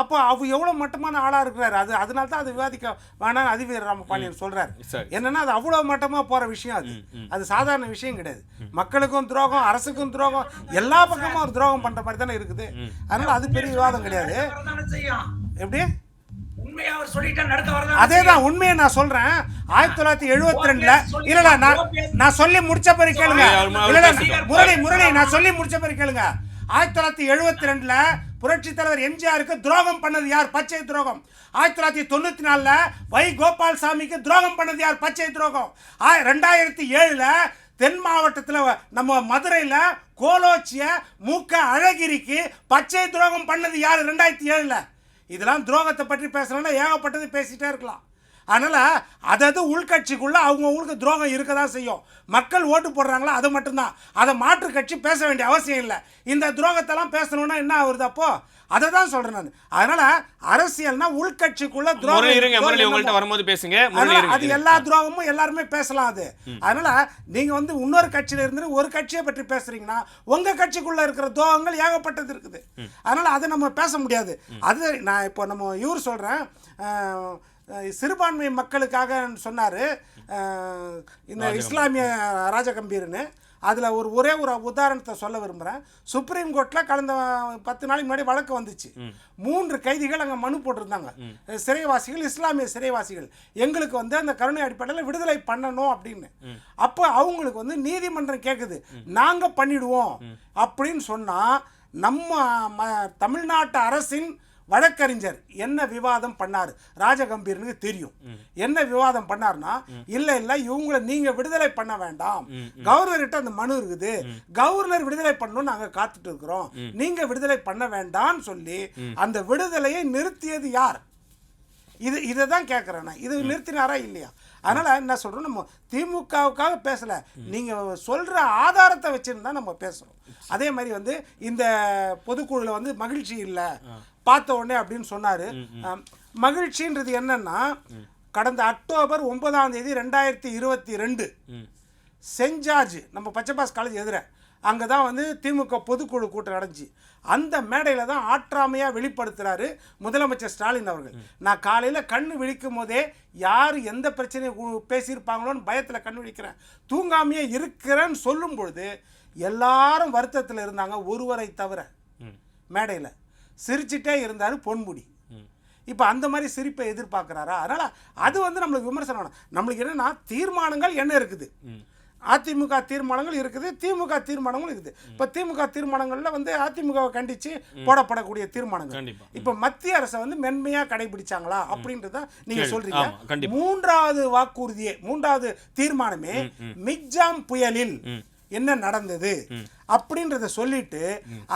அப்போ அவர் எவ்வளோ மட்டமான ஆளாக இருக்கிறாரு. அதனால தான் அது விவாதிக்க வேணாம் அதிவீர ராமபாண்டியன் சொல்கிறார். என்னன்னா அது அவ்வளோ மட்டமாக போகிற விஷயம். அது சாதாரண விஷயம் கிடையாது. மக்களுக்கும் துரோகம், அரசுக்கும் துரோகம், எல்லா பக்கமும் ஒரு துரோகம் பண்ணுற மாதிரி தானே இருக்குது. அதனால அது பெரிய விவாதம் கிடையாது. எப்படி அதேதான் உண்மையை நான் சொல்றேன். 1972 இல்ல நான் சொல்லி முடிச்ச பிறகு கேளுங்க. முரளி நான் சொல்லி முடிச்ச பிறகு கேளுங்க. 1972 புரட்சி தலைவர் எம்ஜிஆருக்கு துரோகம் பண்ணது யார்? பச்சை துரோகம். 1994 வை கோபால்சாமிக்கு துரோகம் பண்ணது யார்? பச்சை துரோகம். 2007 தென் மாவட்டத்தில் நம்ம மதுரையில் கோலோச்சிய மூக்க அழகிரிக்கு பச்சை துரோகம் பண்ணது யார் 2007? இதெல்லாம் துரோகத்தை பற்றி பேசுகிறோன்னா ஏகப்பட்டது பேசிகிட்டே இருக்கலாம். அதனால் அதாவது உள்கட்சிக்குள்ளே அவங்களுக்கு துரோகம் இருக்க தான் செய்யும். மக்கள் ஓட்டு போடுறாங்களோ அது மட்டும்தான். அதை மாற்று கட்சி பேச வேண்டிய அவசியம் இல்லை. இந்த துரோகத்தெல்லாம் பேசணுன்னா என்ன ஆகுது? அப்போது அதை தான் சொல்கிறேன் நான். அதனால் அரசியல்னா உள்கட்சிக்குள்ளே துரோகம் வரும்போது பேசுங்க. அது எல்லா துரோகமும் எல்லாருமே பேசலாம். அது அதனால் நீங்கள் வந்து இன்னொரு கட்சியில் இருந்து ஒரு கட்சியை பற்றி பேசுகிறீங்கன்னா உங்கள் கட்சிக்குள்ளே இருக்கிற துரோகங்கள் ஏகப்பட்டது இருக்குது. அதனால் அதை நம்ம பேச முடியாது. அது நான் இப்போ நம்ம இவர் சொல்கிறேன், சிறுபான்மை மக்களுக்காக சொன்னார் இந்த இஸ்லாமிய ராஜகம்பீர்னு. அதில் ஒரே ஒரு உதாரணத்தை சொல்ல விரும்புகிறேன். சுப்ரீம் கோர்ட்டில் கடந்த 10 நாளைக்கு முன்னாடி வழக்கு வந்துச்சு. 3 கைதிகள் அங்கே மனு போட்டிருந்தாங்க. சிறைவாசிகள், இஸ்லாமிய சிறைவாசிகள், எங்களுக்கு வந்து அந்த கருணை அடிப்படையில் விடுதலை பண்ணணும் அப்படின்னு. அப்போ அவங்களுக்கு வந்து நீதிமன்றம் கேட்குது, நாங்கள் பண்ணிடுவோம் அப்படின்னு சொன்னால் நம்ம தமிழ்நாட்டு அரசின் வழக்கறிஞர் என்ன விவாதம் பண்ணார் ராஜகம்பீரனுக்கு தெரியும். என்ன விவாதம் பண்ணார்னா, இல்லை இவங்களை நீங்கள் விடுதலை பண்ண வேண்டாம், கவர்னர்கிட்ட அந்த மனு இருக்குது, கவர்னர் விடுதலை பண்ணணும்னு நாங்கள் காத்துட்டு இருக்கிறோம், நீங்கள் விடுதலை பண்ண வேண்டாம்னு சொல்லி அந்த விடுதலையை நிறுத்தியது யார்? இதை தான் கேட்குறேன் நான். இது நிறுத்தினாரா இல்லையா? அதனால் என்ன சொல்கிறோம், நம்ம திமுகவுக்காக பேசலை, நீங்கள் சொல்கிற ஆதாரத்தை வச்சுன்னு தான் நம்ம பேசுகிறோம். அதே மாதிரி வந்து இந்த பொதுக்குழுவில் வந்து மகிழ்ச்சி இல்லை பார்த்த உடனே அப்படின்னு சொன்னார். மகிழ்ச்சின்றது என்னன்னா, கடந்த அக்டோபர் 9ஆம் தேதி 2022 சென்ட் ஜார்ஜ் நம்ம பச்சைபாஸ் காலேஜ் எதிர அங்கே தான் வந்து திமுக பொதுக்குழு கூட்டம் நடந்துச்சு. அந்த மேடையில் தான் ஆற்றாமையாக வெளிப்படுத்துகிறாரு முதலமைச்சர் ஸ்டாலின் அவர்கள். நான் காலையில் கண்ணு விழிக்கும் போதே யார் எந்த பிரச்சனையை பேசியிருப்பாங்களோன்னு பயத்தில் கண் விழிக்கிறேன், தூங்காமையே இருக்கிறேன்னு சொல்லும் பொழுது எல்லாரும் வருத்தத்தில் இருந்தாங்க, ஒருவரை தவிர. மேடையில் சிரிச்சிட்டே இருந்தார் பொன்முடி. இப்போ அந்த மாதிரி சிரிப்பை எதிர்பார்க்குறாரா? அதனால் அது வந்து நம்மளுக்கு விமர்சனம். நம்மளுக்கு என்னென்னா தீர்மானங்கள் என்ன இருக்குது, அதிமுக தீர்மானங்கள் இருக்குது, திமுக தீர்மானங்களும் இருக்குது. இப்போ திமுக தீர்மானங்களில் வந்து அதிமுகவை கண்டித்து போடப்படக்கூடிய தீர்மானங்கள். இப்போ மத்திய அரசை வந்து மென்மையாக கடைபிடிச்சாங்களா அப்படின்றத நீங்கள் சொல்கிறீங்க. 3வது வாக்குறுதியே, 3வது தீர்மானமே மிக்ஜாம் புயலில் என்ன நடந்தது அப்படின்றத சொல்லிட்டு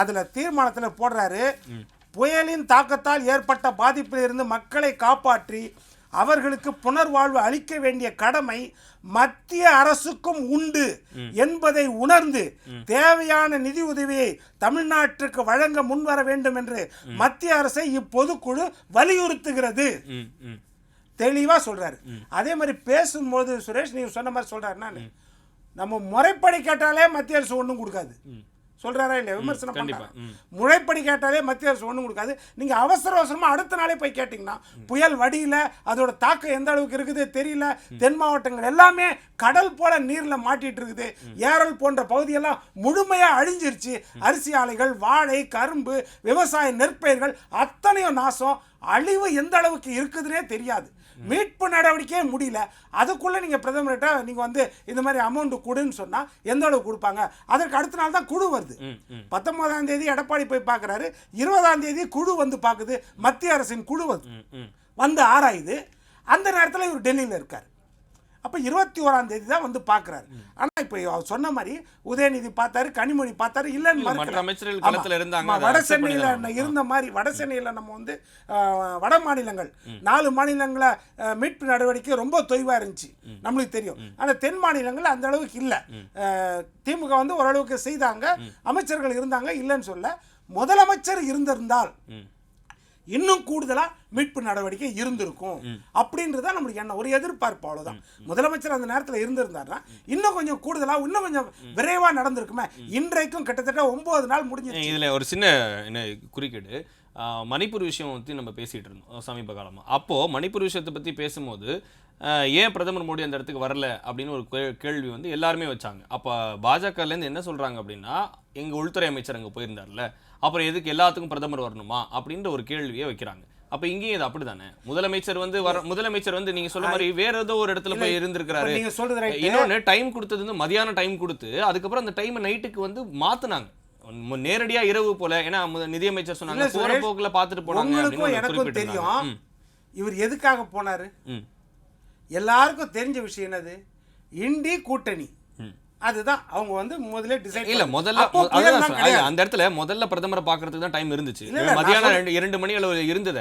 அதுல தீர்மானத்தில் போடுறாரு, புயலின் தாக்கத்தால் ஏற்பட்ட பாதிப்பில் இருந்து மக்களை காப்பாற்றி அவர்களுக்கு புனர்வாழ்வு அளிக்க வேண்டிய கடமை மத்திய அரசுக்கும் உண்டு என்பதை உணர்ந்து தேவையான நிதி உதவியை தமிழ்நாட்டிற்கு வழங்க முன்வர வேண்டும் என்று மத்திய அரசை இப்பொதுக்குழு வலியுறுத்துகிறது. தெளிவா சொல்றாரு. அதே மாதிரி பேசும்போது சுரேஷ் நீங்க சொன்ன மாதிரி சொல்றாரு, நான் நம்ம முறைப்படி கேட்டாலே மத்திய அரசு ஒன்றும் கொடுக்காது சொல்றாரா இல்லையா? விமர்சனம் பண்ணாங்க. முறைப்படி கேட்டாலே மத்திய அரசு ஒன்றும் கொடுக்காது. நீங்க அவசரமாக அடுத்த நாளே போய் கேட்டீங்கன்னா புயல் வடியில அதோட தாக்கம் எந்த அளவுக்கு இருக்குது தெரியல. தென் மாவட்டங்கள் எல்லாமே கடல் போல நீர்ல மாட்டிட்டு இருக்குது. ஏரல் போன்ற பகுதியெல்லாம் முழுமையா அழிஞ்சிருச்சு. அரிசி ஆலைகள், வாழை, கரும்பு, விவசாய நெற்பயிர்கள் அத்தனையும் நாசம். அழிவு எந்த அளவுக்கு இருக்குதுன்னே தெரியாது. மீட்பு நடவடிக்கையே முடியல. அதுக்குள்ள நீங்க பிரதமர்கிட்ட நீங்க வந்து இந்த மாதிரி அமௌண்ட் கொடுன்னு சொன்னா எந்த அளவுக்கு கொடுப்பாங்க? அதற்கு அடுத்த நாள் தான் குழு வருது. 19ஆம் தேதி எடப்பாடி போய் பார்க்குறாரு, 20ஆம் தேதி குழு வந்து பார்க்குது, மத்திய அரசின் குழு வந்து ஆராயுது. அந்த நேரத்தில் இவர் டெல்லியில் இருக்கார். அப்போ 21ஆம் தேதி தான் வந்து பார்க்குறாரு. ஆனால் இப்போ அவர் சொன்ன மாதிரி உதயநிதி பார்த்தாரு, கனிமொழி பார்த்தாரு, இல்லைன்னு வட சென்னையில் இருந்த மாதிரி வட சென்னையில் நம்ம வந்து வட மாநிலங்கள் 4 மாநிலங்களை மீட்பு நடவடிக்கை ரொம்ப தொய்வாக இருந்துச்சு, நம்மளுக்கு தெரியும். ஆனால் தென் மாநிலங்கள் அந்த அளவுக்கு இல்லை. திமுக வந்து ஓரளவுக்கு செய்தாங்க, அமைச்சர்கள் இருந்தாங்க, இல்லைன்னு சொல்ல. முதலமைச்சர் இருந்திருந்தால் இன்னும் கூடுதலா மீட்பு நடவடிக்கை இருந்திருக்கும் அப்படின்றத நம்மளுக்கு என்ன ஒரு எதிர்பார்ப்பு. அவ்வளவுதான். முதலமைச்சர் அந்த நேரத்தில் இருந்திருந்தாருன்னா இன்னும் கொஞ்சம் கூடுதலா, இன்னும் கொஞ்சம் விரைவா நடந்திருக்குமே. இன்றைக்கும் கிட்டத்தட்ட 9 நாள் முடிஞ்சு. இதுல ஒரு சின்ன குறுக்கீடு, மணிப்பூர் விஷயம் பற்றி நம்ம பேசிகிட்டு இருந்தோம் சமீப காலமாக. அப்போது மணிப்பூர் விஷயத்தை பற்றி பேசும்போது ஏன் பிரதமர் மோடி அந்த இடத்துக்கு வரல அப்படின்னு ஒரு கேள்வி வந்து எல்லாருமே வச்சாங்க. அப்போ பாஜகலேருந்து என்ன சொல்கிறாங்க அப்படின்னா, எங்கள் உள்துறை அமைச்சர் அங்கே போயிருந்தார்ல, அப்புறம் எதுக்கு எல்லாத்துக்கும் பிரதமர் வரணுமா அப்படின்ற ஒரு கேள்வியை வைக்கிறாங்க. அப்போ இங்கேயும் இது அப்படி தானே? முதலமைச்சர் வந்து நீங்கள் சொல்ல மாதிரி வேற ஏதோ ஒரு இடத்துல போய் இருந்திருக்கிறாரு. இன்னொன்று டைம் கொடுத்தது வந்து மதியான டைம் கொடுத்து அதுக்கப்புறம் அந்த டைமை நைட்டுக்கு வந்து மாற்றினாங்க, நேரடியா இரவு போல. ஏன்னா நிதியமைச்சர் சொன்னாங்க போற போக்குல பாத்துட்டு போனாங்க. எனக்கும் தெரியும் இவர் எதுக்காக போனாரு. எல்லாருக்கும் தெரிஞ்ச விஷயம் என்னது, இண்டி கூட்டணி அதுதான் அவங்க வந்து முதல்ல டிசைட் இல்ல முதல்ல அதுதான் சொல்றேன். அந்த இடத்துல முதல்ல பிரதமரை பாக்குறதுக்கு தான் டைம் இருந்துச்சு. மதியானம் 2 மணி அளவு இருந்தத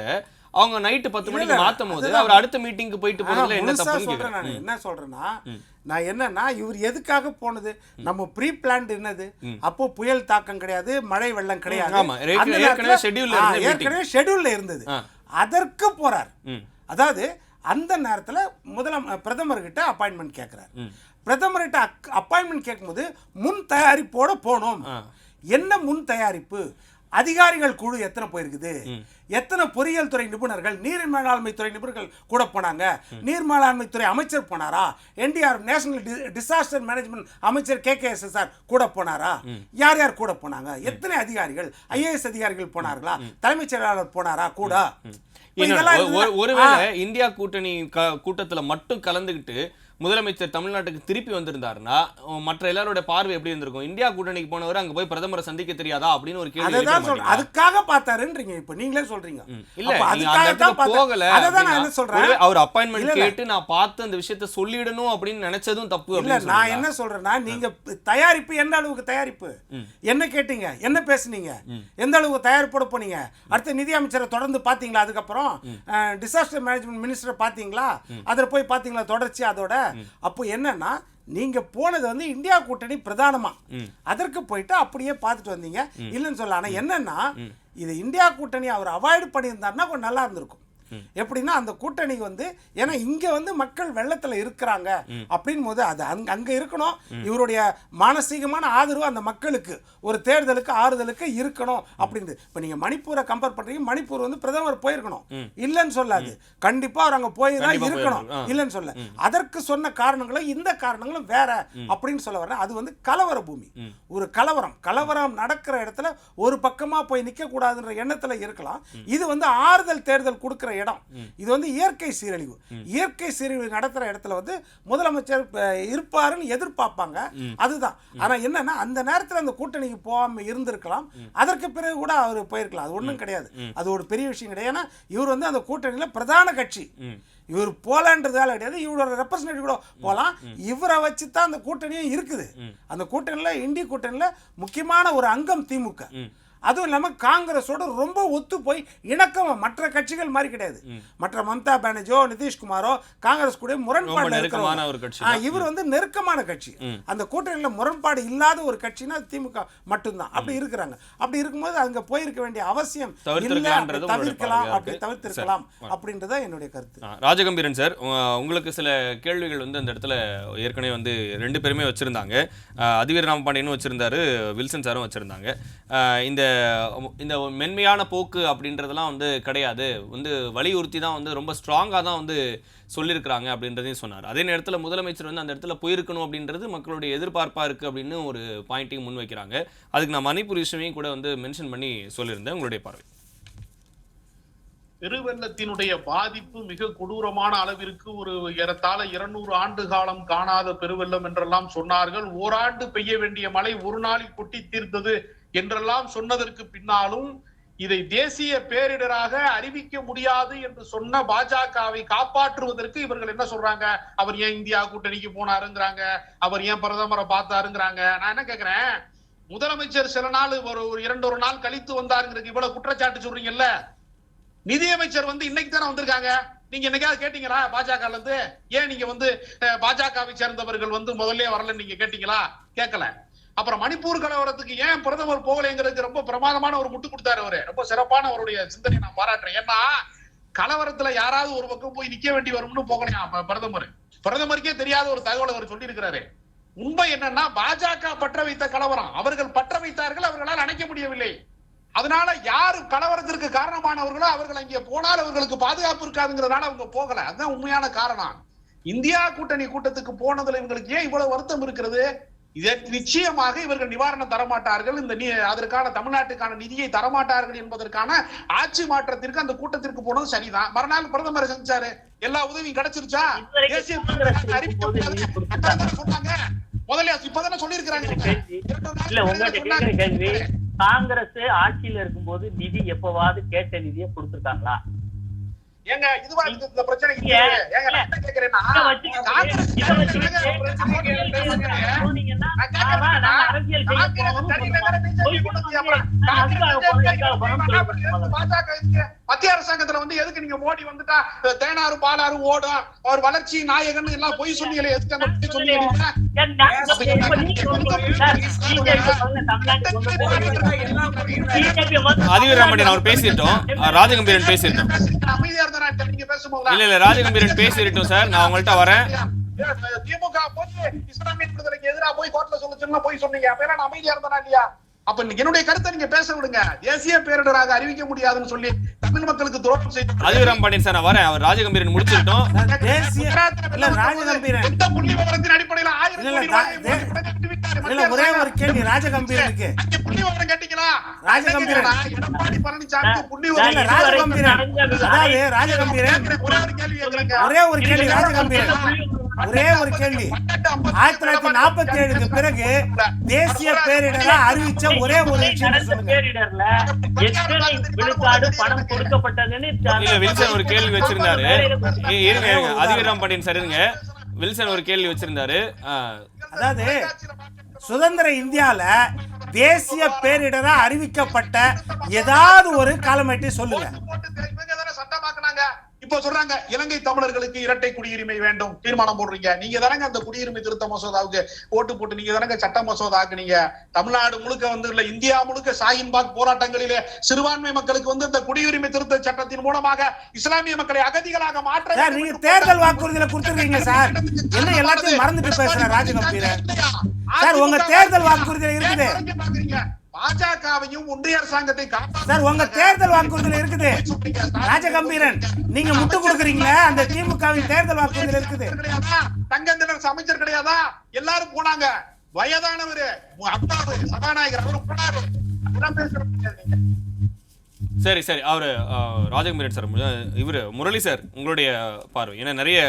அவங்க நைட்டு 10 மணிக்கு மாத்தும் போது அவர் அடுத்த மீட்டிங்க்கு போயிட்டு போறதுல என்ன தப்புன்னு கேக்குறேன். நான் என்ன சொல்றேன்னா, நான் என்னன்னா இவர் எதுக்காக போனது, நம்ம ப்ரீ பிளான்ட் என்னது, அப்போ புயல் தாக்கம் கிடையாது, மழை வெள்ளம் கிடையாது, ஆமா ஏற்கனவே ஷெட்யூல்ல இருந்தது, அதற்கு போறார். அதாவது அந்த நேரத்துல பிரதமர் கிட்ட அப்பாயின்மெண்ட் கேட்கிறார். பிரதமர்கிட்ட அப்பாயின்மெண்ட் கேட்கும்போது முன் தயாரிப்போட போனோம். என்ன முன் தயாரிப்பு, அதிகாரிகள் குழு எத்தனை போயிருக்குது, எத்தனை பொறியியல் துறை நிபுணர்கள், நீர் மேலாண்மை துறை நிபுணர்கள் கூட போனாங்க, நீர் மேலாண்மை துறை அமைச்சர் போனாரா, NDR நேஷனல் டிசாஸ்டர் மேனேஜ்மெண்ட் அமைச்சர் KKSSR கூட போனாரா, யார் யார் கூட போனாங்க, எத்தனை அதிகாரிகள், IAS அதிகாரிகள் போனார்களா, தலைமைச் செயலாளர் போனாரா கூட. ஒருவேளை இந்தியா கூட்டணி கூட்டத்துல மட்டும் கலந்துகிட்டு முதலமைச்சர் தமிழ்நாட்டுக்கு திருப்பி வந்திருந்தாருன்னா மற்ற எல்லாரோட பார்வை எப்படி இருந்திருக்கும்? இந்தியா கூட்டணிக்கு போனவர் அங்க போய் பிரதமரை சந்திக்க தெரியாதா அப்படின்னு ஒரு கேள்வி. அதுக்காக பார்த்தாருன்றீங்க இப்ப நீங்களே சொல்றீங்க. இல்ல போகல, அவர் அப்பாயின்மெண்ட் கேட்டு நான் பார்த்து அந்த விஷயத்த சொல்லிடணும் அப்படின்னு நினைச்சதும் தப்பு. இல்ல நான் என்ன சொல்றேன்னா, நீங்க தயாரிப்பு எந்த அளவுக்கு தயாரிப்பு, என்ன கேட்டீங்க, என்ன பேசுனீங்க, எந்த அளவுக்கு தயாரிப்போட போனீங்க, அடுத்த நிதி அமைச்சரை தொடர்ந்து பாத்தீங்களா, அதுக்கப்புறம் டிசாஸ்டர் மேனேஜ்மெண்ட் மினிஸ்டரை பாத்தீங்களா, அதுல போய் பாத்தீங்களா தொடர்ச்சி அதோட. அப்போ என்னன்னா, நீங்க போனது வந்து இந்தியா கூட்டணி பிரதானமா, அதற்கு போயிட்டு அப்படியே பார்த்துட்டு வந்தீங்க இல்லைன்னு சொல்ல. ஆனா என்னன்னா, இது இந்தியா கூட்டணி அவர் அவாய்டு பண்ணியிருந்தாருன்னா கொஞ்சம் நல்லா இருந்திருக்கும். எப்படின்னா அந்த கூட்டணி வந்து, ஏன்னா இங்க வந்து மக்கள் வெள்ளத்துல இருக்கிறாங்க அப்படின் போது அது அங்க இருக்கணும். இவருடைய மானசீகமான ஆதரவு அந்த மக்களுக்கு ஒரு தேர்தலுக்கு ஆறுதலுக்கு இருக்கணும் அப்படின்னு. இப்ப நீங்க மணிப்பூரை கம்பேர் பண்றீங்க, மணிப்பூர் வந்து பிரதமர் போயிருக்கணும் இல்லைன்னு சொல்லாது, கண்டிப்பா அவர் அங்க போய் தான் இருக்கணும் இல்லைன்னு சொல்ல. அதற்கு சொன்ன காரணங்களும் இந்த காரணங்களும் வேற அப்படின்னு சொல்ல வர்றேன். அது வந்து கலவர பூமி, ஒரு கலவரம் நடக்கிற இடத்துல ஒரு பக்கமா போய் நிக்க கூடாதுன்ற எண்ணத்துல இருக்கலாம். இது வந்து ஆறுதல் தேர்தல் கொடுக்கிற இடம். இது வந்து இயற்கை சீரழிவு நடத்துற இடத்துல வந்து முதலமைச்சர் இருப்பாருன்னு எதிர்பார்ப்பாங்க. அதுதான். ஆனா என்னன்னா, அந்த நேரத்துல அந்த கூட்டணிக்கு போகாம இருந்திருக்கலாம், அதற்கு பிறகு கூட அவர் போயிருக்கலாம். அது ஒண்ணும் கிடையாது, அது ஒரு பெரிய விஷயம் கிடையாது. ஏன்னா இவர் வந்து அந்த கூட்டணியில பிரதான கட்சி, இவர் போலான்றதால கிடையாது, இவரோட ரெப்ரசன்டேட்டிவ் கூட போலாம். இவரை வச்சு தான் அந்த கூட்டணியும் இருக்குது. அந்த கூட்டணியில இந்திய கூட்டணியில முக்கியமான ஒரு அங்கம் திமுக. அதுவும் இல்லாமல் காங்கிரஸோட ரொம்ப ஒத்து போய் இணக்கம், மற்ற கட்சிகள் மாதிரி கிடையாது. மற்ற மம்தா பானர்ஜியோ நிதிஷ்குமாரோ காங்கிரஸ் கூட முரண்பாடு இருக்கிற ஒரு கட்சி. இவர் வந்து நெருக்கமான கட்சி. அந்த கூட்டணியில் முரண்பாடு இல்லாத ஒரு கட்சினா திமுக மட்டும்தான். அப்படி இருக்கிறாங்க. அப்படி இருக்கும்போது அங்க போயிருக்க வேண்டிய அவசியம் தவிர்க்கலாம் அப்படின்றத என்னுடைய கருத்து. ராஜகம்பீரன் சார், உங்களுக்கு சில கேள்விகள் வந்து அந்த இடத்துல ஏற்கனவே வந்து 2 பேருமே வச்சிருந்தாங்க. அதிவீர ராமபாண்டியனும் வச்சிருந்தாரு, வில்சன் சாரும் வச்சிருந்தாங்க. இந்த மென்மையான போக்கு அப்படின்றதெல்லாம் வந்து கிடையாது, வந்து வலியுறுத்தி தான் வந்து ரொம்ப ஸ்ட்ராங்காக தான் வந்து சொல்லியிருக்கிறாங்க அப்படின்றதையும் சொன்னார். அதே நேரத்தில் முதலமைச்சர் வந்து அந்த இடத்துல போயிருக்கணும் அப்படின்றது மக்களுடைய எதிர்பார்ப்பாக இருக்குது அப்படின்னு ஒரு பாயிண்ட்டையும் முன்வைக்கிறாங்க. அதுக்கு நான் மணிப்பூர் விஷயமையும் கூட வந்து மென்ஷன் பண்ணி சொல்லியிருந்தேன். உங்களுடைய பார்வை? பெருவெள்ளத்தினுடைய பாதிப்பு மிக கொடூரமான அளவிற்கு, ஒரு ஏறத்தாழ 200 ஆண்டு காலம் காணாத பெருவெள்ளம் என்றெல்லாம் சொன்னார்கள். ஓராண்டு பெய்ய வேண்டிய மழை ஒரு நாளில் கொட்டி தீர்த்தது என்றெல்லாம் சொன்னதற்கு பின்னாலும் இதை தேசிய பேரிடராக அறிவிக்க முடியாது என்று சொன்ன பாஜகவை காப்பாற்றுவதற்கு இவர்கள் என்ன சொல்றாங்க, அவர் ஏன் இந்தியா கூட்டணிக்கு போனாருங்கிறாங்க, அவர் ஏன் பிரதமரை பார்த்தாருங்கிறாங்க. நான் என்ன கேக்குறேன், முதலமைச்சர் சில நாள் ஒரு 2 நாள் கழித்து வந்தாருங்கிறதுக்கு இவ்வளவு குற்றச்சாட்டு சொல்றீங்கல்ல, நிதியமைச்சர் வந்து இன்னைக்கு தானே வந்திருக்காங்க. நீங்க என்னைக்காவது கேட்டீங்களா பாஜக இருந்து, ஏன் நீங்க வந்து பாஜகவை சேர்ந்தவர்கள் வந்து முதல்ல வரலன்னு நீங்க கேட்டீங்களா? கேட்கல. அப்புறம் மணிப்பூர் கலவரத்துக்கு ஏன் பிரதமர் போகலைங்கிறதுக்கு ரொம்ப பிரமாதமான ஒரு முட்டு கொடுத்தாரு அவரு. ரொம்ப சிறப்பான அவருடைய சிந்தனை நான் பாராட்டுறேன். ஏன்னா கலவரத்துல யாராவது ஒரு பக்கம் போய் நிக்க வேண்டி வரும்னு போகலையா பிரதமருக்கே தெரியாத ஒரு தகவல் அவர் சொல்லி இருக்கிறாரு. உண்மை என்னன்னா, பாஜக பற்ற வைத்த கலவரம், அவர்கள் பற்ற வைத்தார்கள், அவர்களால் அணைக்க முடியவில்லை. அதனால யாரு கலவரத்திற்கு காரணமானவர்களோ அவர்கள் அங்கே போனால் அவர்களுக்கு பாதுகாப்பு இருக்காதுங்கிறதுனால அவங்க போகல. அதுதான் உண்மையான காரணம். இந்தியா கூட்டணி கூட்டத்துக்கு போனதுல இவங்களுக்கு ஏன் இவ்வளவு வருத்தம் இருக்கிறது? இதற்கு நிச்சயமாக இவர்கள் நிவாரணம் தரமாட்டார்கள், இந்த அதற்கான தமிழ்நாட்டுக்கான நிதியை தரமாட்டார்கள் என்பதற்கான ஆட்சி மாற்றத்திற்கு அந்த கூட்டத்திற்கு போனது சரிதான். மறுநாள் பிரதமர் செஞ்சாரு, எல்லா உதவியும் கிடைச்சிருச்சா? தேசிய சொன்னாங்க முதல்ல, இப்பதானே சொல்லியிருக்கிறாங்க. காங்கிரஸ் ஆட்சியில இருக்கும்போது நிதி எப்பவாவது கேட்ட நிதியை கொடுத்திருக்காங்களா? ஏங்க இதுவா இந்த பிரச்சனைக்கு ஏங்க நான் என்ன கேக்குறேன்னா காங்கிரஸ் மத்திய அரசாங்கத்துல வந்து எதுக்கு நீங்க மோடி வந்துட்டா தேனாறு பாலாறு ஓடும் அவர் வளர்ச்சி நாயகன் எல்லாம் பொய் சொன்னீங்களே, எதுக்கு அந்த பொய் சொன்னீங்க? அதிவீரமணியன் அவர் பேசிட்டோம், ராஜகம்பீரன் பேசிட்டோம். அமைதியா இருந்தா நீங்க பேசும்போது இல்ல ராஜகம்பீரன் பேசிட்டோம் சார், நான் உங்கள்ட்ட வரேன். திமுக போய் இஸ்லாமிய விடுதலைக்கு எதிராக போய் கோர்ட்ல சொல்லுச்சுன்னா போய் சொன்னீங்க, அப்ப நான் அமைதியா இருந்தானா இல்லையா? அப்ப என்னுடைய கருத்தை நீங்க பேச விடுங்க. தேசிய பேரிடராக அறிவிக்க முடியாதுன்னு சொல்லி தமிழ் மக்களுக்கு துரோகம் செய்து அதிவீரம் பண்ணி சார் நான் வரேன். அவர் ராஜகம்பீரன் முடிச்சிட்டோம். எந்த புள்ளி விவரத்தின் அடிப்படையில் 1000 கோடி ரூபாய் ஒரே ஒரு கேள்வி ராஜகம்பீரனுக்கு. புள்ளி விவரம் கேட்டீங்களா? ராஜகம்பீரன் எடப்பாடி பழனிசாமி புள்ளி விவரம் ராஜகம்பீரன் அதாவது ராஜகம்பீரன் ஒரே ஒரு கேள்வி ராஜகம்பீரன் ஒரே ஒரு கேள்வி. 1947க்கு பிறகு தேசிய பேரிடரா அறிவிச்ச ஒரே ஒரு விஷயம் சொல்லுங்க. பேரிடர்ல எத்தனை விழுக்காடு பணம் கொடுக்கப்பட்டதுன்னு இல்ல வில்சன் ஒரு கேள்வி வச்சிருந்தாரு. இருங்க அதிவீரம் பண்ணி சார் இருங்க. வில்சன் ஒரு கேள்வி வச்சிருந்தாரு. அதாவது சுதந்திர இந்தியால தேசிய பேரிடரா அறிவிக்கப்பட்ட ஏதாவது ஒரு காலமேட்டை சொல்லுங்க. சட்டமாக்குனாங்க. இப்போ சொல்றாங்க இலங்கை தமிழர்களுக்கு இரட்டை குடியுரிமை வேண்டும் தீர்மானம் போடுறீங்க. நீங்க தானங்க அந்த குடியுரிமை திருத்த மசோதாவுக்கு ஓட்டு போட்டு நீங்க தானங்க சட்ட மசோதா ஆக்குனீங்க. தமிழ்நாடு முழுக்க வந்து இல்ல இந்தியா முழுக்க ஷாஹின்பாக் போராட்டங்களிலே சிறுபான்மை மக்களுக்கு வந்து இந்த குடியுரிமை திருத்த சட்டத்தின் மூலமாக இஸ்லாமிய மக்களை அகதிகளாக மாற்ற நீங்க தேர்தல் வாக்குறுதியில கொடுத்துருக்கீங்க சார். என்ன எல்லாத்தையும் மறந்துட்டு பேசுற ராஜகம்பீரன் சார், உங்க தேர்தல் வாக்குறுதியில இருக்குது. பாஜகவையும் ஒன்றிய அரசாங்கத்தை சார் உங்க தேர்தல் வாக்குறுதியில இருக்குது. ராஜகம்பீரன் நீங்க முட்டு கொடுக்குறீங்களா? அந்த திமுகவின் தேர்தல் வாக்குறுதியில இருக்குது. தங்கத்தினர் அமைச்சர் கிடையாதா? எல்லாரும் போனாங்க. வயதானவரு அப்பாவு சபாநாயகர் அவரு போனாரு. சரி சரி அவரு ராஜகம்பீரன் சார், இவரு முரளி சார் உங்களுடைய பார்வை. ஏன்னா நிறைய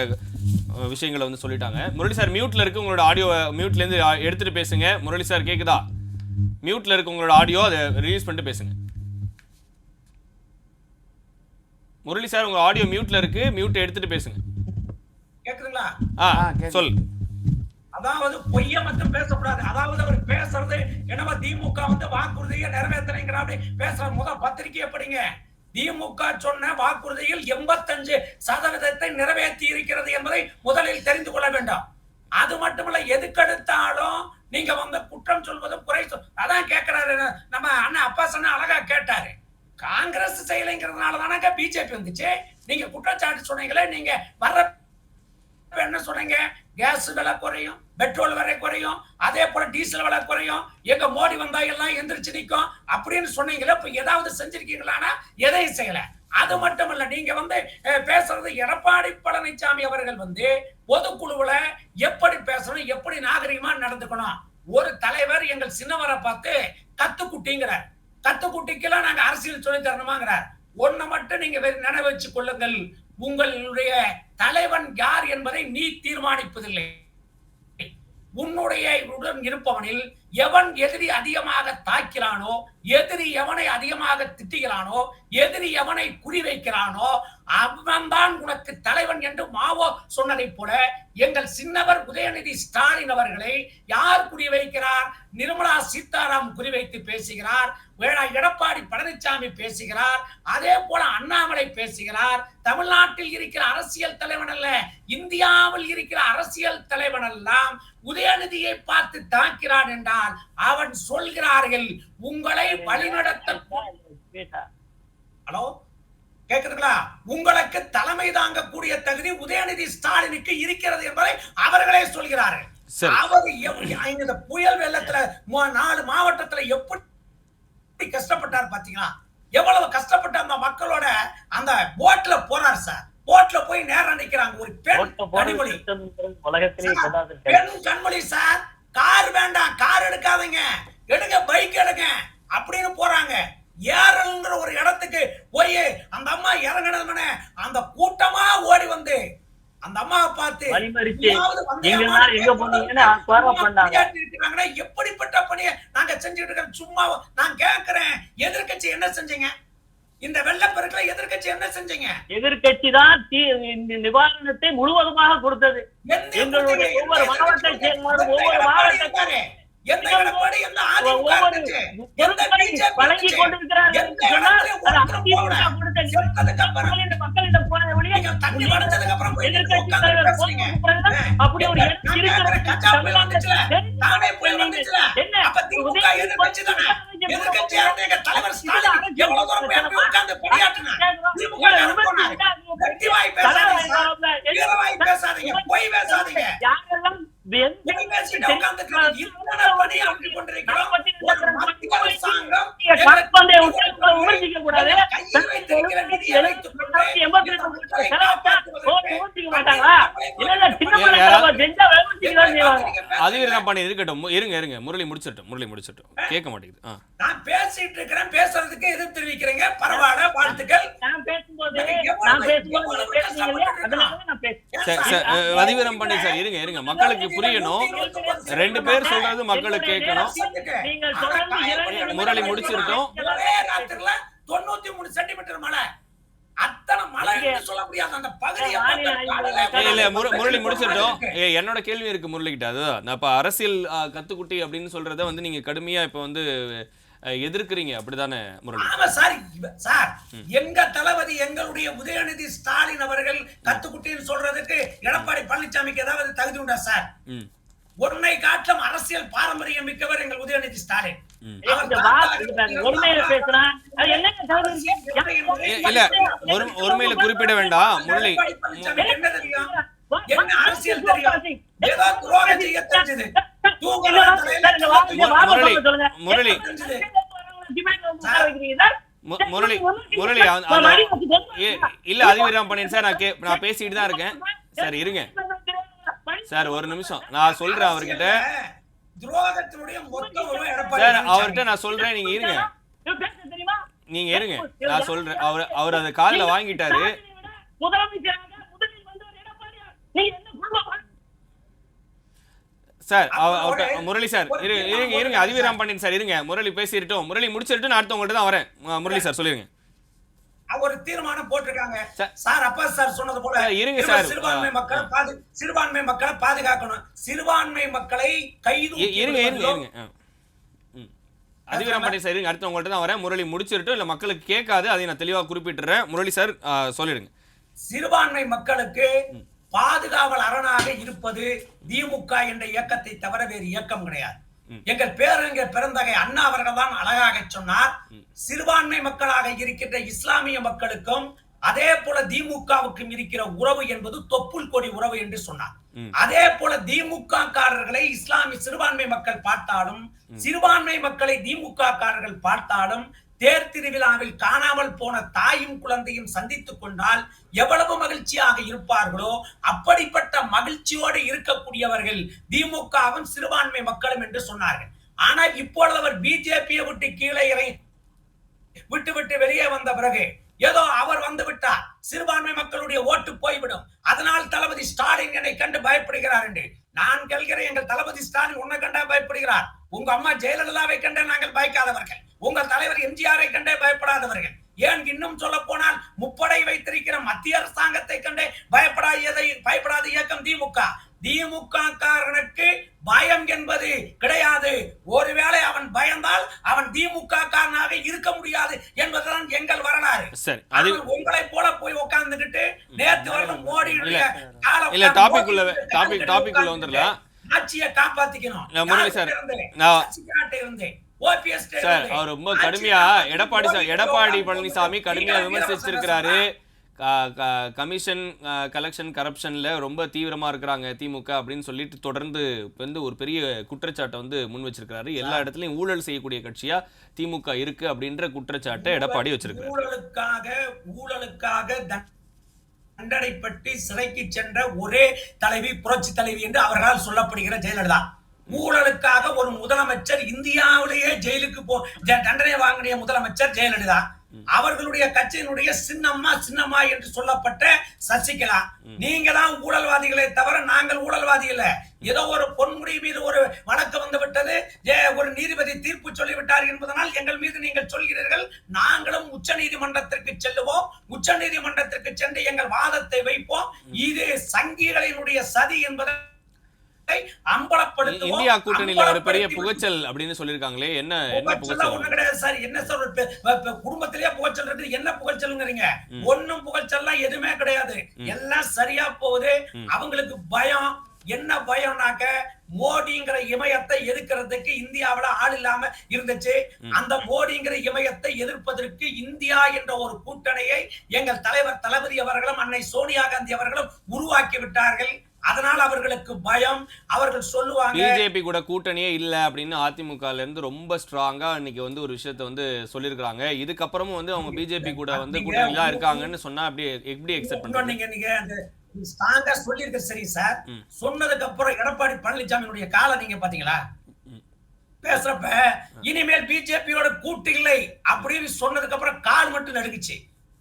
விஷயங்களை வந்து சொல்லிட்டாங்க. முரளி சார் மியூட்ல இருக்கு, உங்களோட ஆடியோ மியூட்ல இருந்து எடுத்துட்டு பேசுங்க. முரளி சார் கேக்குதா? மியூட்ல இருக்கு உங்களோட ஆடியோ, அதை ரிலீஸ் பண்ணிட்டு பேசுங்க. முரளி சார் உங்க ஆடியோ மியூட்ல இருக்கு, மியூட் எடுத்துட்டு பேசுங்க. கேக்குதுங்களா? சொல். அதாவது பொய்ய மட்டும் பேசக்கூடாது. அதாவது அவர் பேசுறது என்னவா திமுக வந்து வாக்குறுதியை நிறைவேற்றலைங்கிற அப்படி பேசுற முதல் பத்திரிகையை படிங்க. திமுக சொன்ன வாக்குறுதியில் 85% நிறைவேற்றி இருக்கிறது என்பதை முதலில் தெரிந்து கொள்ள வேண்டும். அது மட்டுமல்ல, எதுக்கெடுத்தாலும் நீங்க வந்து குற்றம் சொல்வதும் குறை அதான் கேட்கிறாரு. நம்ம அண்ணன் அப்பா சொன்ன அழகா கேட்டாரு. காங்கிரஸ் செய்யலைங்கிறதுனால தானே பிஜேபி வந்துச்சு. நீங்க குற்றச்சாட்டு சொன்னீங்களே, நீங்க வர்ற என்ன சொன்னீங்க? கேஸ் விலை குறையும், பெட்ரோல் விலை குறையும், அதே போல டீசல் விலை குறையும், எங்க மோடி வந்தா எல்லாம் எந்திரிச்சு நிற்கும் அப்படின்னு சொன்னீங்களே. இப்ப ஏதாவது செஞ்சிருக்கீங்களானா எதையும் செய்யல. அது மட்டும் இல்ல, நீங்க வந்து பேசுறது எடப்பாடி பழனிசாமி அவர்கள் வந்து பொதுக்குழுவுல எப்படி பேசணும், எப்படி நாகரிகமா நடந்துக்கணும். ஒரு தலைவர் எங்கள் சின்னவரை பார்த்து கத்துக்குட்டிங்கிறார். கத்துக்குட்டிக்கெல்லாம் நாங்க அரசியல் சொல்லி தரணுமாங்கிறார். ஒன்ன மட்டும் நீங்க நினைவு வச்சுக் கொள்ளுங்கள், உங்களுடைய தலைவன் யார் என்பதை நீ தீர்மானிப்பதில்லை. உன்னுடைய உடன் இருப்பவனில் எவன் எதிரி அதிகமாக தாக்கிறானோ, எதிரி எவனை அதிகமாக திட்டுகிறானோ, எதிரி எவனை குறிவைக்கிறானோ அவன்தான் உனக்கு தலைவன் என்று மாவோ சொன்னதை போல எங்கள் சின்னவர் உதயநிதி ஸ்டாலின் அவர்களை யார் குறிவைக்கிறார்? நிர்மலா சீதாராம் குறிவைத்து பேசுகிறார், எடப்பாடி பழனிசாமி பேசுகிறார், அதே போல அண்ணாமலை பேசுகிறார். தமிழ்நாட்டில் இருக்கிற அரசியல் தலைவன் அல்ல, இந்தியாவில் இருக்கிற அரசியல் தலைவன் எல்லாம் உதயநிதியை பார்த்து தாக்கிறான் என்றால் அவன் சொல்கிறார்கள் உங்களை வழிநடத்த. ஹலோ கேக்குதுங்களா? உங்களுக்கு தலைமை தாங்கக்கூடிய தகுதி உதயநிதி ஸ்டாலினுக்கு இருக்கிறது என்பதை அவர்களே சொல்கிறார்கள். அவர் இந்த புயல் வெள்ளத்துல 4 மாவட்டத்துல எப்படி கஷ்டப்பட்டார் பாத்தீங்களா? எவ்வளவு கஷ்டப்பட்ட அந்த மக்களோட அந்த போட்ல போறார் சார். போட்ல போய் நேரம் நிக்கிறாங்க. ஒரு பெண் கனிமொழி, பெண் கண்மொழி சார், கார் வேண்டாம், கார் எடுக்காதீங்க, எடுங்க பைக் எடுங்க அப்படின்னு போறாங்க. ஏறல்ங்கிற ஒரு இடத்துக்கு போய் அந்த அம்மா இறங்கினதுமே அந்த கூட்டமா ஓடி வந்து அந்த அம்மாவை பார்த்து எப்படிப்பட்ட பணியை நாங்க செஞ்சுட்டு இருக்கோம். சும்மா நான் கேட்கிறேன், எதிர்கட்சி என்ன செஞ்சீங்க? இந்த வெள்ளப்பெருக்கில எதிர்க்கட்சி என்ன செஞ்சீங்க? எதிர்க்கட்சி தான் நிவாரணத்தை முழுவதுமாக கொடுத்தது. எங்களுடைய ஒவ்வொரு மாவட்ட செயல்பாடு ஒவ்வொரு மாவட்ட வழங்கி கொண்டிருக்கிறார்கள். மக்களிடம் போனதை ஒழிய எதிர்க்கட்சி தலைவர் அப்படி ஒரு யாரெல்லாம் இருக்கட்டும். இருங்க முரளி முடிச்சிட்டோம். கேட்க மாட்டேங்குது. நான் பேசிட்டு இருக்கிறேன், பேசுறதுக்கு எதிர்ப்பு தெரிவிக்கிறீங்க. பரவாயில்ல, வாழ்த்துக்கள். பதிவிரம் பண்ணி சார் இருங்க மக்களுக்கு புரியணும். 2 பேர் சொல்றது மக்களுக்கு கேட்கணும். முரளி முடிச்சிருக்கோம். 93 சென்டிமீட்டர் மழை, அத்தனை மழை சொல்ல முடியாது அந்த பகுதியை. இல்ல முரளி முடிச்சிட்டோம். என்னோட கேள்வி இருக்கு முரளி கிட்ட. அதுதான் நான் இப்ப அரசியல் கத்துக்குட்டி அப்படின்னு சொல்றத வந்து நீங்க கடுமையா இப்ப வந்து எதிர்க்கிறீங்க, அப்படிதானே முரளி? ஆமா சார், எங்க தளபதி எங்களுடைய உதயநிதி ஸ்டாலின் அவர்கள் கத்துக்குட்டின்னு சொல்றதுக்கு எடப்பாடி பழனிசாமிக்கு ஏதாவது தகுதி உண்டா சார்? ஒன்னை காட்டும் அரசியல் பாரம்பரியம் மிக்கவர் எங்கள் உதயநிதி ஸ்டாலின். இல்ல ஒருமையில குறிப்பிட வேண்டாம் முரளி. என்ன அரசியல் தெரியும்? ஏதோ துரோகம் செய்ய தெரிஞ்சது. முரளி இல்ல அதிவிராம் பண்ணி சார், நான் பேசிட்டு தான் இருக்கேன் சார். இருங்க சார், ஒரு நிமிஷம் நான் சொல்றேன் அவர்கிட்ட. சார் அவர்கிட்ட நான் சொல்றேன், நீங்க இருங்க நான் சொல்றேன். அவர் அதை காதுல வாங்கிட்டாரு. சார் முரளி சார் இருங்க அதிவிராம் பண்ணின் சார் இருங்க. முரளி பேசிட்டோம், முரளி முடிச்சிட்டு நான் அடுத்தவங்கள்ட்ட தான் வரேன். முரளி சார் சொல்லிருங்க. ஒரு தீர்மானம் போட்டிருக்காங்க சார். அப்பா சார் சொன்னது போல இருங்க சார், சிறுபான்மை மக்களை பாதுகாக்கணும். சிறுபான்மை மக்களை கைது இருங்க அதிவிராம் பண்ணி சார் இருங்க. அடுத்தவங்கள்ட்ட தான் வரேன். முரளி முடிச்சிட்டு இல்ல மக்களுக்கு கேட்காது, அதை நான் தெளிவா குறிப்பிட்டுறேன். முரளி சார் சொல்லிடுங்க. சிறுபான்மை மக்களுக்கு பாதுகாவல் அரணாக இருப்பது திமுக என்ற இயக்கத்தை தவிர வேறு இயக்கம் கிடையாது. எங்கள் பேரறிஞர் பெருந்தகை அண்ணா அவர்கள் தான் அழகாக சொன்னார், சிறுபான்மை மக்களாக இருக்கின்ற இஸ்லாமிய மக்களுக்கும் அதே போல திமுகவுக்கும் இருக்கிற உறவு என்பது தொப்புள் கொடி உறவு என்று சொன்னார். அதே போல திமுக காரர்களை இஸ்லாமிய சிறுபான்மை மக்கள் பார்த்தாலும், சிறுபான்மை மக்களை திமுக காரர்கள் பார்த்தாலும், தேர் திருவிழாவில் காணாமல் போன தாயும் குழந்தையும் சந்தித்துக் கொண்டால் எவ்வளவு மகிழ்ச்சியாக இருப்பார்களோ அப்படிப்பட்ட மகிழ்ச்சியோடு இருக்கக்கூடியவர்கள் திமுகவும் சிறுபான்மை மக்களும் என்று சொன்னார்கள். ஆனால் இப்பொழுது அவர் பிஜேபியை விட்டு கீழே விட்டு வெளியே வந்த பிறகு ஏதோ அவர் வந்து விட்டார், சிறுபான்மை மக்களுடைய ஓட்டு போய்விடும், அதனால் தளபதி ஸ்டாலின் என்னை கண்டு பயப்படுகிறார் என்று நான் கேட்கிறேன். எங்கள் தளபதி ஸ்டாலின் உன்னை கண்டா பயப்படுகிறார். உங்க அம்மா ஜெயலலிதாவை கண்டே நாங்கள் பயக்காதவர்கள், உங்கள் தலைவர் எம்ஜிஆரை கண்டே பயப்படாதவர்கள். ஏன் இன்னும் சொல்ல போனால் முப்படை வைத்திருக்கிற மத்திய அரசாங்கத்தை கண்டே பயப்படாத இயக்கம் திமுக. திமுக காரனுக்கு பயம் என்பது கிடையாது. ஒருவேளை அவன் பயந்தால் அவன் திமுக காரனாக இருக்க முடியாது என்பதுதான் எங்கள் வரலாறு. உங்களை போல போய் உட்கார்ந்துகிட்டு நேற்று வரலும் மோடி ஆட்சியை காப்பாத்திக்கணும். அவர் ரொம்ப கடுமையா எடப்பாடி பழனிசாமி கடுமையா விமர்சிச்சிருக்கிறாரு. கமிஷன் கலெக்ஷன் கரப்ஷன்ல ரொம்ப தீவிரமா இருக்கிறாங்க திமுக அப்படின்னு சொல்லிட்டு தொடர்ந்து வந்து ஒரு பெரிய குற்றச்சாட்டை வந்து முன் வச்சிருக்காரு. எல்லா இடத்துலயும் ஊழல் செய்யக்கூடிய கட்சியா திமுக இருக்கு அப்படின்ற குற்றச்சாட்டை எடப்பாடி வச்சிருக்காரு. ஊழலுக்காக தண்டனைப்பட்டு சிறைக்கு சென்ற ஒரே தலைவி புரட்சி தலைவி என்று அவர்களால் சொல்லப்படுகிற ஜெயலலிதா. ஊழலுக்காக ஒரு முதலமைச்சர், இந்தியாவிலேயே ஜெயிலுக்கு தண்டனை வாங்கிய முதலமைச்சர் ஜெயலலிதா. அவர்களுடைய கட்சியினுடைய சின்னம்மா என்று சொல்லப்பட்ட சசிகலா. நீங்க தான் ஊழல்வாதிகளை தவிர நாங்கள் ஊழல்வாதி இல்ல. ஏதோ ஒரு பொன்முடி மீது ஒரு வழக்கு வந்து விட்டது, ஒரு நீதிபதி தீர்ப்பு சொல்லிவிட்டார் என்பதனால் எங்கள் மீது நீங்கள் சொல்கிறீர்கள். நாங்களும் உச்ச நீதிமன்றத்திற்கு செல்லுவோம், உச்ச நீதிமன்றத்திற்கு சென்று எங்கள் வாதத்தை வைப்போம். இது சங்கிகளினுடைய சதி என்பதை இந்தியா கூட்டணியில ஒரு பெரிய புகைச்சல் அப்படின்னு சொல்லிருக்காங்களே, என்ன புகைச்சல்? ஒண்ணு கிடையாது சார். என்ன சார் குடும்பத்திலேயே புகைச்சல் இருக்கு, என்ன புகைச்சல்ங்கிறீங்க? ஒண்ணும் புகைச்சல்லாம் எதுவுமே கிடையாது. எல்லாம் சரியா போகுது. அவங்களுக்கு பயம் என்ன பயம்னாக்க, மோடிங்கிற இமயத்தை எதிர்க்கிறதுக்கு இந்தியாவில ஆள் இல்லாம இருந்துச்சு. அந்த மோடிங்கிற இமயத்தை எதிர்ப்பதற்கு இந்தியா என்ற ஒரு கூட்டணியை எங்கள் தலைவர் தளபதி அவர்களும் அன்னை சோனியா காந்தி அவர்களும் உருவாக்கி விட்டார்கள். அதனால் அவர்களுக்கு பயம். அவர்கள் சொல்லுவாங்க பிஜேபி கூட கூட்டணியே இல்ல அப்படின்னு அதிமுகல இருந்து ரொம்ப ஸ்ட்ராங்கா இன்னைக்கு வந்து ஒரு விஷயத்தை வந்து சொல்லிருக்காங்க. இதுக்கப்புறமும் வந்து அவங்க பிஜேபி கூட வந்து கூட்டணியா இருக்காங்கன்னு சொன்னா எப்படி எக்ஸெப்ட் பண்றீங்க? நீங்க ஸ்ட்ராங்கா சொல்லிருக்க சரி சார். சொன்னதுக்கு அப்புறம் எடப்பாடி பழனிசாமியுடைய காலை நீங்க பாத்தீங்களா? பேசுறப்ப இனிமேல் பிஜேபியோட கூட்டு இல்லை அப்படின்னு சொன்னதுக்கு அப்புறம் கால் மட்டும் நடுங்குச்சு.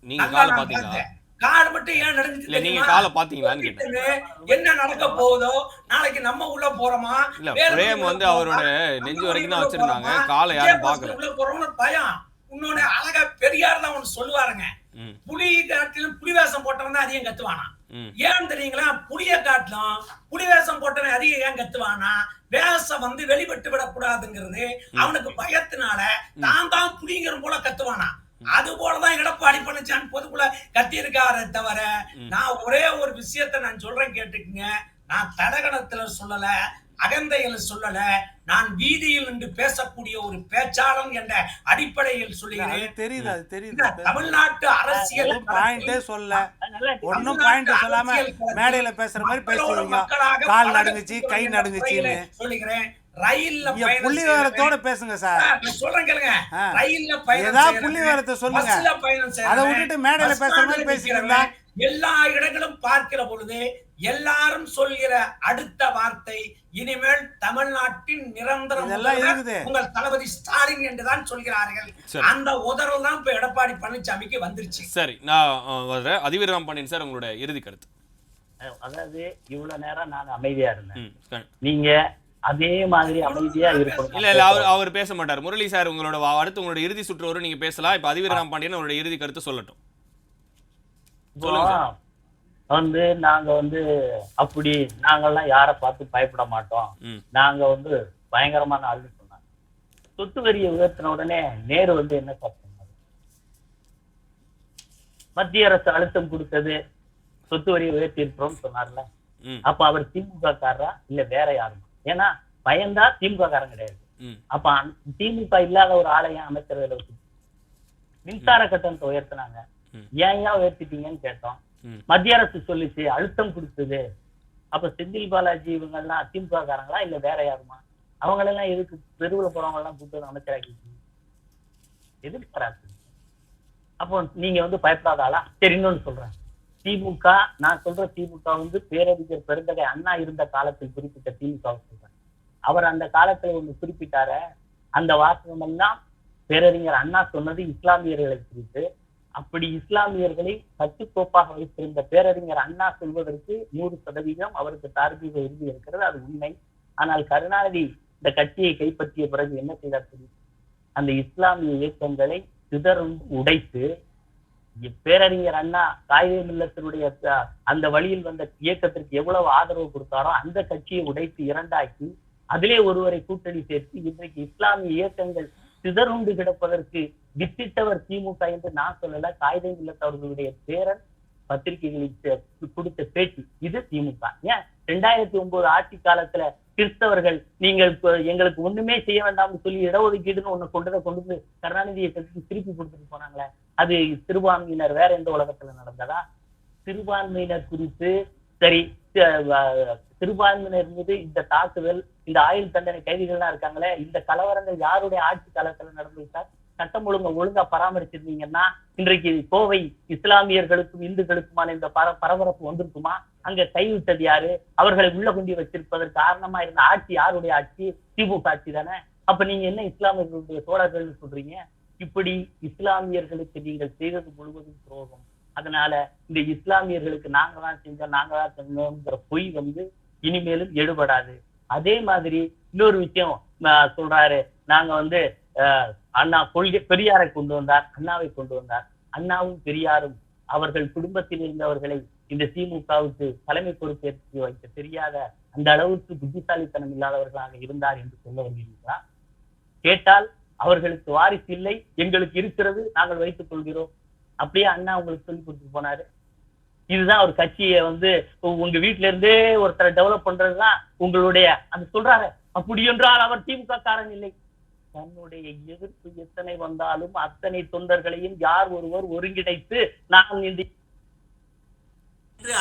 நீங்க காலை பாத்தீங்களா? கால் மட்டும் ஏன் நடந்துச்சு? நீங்க காலை பாத்தீங்களான்னு கேட்டேன். என்ன நடக்க போகுதோ, நாளைக்கு நம்ம உள்ள போறோமா? இல்ல பிரேம் வந்து அவரோட நெஞ்சு வரைக்கும் தான் வச்சிருந்தாங்க, காலை யாரும் பாக்கல. உள்ள போறோம்னு பயம். இன்னொன்னு அழகா பெரியார் தான் ஒண்ணு சொல்லுவாருங்க, புலி காட்டிலும் புலி வேஷம் போட்டவன் தான் அதிகம் கத்துவானா. ஏன் தெரியுங்களா? புலிய காட்டிலும் புலி வேஷம் போட்டவன் அதிகம் ஏன் கத்துவானா? வேஷம் வந்து வெளிப்பட்டு விடக்கூடாதுங்கிறது அவனுக்கு பயத்தினால தான் புலிங்கிற போல கத்துவானா. அது போலதான் எடப்பாடி பழனிசாமி பொதுக்குள்ள கத்தியிருக்காரு தவிர, நான் ஒரே ஒரு விஷயத்த நான் சொல்றேன் கேட்டுக்குங்க. நான் தடகணத்துல சொல்லல, அகந்தையில் சொல்லல, நான் வீதியில் நின்று பேசக்கூடிய ஒரு பேச்சாளன் என்ற அடிப்படையில் சொல்லுகிறேன். தமிழ்நாட்டு அரசியல் ஒன்னும் பாயிண்ட் சொல்லாம மேடையில பேசுற மாதிரி பேசுவீங்க. கால் நடுங்குச்சு, கை நடுங்குச்சுன்னு சொல்லுகிறேன். ரயில்ல புள்ளி விவரத்தோட பேசுங்க சார். சொல்றேன் கேளுங்க. ரயில்ல பயணம் ஏதாவது புள்ளி விவரத்தை சொல்லுங்க. அதை விட்டுட்டு மேடையில பேசுற மாதிரி பேசிக்கிறீங்களா? எல்லா இடங்களும் பார்க்கிற பொழுது எல்லாரும் சொல்கிற அடுத்த வார்த்தை, இனிமேல் தமிழ்நாட்டின் நிரந்தரம் உங்கள் தளபதி ஸ்டாலின் என்றுதான் சொல்கிறார்கள். அந்த உதறல் தான் இப்ப எடப்பாடி பழனிசாமிக்கு வந்துருச்சு. சரி, நான் அதிவீரம் பாண்டியன் சார், உங்களோட இறுதி கருத்து. அதாவது இவ்வளவு நேரம் நான் அமைதியா இருந்தேன், நீங்க அதே மாதிரி அமைதியா இருக்கணும். இல்ல அவர் பேச மாட்டார். முரளி சார், உங்களோட அடுத்து உங்களோட இறுதி சுற்று வரும், நீங்க பேசலாம். இப்ப அதிவீரம் பாண்டியன் உங்களோட இறுதி கருத்து சொல்லட்டும். வந்து நாங்க வந்து அப்படி நாங்கெல்லாம் யாரை பார்த்து பயப்பட மாட்டோம், நாங்க வந்து பயங்கரமான ஆளு சொன்னாங்க. சொத்து வரியை உயர்த்தின உடனே நேரு வந்து என்ன சொன்னாரு? மத்திய அரசு அழுத்தம் கொடுத்தது, சொத்து வரியை உயர்த்தி இருக்கிறோம் சொன்னார்ல. அப்ப அவர் திமுக காரரா இல்ல வேற யாரும்? ஏன்னா பயந்தா திமுக காரன் கிடையாது. அப்ப திமுக இல்லாத ஒரு ஆலயம் அமைச்சரவையில வச்சு மின்சார கட்டணத்தை உயர்த்தினாங்க. ஏன் உயர்த்திட்டீங்கன்னு கேட்டோம். மத்திய அரசு சொல்லிச்சு, அழுத்தம் கொடுத்தது. அப்ப செந்தில் பாலாஜி இவங்க எல்லாம் திமுக காரங்களா இல்ல வேற யாருமா? அவங்களெல்லாம் எதுக்கு தெருவுல போறவங்க எல்லாம் கூப்பிட்டு அமைச்சராக்கி எதிர்பாராது? அப்போ நீங்க வந்து பயப்படாதாளா? சரி, இன்னொன்னு சொல்றேன். திமுக, நான் சொல்ற திமுக வந்து பேரறிஞர் பெருந்தகை அண்ணா இருந்த காலத்தில் குறிப்பிட்ட திமுக சொல்றேன். அவர் அந்த காலத்துல ஒண்ணு குறிப்பிட்டார, அந்த வாசகம் எல்லாம் பேரறிஞர் அண்ணா சொன்னது இஸ்லாமியர்களை குறித்து. அப்படி இஸ்லாமியர்களை கட்டுக்கோப்பாக வைத்திருந்த பேரறிஞர் அண்ணா சொல்வதற்கு 100% அவருக்கு தார்மீக உறுதி இருக்கிறது, அது உண்மை. ஆனால் கருணாநிதி இந்த கட்சியை கைப்பற்றிய பிறகு என்ன செய்தார் தெரியும்? அந்த இஸ்லாமிய இயக்கங்களை சிதறுண்டு உடைத்து, பேரறிஞர் அண்ணா காயிதே மில்லத்தினுடைய அந்த வழியில் வந்த இயக்கத்திற்கு எவ்வளவு ஆதரவு கொடுத்தாரோ அந்த கட்சியை உடைத்து இரண்டாக்கி அதிலே ஒருவரை கூட்டணி சேர்த்து இன்றைக்கு இஸ்லாமிய இயக்கங்கள் சிதறுண்டு கிடப்பதற்கு வித்திட்டவர் திமுக என்று நான் சொல்லல. காயிதே மில்லத் அவர்களுடைய பேரன் பத்திரிகைகளில் கொடுத்த பேச்சு இது திமுக. ஏன் 2009 ஆட்சி காலத்துல கிறிஸ்தவர்கள் நீங்கள் எங்களுக்கு ஒண்ணுமே செய்ய வேண்டாம்னு சொல்லி இடஒதுக்கீடுன்னு ஒண்ணு கொண்டு கருணாநிதியை திருப்பி கொடுத்துட்டு போனாங்களே, அது சிறுபான்மையினர் வேற எந்த உலகத்துல நடந்ததா? சிறுபான்மையினர் குறித்து சரி, சிறுபான்மையினர் மீது இந்த தாக்குதல், இந்த ஆயுள் தண்டனை கைதிகள்லாம் இருக்காங்களே, இந்த கலவரங்கள் யாருடைய ஆட்சி காலத்துல நடந்துச்சா? சட்டம் ஒழுங்கா பராமரிச்சிருந்தீங்கன்னா இன்றைக்கு கோவை இஸ்லாமியர்களுக்கும் இந்துக்களுக்குமான இந்த பரபரப்பு வந்திருக்குமா? அங்க கைவிட்டது யாரு? அவர்களை உள்ள கொண்டு வச்சிருப்பதற்கு காரணமா இருந்த ஆட்சி யாருடைய ஆட்சி? திமுக ஆட்சி தானே. அப்ப நீங்க என்ன இஸ்லாமியர்களுடைய தோழர்கள் சொல்றீங்க? இப்படி இஸ்லாமியர்களுக்கு நீங்கள் செய்தது முழுவதும் துரோகம். அதனால இந்த இஸ்லாமியர்களுக்கு நாங்க தான் செஞ்சோங்கிற பொய் இனிமேலும் எடுபடாது. அதே மாதிரி இன்னொரு விஷயம் சொல்றாரு, நாங்க அண்ணா கொள்கை பெரியாரை கொண்டு வந்தார், அண்ணாவை கொண்டு வந்தார். அண்ணாவும் பெரியாரும் அவர்கள் குடும்பத்தில் இருந்தவர்களை இந்த திமுகவுக்கு தலைமை பொறுப்பேற்று வைக்க தெரியாத அந்த அளவுக்கு புத்திசாலித்தனம் இல்லாதவர்களாக இருந்தார் என்று சொல்ல வருகிறீர்களா? கேட்டால் அவர்களுக்கு வாரிசு இல்லை, எங்களுக்கு இருக்கிறது, நாங்கள் வைத்துக் கொள்கிறோம். அப்படியே அண்ணா உங்களுக்கு சொல்லி கொடுத்துட்டு போனாரு. இதுதான் ஒரு கட்சியை உங்க வீட்டுல இருந்தே ஒருத்தரை டெவலப் பண்றதுதான் உங்களுடைய அந்த சொல்றாரு. அப்படி என்றால் அவர் திமுக காரன் இல்லை. தன்னுடைய எதிர்ப்பு எத்தனை வந்தாலும் அத்தனை தொண்டர்களையும் யார் ஒருவர் ஒருங்கிணைத்து நான் இந்த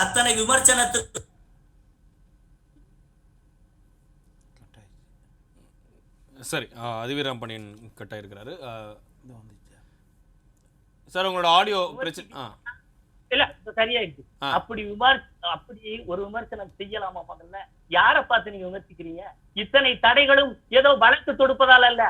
அத்தனை விமர்சனத்துக்கு சரி, அதிவீரம் பண்ணியன் கட்டாக இருக்கிறாரு சார். உங்களோட ஆடியோ பிரச்சனை இல்ல சரியாயிடுச்சு. அப்படி ஒரு விமர்சனம் செய்யலாமா? முதல்ல யாரை பார்த்து நீங்க விமர்சிக்கிறீங்க? இத்தனை தடைகளும் ஏதோ வழக்கு தொடுப்பதால் அல்ல,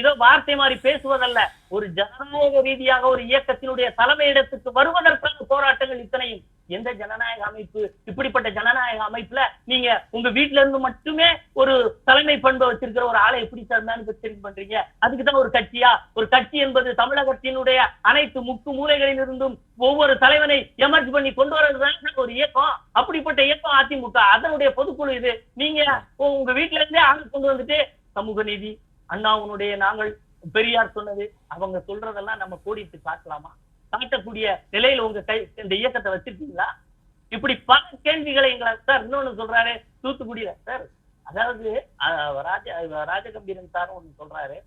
ஏதோ வார்த்தை மாதிரி பேசுவதல்ல. ஒரு ஜனநாயக ரீதியாக ஒரு இயக்கத்தினுடைய தலைமையிடத்துக்கு வருவதற்கான போராட்டங்கள் இத்தனையும். எந்த ஜனநாயக அமைப்பு இப்படிப்பட்ட ஜனநாயக அமைப்புல நீங்க உங்க வீட்டுல இருந்து மட்டுமே ஒரு தலைமை பண்பை வச்சிருக்கிற ஒரு ஆளை எப்படி மேனுபேக்சரிங் பண்றீங்க? அதுக்குதான் ஒரு கட்சியா? ஒரு கட்சி என்பது தமிழகத்தினுடைய அனைத்து முக்கு மூலைகளில் இருந்தும் ஒவ்வொரு தலைவனை எமர்ஜ் பண்ணி கொண்டு வர்றதுதான் ஒரு இயக்கம். அப்படிப்பட்ட இயக்கம் அதிமுக. அதனுடைய பொதுக்குழு இது. நீங்க உங்க வீட்டுல இருந்தே ஆள் கொண்டு வந்துட்டு சமூக நீதி, அண்ணாவுடைய நாங்கள், பெரியார் சொன்னது, அவங்க சொல்றதெல்லாம் நம்ம கோடிட்டு காட்டலாமா? காட்டக்கூடிய நிலையில உங்க இந்த இயக்கத்தை வச்சிருக்கீங்களா? இப்படி பல கேள்விகளை சார். இன்னொன்னு சொல்றாரு தூத்துக்குடியில சார், அதாவது ராஜகம்பீரன் சார் ஒண்ணு சொல்றாரு,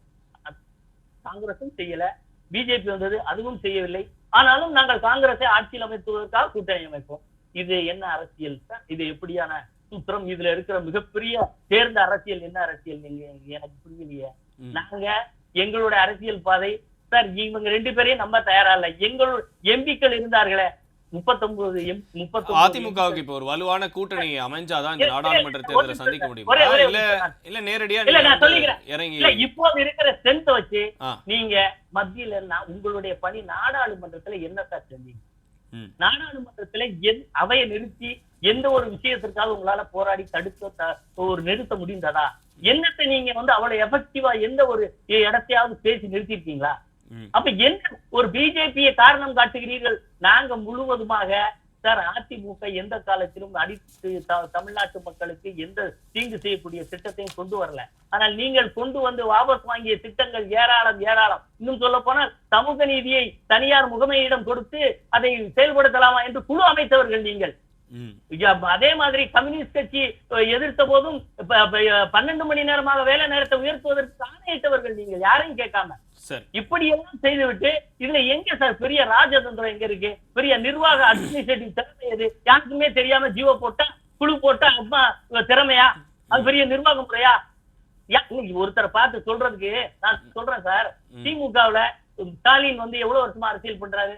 காங்கிரசும் செய்யல, பிஜேபி வந்தது அதுவும் செய்யவில்லை, ஆனாலும் நாங்கள் காங்கிரஸை ஆட்சியில் அமைத்துவதற்காக கூட்டணி அமைப்போம். இது என்ன அரசியல் சார்? இது எப்படியான சூத்திரம்? இதுல இருக்கிற மிகப்பெரிய தேர்ந்த அரசியல் என்ன அரசியல்? எனக்கு புரியலையே. நாங்க எங்களுடைய அரசியல் பாதை சார், இவங்க 2 பேரையும் நம்ப தயாரா இல்ல. எங்களுடைய எம்பிக்கள் இருந்தார்களே 39 அதிமுகவுக்கு இப்ப ஒரு வலுவான கூட்டணி அமைஞ்சாதான் இந்த நாடாளுமன்ற தேர்தலை சந்திக்க முடியும். இல்ல நேரடியா இறங்கி இப்போது இருக்கிற ஸ்ட்ரென்த் வச்சு நீங்க மத்தியில உங்களுடைய பணி நாடாளுமன்றத்துல என்ன சார் செஞ்சீங்க? நாடாளுமன்றத்துல அவையை நிறுத்தி எந்த ஒரு விஷயத்திற்காக உங்களால போராடி தடுக்க ஒரு நிறுத்த முடிந்ததா? என்னத்தை நீங்க அவ்வளவு எஃபெக்டிவா எந்த ஒரு இடத்தையாவது பேசி நிறுத்திருக்கீங்களா? அப்ப என்ன ஒரு பிஜேபியை காரணம் காட்டுகிறீர்கள்? நாங்க முழுவதுமாக சார் அதிமுக எந்த காலத்திலும் அடித்து தமிழ்நாட்டு மக்களுக்கு எந்த தீங்கு செய்யக்கூடிய திட்டத்தையும் கொண்டு வரல. ஆனால் நீங்கள் கொண்டு வாபஸ் வாங்கிய திட்டங்கள் ஏராளம். இன்னும் சொல்ல போனால் சமூக நீதியை தனியார் முகமையிடம் கொடுத்து அதை செயல்படுத்தலாமா என்று குழு அமைத்தவர்கள் நீங்கள். அதே மாதிரி கம்யூனிஸ்ட் கட்சி எதிர்த்த போதும் 12 மணி நேரமாக வேலை நேரத்தை உயர்த்துவதற்கு ஆணையிட்டவர்கள் நீங்கள், யாரையும் கேட்காம. இப்படி எல்லாம் செய்துவிட்டு இதுல எங்க சார் பெரிய ராஜதந்திரம் எங்க இருக்கு? பெரிய நிர்வாக அட்மினிஸ்ட்ரேட்டிவ் திறமை எது? யாருக்குமே தெரியாம ஜீவோ போட்டா குழு போட்டா அம்மா திறமையா? அது பெரிய நிர்வாக முறையா? ஒருத்தரை பார்த்து சொல்றதுக்கு நான் சொல்றேன் சார், திமுகவுல ஸ்டாலின் எவ்வளவு வருஷமா அரசியல் பண்றாரு?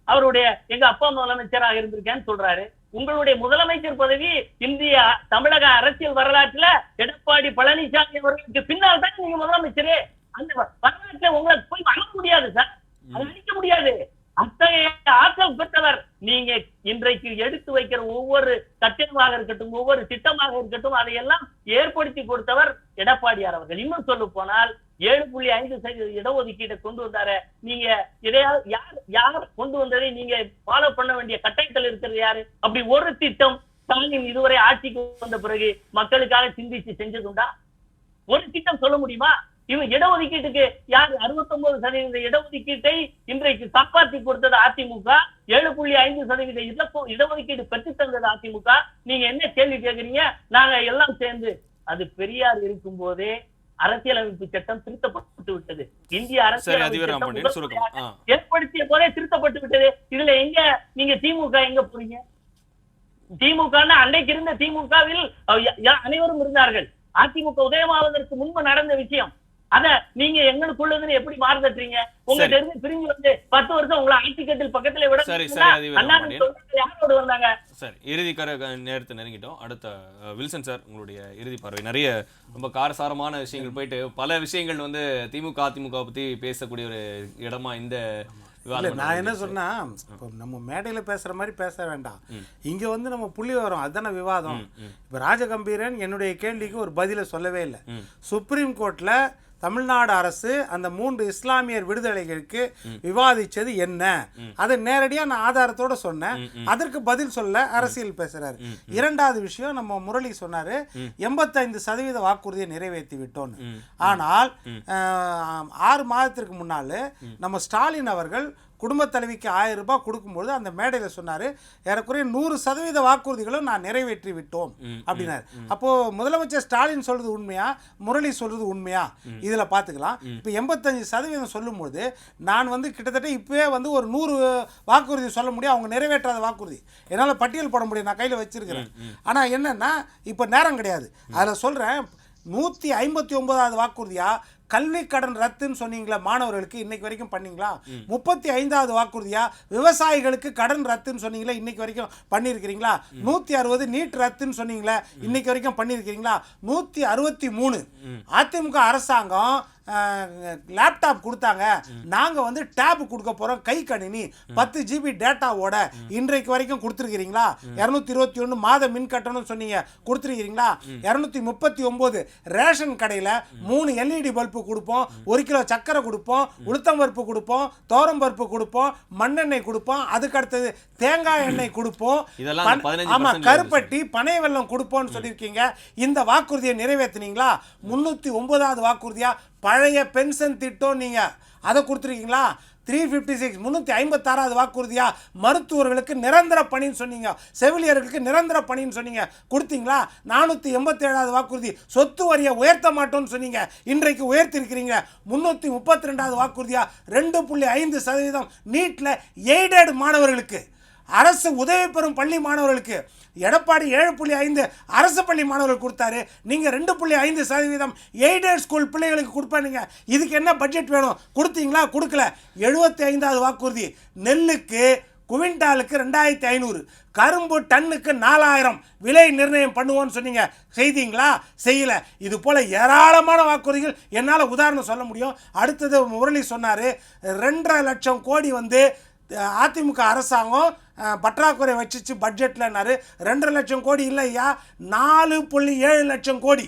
அவருடைய எங்க அப்பா முதலமைச்சராக இருந்திருக்கேன்னு சொல்றாரு. உங்களுடைய முதலமைச்சர் பதவி இந்திய தமிழக அரசியல் வரலாற்றுல எடப்பாடி பழனிசாமி அவர்களுக்கு பின்னால் தான் நீங்க முதலமைச்சரே. அந்த வரலாற்றுல உங்களை போய் வாங்க முடியாது சார், அதை அழிக்க முடியாது. அத்தகைய ஆற்றல் பெற்றவர் நீங்க. இன்றைக்கு எடுத்து வைக்கிற ஒவ்வொரு கட்டிடமாக இருக்கட்டும், ஒவ்வொரு திட்டமாக இருக்கட்டும், அதையெல்லாம் ஏற்படுத்தி கொடுத்தவர் எடப்பாடியார் அவர்கள். இன்னும் சொல்ல போனால் 7.5% இடஒதுக்கீட்டை கொண்டு வந்தாரு. நீங்க இதையாவது யார் கொண்டு வந்ததை நீங்க ஃபாலோ பண்ண வேண்டிய கட்டாயத்தில் இருக்கிறது யாரு? அப்படி ஒரு திட்டம் ஸ்டாலின் இதுவரை ஆட்சிக்கு வந்த பிறகு மக்களுக்காக சிந்திச்சு செஞ்சதுண்டா? ஒரு திட்டம் சொல்ல முடியுமா? இவன் இடஒதுக்கீட்டுக்கு யார் 69% இடஒதுக்கீட்டை இன்றைக்கு காப்பாற்றி கொடுத்தது அதிமுக. 7.5% இடஒதுக்கீடு பெற்றுத் தந்தது அதிமுக. நீங்க என்ன கேள்வி கேட்கிறீங்க? நாங்க எல்லாம் சேர்ந்து. அது பெரியார் இருக்கும் போதே அரசியலமைப்பு சட்டம் திருத்தப்பட்டு விட்டது. இந்திய அரசியலமைப்பு ஏற்படுத்திய போதே திருத்தப்பட்டு விட்டது. இதுல எங்க நீங்க திமுக எங்க போறீங்க? திமுக அன்றைக்கு இருந்த திமுகவில் அனைவரும் இருந்தார்கள். அதிமுக உதயமாவதற்கு முன்பு நடந்த விஷயம். அத நீங்க எங்களுக்குள்ளதுன்னு எப்படி மாறுதட்டுறீங்க? உங்ககிட்ட இருந்து பிரிஞ்சு வந்து 10 வருஷம் உங்களை ஆட்சிக்கட்டில் பக்கத்துல விட யாரோடு வந்தாங்க? சரி, இறுதி நேரத்தை நெருங்கிட்டோம். அடுத்த வில்சன் சார், உங்களுடைய இறுதி பார்வை. நிறைய ரொம்ப காரசாரமான விஷயங்கள் போயிட்டு பல விஷயங்கள் வந்து திமுக அதிமுக பத்தி பேசக்கூடிய ஒரு இடமா இந்த விவாதம். நான் என்ன சொன்னா, இப்போ நம்ம மேடையில பேசுற மாதிரி பேச வேண்டாம், இங்க வந்து நம்ம புள்ளி வரோம், அதுதானே விவாதம். இப்ப ராஜகம்பீரன் என்னுடைய கேள்விக்கு ஒரு பதில சொல்லவே இல்லை. சுப்ரீம் கோர்ட்ல தமிழ்நாடு அரசு அந்த 3 இஸ்லாமியர் விடுதலைகளுக்கு விவாதிச்சது என்ன, அதை நேரடியாக நான் ஆதாரத்தோட சொன்னேன். அதற்கு பதில் சொல்ல அரசியல் பேசுறாரு. இரண்டாவது விஷயம், நம்ம முரளி சொன்னாரு 85% வாக்குறுதியை நிறைவேற்றி விட்டோன்னு. ஆனால் 6 மாதத்திற்கு முன்னால நம்ம ஸ்டாலின் அவர்கள் குடும்ப தலைவிக்கு 1000 ரூபாய் கொடுக்கும்போது அந்த மேடையில் சொன்னார், ஏறக்குறைய 100% வாக்குறுதிகளும் நான் நிறைவேற்றி விட்டோம் அப்படின்னாரு. அப்போது முதலமைச்சர் ஸ்டாலின் சொல்கிறது உண்மையா, முரளி சொல்கிறது உண்மையா, இதில் பார்த்துக்கலாம். இப்போ 85% சொல்லும்போது நான் வந்து கிட்டத்தட்ட இப்போவே வந்து ஒரு 100 வாக்குறுதி சொல்ல முடியும், அவங்க நிறைவேற்றாத வாக்குறுதி என்னால் பட்டியல் போட முடியும், நான் கையில் வச்சிருக்கிறேன். ஆனால் என்னென்னா இப்போ நேரம் கிடையாது. அதில் சொல்கிறேன், 159வது வாக்குறுதியா கல்வி கடன் ரத்துன்னு சொன்னீங்களா மாணவர்களுக்கு, இன்னைக்கு வரைக்கும் பண்ணீங்களா? 35வது வாக்குறுதியா விவசாயிகளுக்கு கடன் ரத்துன்னு சொன்னீங்களா, இன்னைக்கு வரைக்கும் பண்ணியிருக்கிறீங்களா? 160 நீட் ரத்துன்னு சொன்னீங்களா, இன்னைக்கு வரைக்கும் பண்ணியிருக்கிறீங்களா? 163 அதிமுக அரசாங்கம் லேப்டாப் கொடுத்தாங்க, நாங்கள் வந்து டேப் கொடுக்க போகிறோம், கை கணினி 10 GB டேட்டாவோட, இன்றைக்கு வரைக்கும் கொடுத்துருக்கிறீங்களா? 221 மாத மின் கட்டணம் சொன்னீங்க, கொடுத்துருக்கிறீங்களா? 239 ரேஷன் கடையில் 3 LED பல்பு கொடுப்போம், 1 கிலோ சக்கரை கொடுப்போம், உளுத்தம் பருப்பு கொடுப்போம், தோரம் பருப்பு கொடுப்போம், மண்ணெண்ணெய் கொடுப்போம், அதுக்கு அடுத்தது தேங்காய் எண்ணெய் கொடுப்போம், ஆமாம் கருப்பட்டி பனை வெல்லம் கொடுப்போம்னு சொல்லியிருக்கீங்க. இந்த வாக்குறுதியை நிறைவேற்றினீங்களா? 309வது வாக்குறுதியா பழைய பென்ஷன் திட்டம், நீங்கள் அதை கொடுத்துருக்கீங்களா? 356 356வது வாக்குறுதியா மருத்துவர்களுக்கு நிரந்தர பணின்னு சொன்னீங்க, செவிலியர்களுக்கு நிரந்தர பணின்னு சொன்னீங்க, கொடுத்தீங்களா? 487வது வாக்குறுதி சொத்து வரியை உயர்த்த மாட்டோம்னு சொன்னீங்க, இன்றைக்கு உயர்த்திருக்கிறீங்க. 332வது வாக்குறுதியா 2.5% நீட்டில் எய்டட் மாணவர்களுக்கு, அரசு உதவி பெறும் பள்ளி மாணவர்களுக்கு. எடப்பாடி 7.5 அரசு பள்ளி மாணவர்களுக்கு கொடுத்தாரு, நீங்கள் 2.5% எய்டட் ஸ்கூல் பிள்ளைகளுக்கு கொடுப்பானுங்க. இதுக்கு என்ன பட்ஜெட் வேணும்? கொடுத்தீங்களா? கொடுக்கல. 75வது வாக்குறுதி நெல்லுக்கு குவிண்டாலுக்கு 2500, கரும்பு டன்னுக்கு 4000 விலை நிர்ணயம் பண்ணுவோன்னு சொன்னீங்க, செய்தீங்களா? செய்யல. இது போல ஏராளமான வாக்குறுதிகள் என்னால் உதாரணம் சொல்ல முடியும். அடுத்தது முரளி சொன்னார், 2.5 லட்சம் கோடி வந்து அதிமுக அரசாங்கம் பற்றாக்குறை வச்சிச்சு பட்ஜெட்லன்னாரு. 2.5 லட்சம் கோடி இல்லையா, 4.7 லட்சம் கோடி,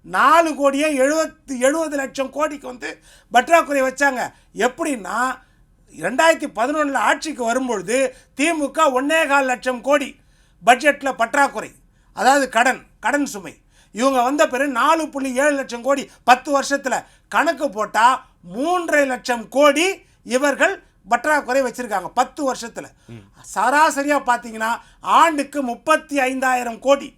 4 கோடியே 70 லட்சம் கோடிக்கு வந்து பற்றாக்குறை வச்சாங்க. எப்படின்னா 2011 ஆட்சிக்கு வரும்பொழுது திமுக 1.25 லட்சம் கோடி பட்ஜெட்டில் பற்றாக்குறை, அதாவது கடன் சுமை. இவங்க வந்த பிறகு 4.7 லட்சம் கோடி 10 வருஷத்தில் கணக்கு போட்டால் 3.5 லட்சம் கோடி இவர்கள் பற்றாக்குறை வச்சிருக்காங்க 10 வருஷத்தில். சராசரியாக பார்த்தீங்கன்னா ஆண்டுக்கு 35,000 கோடி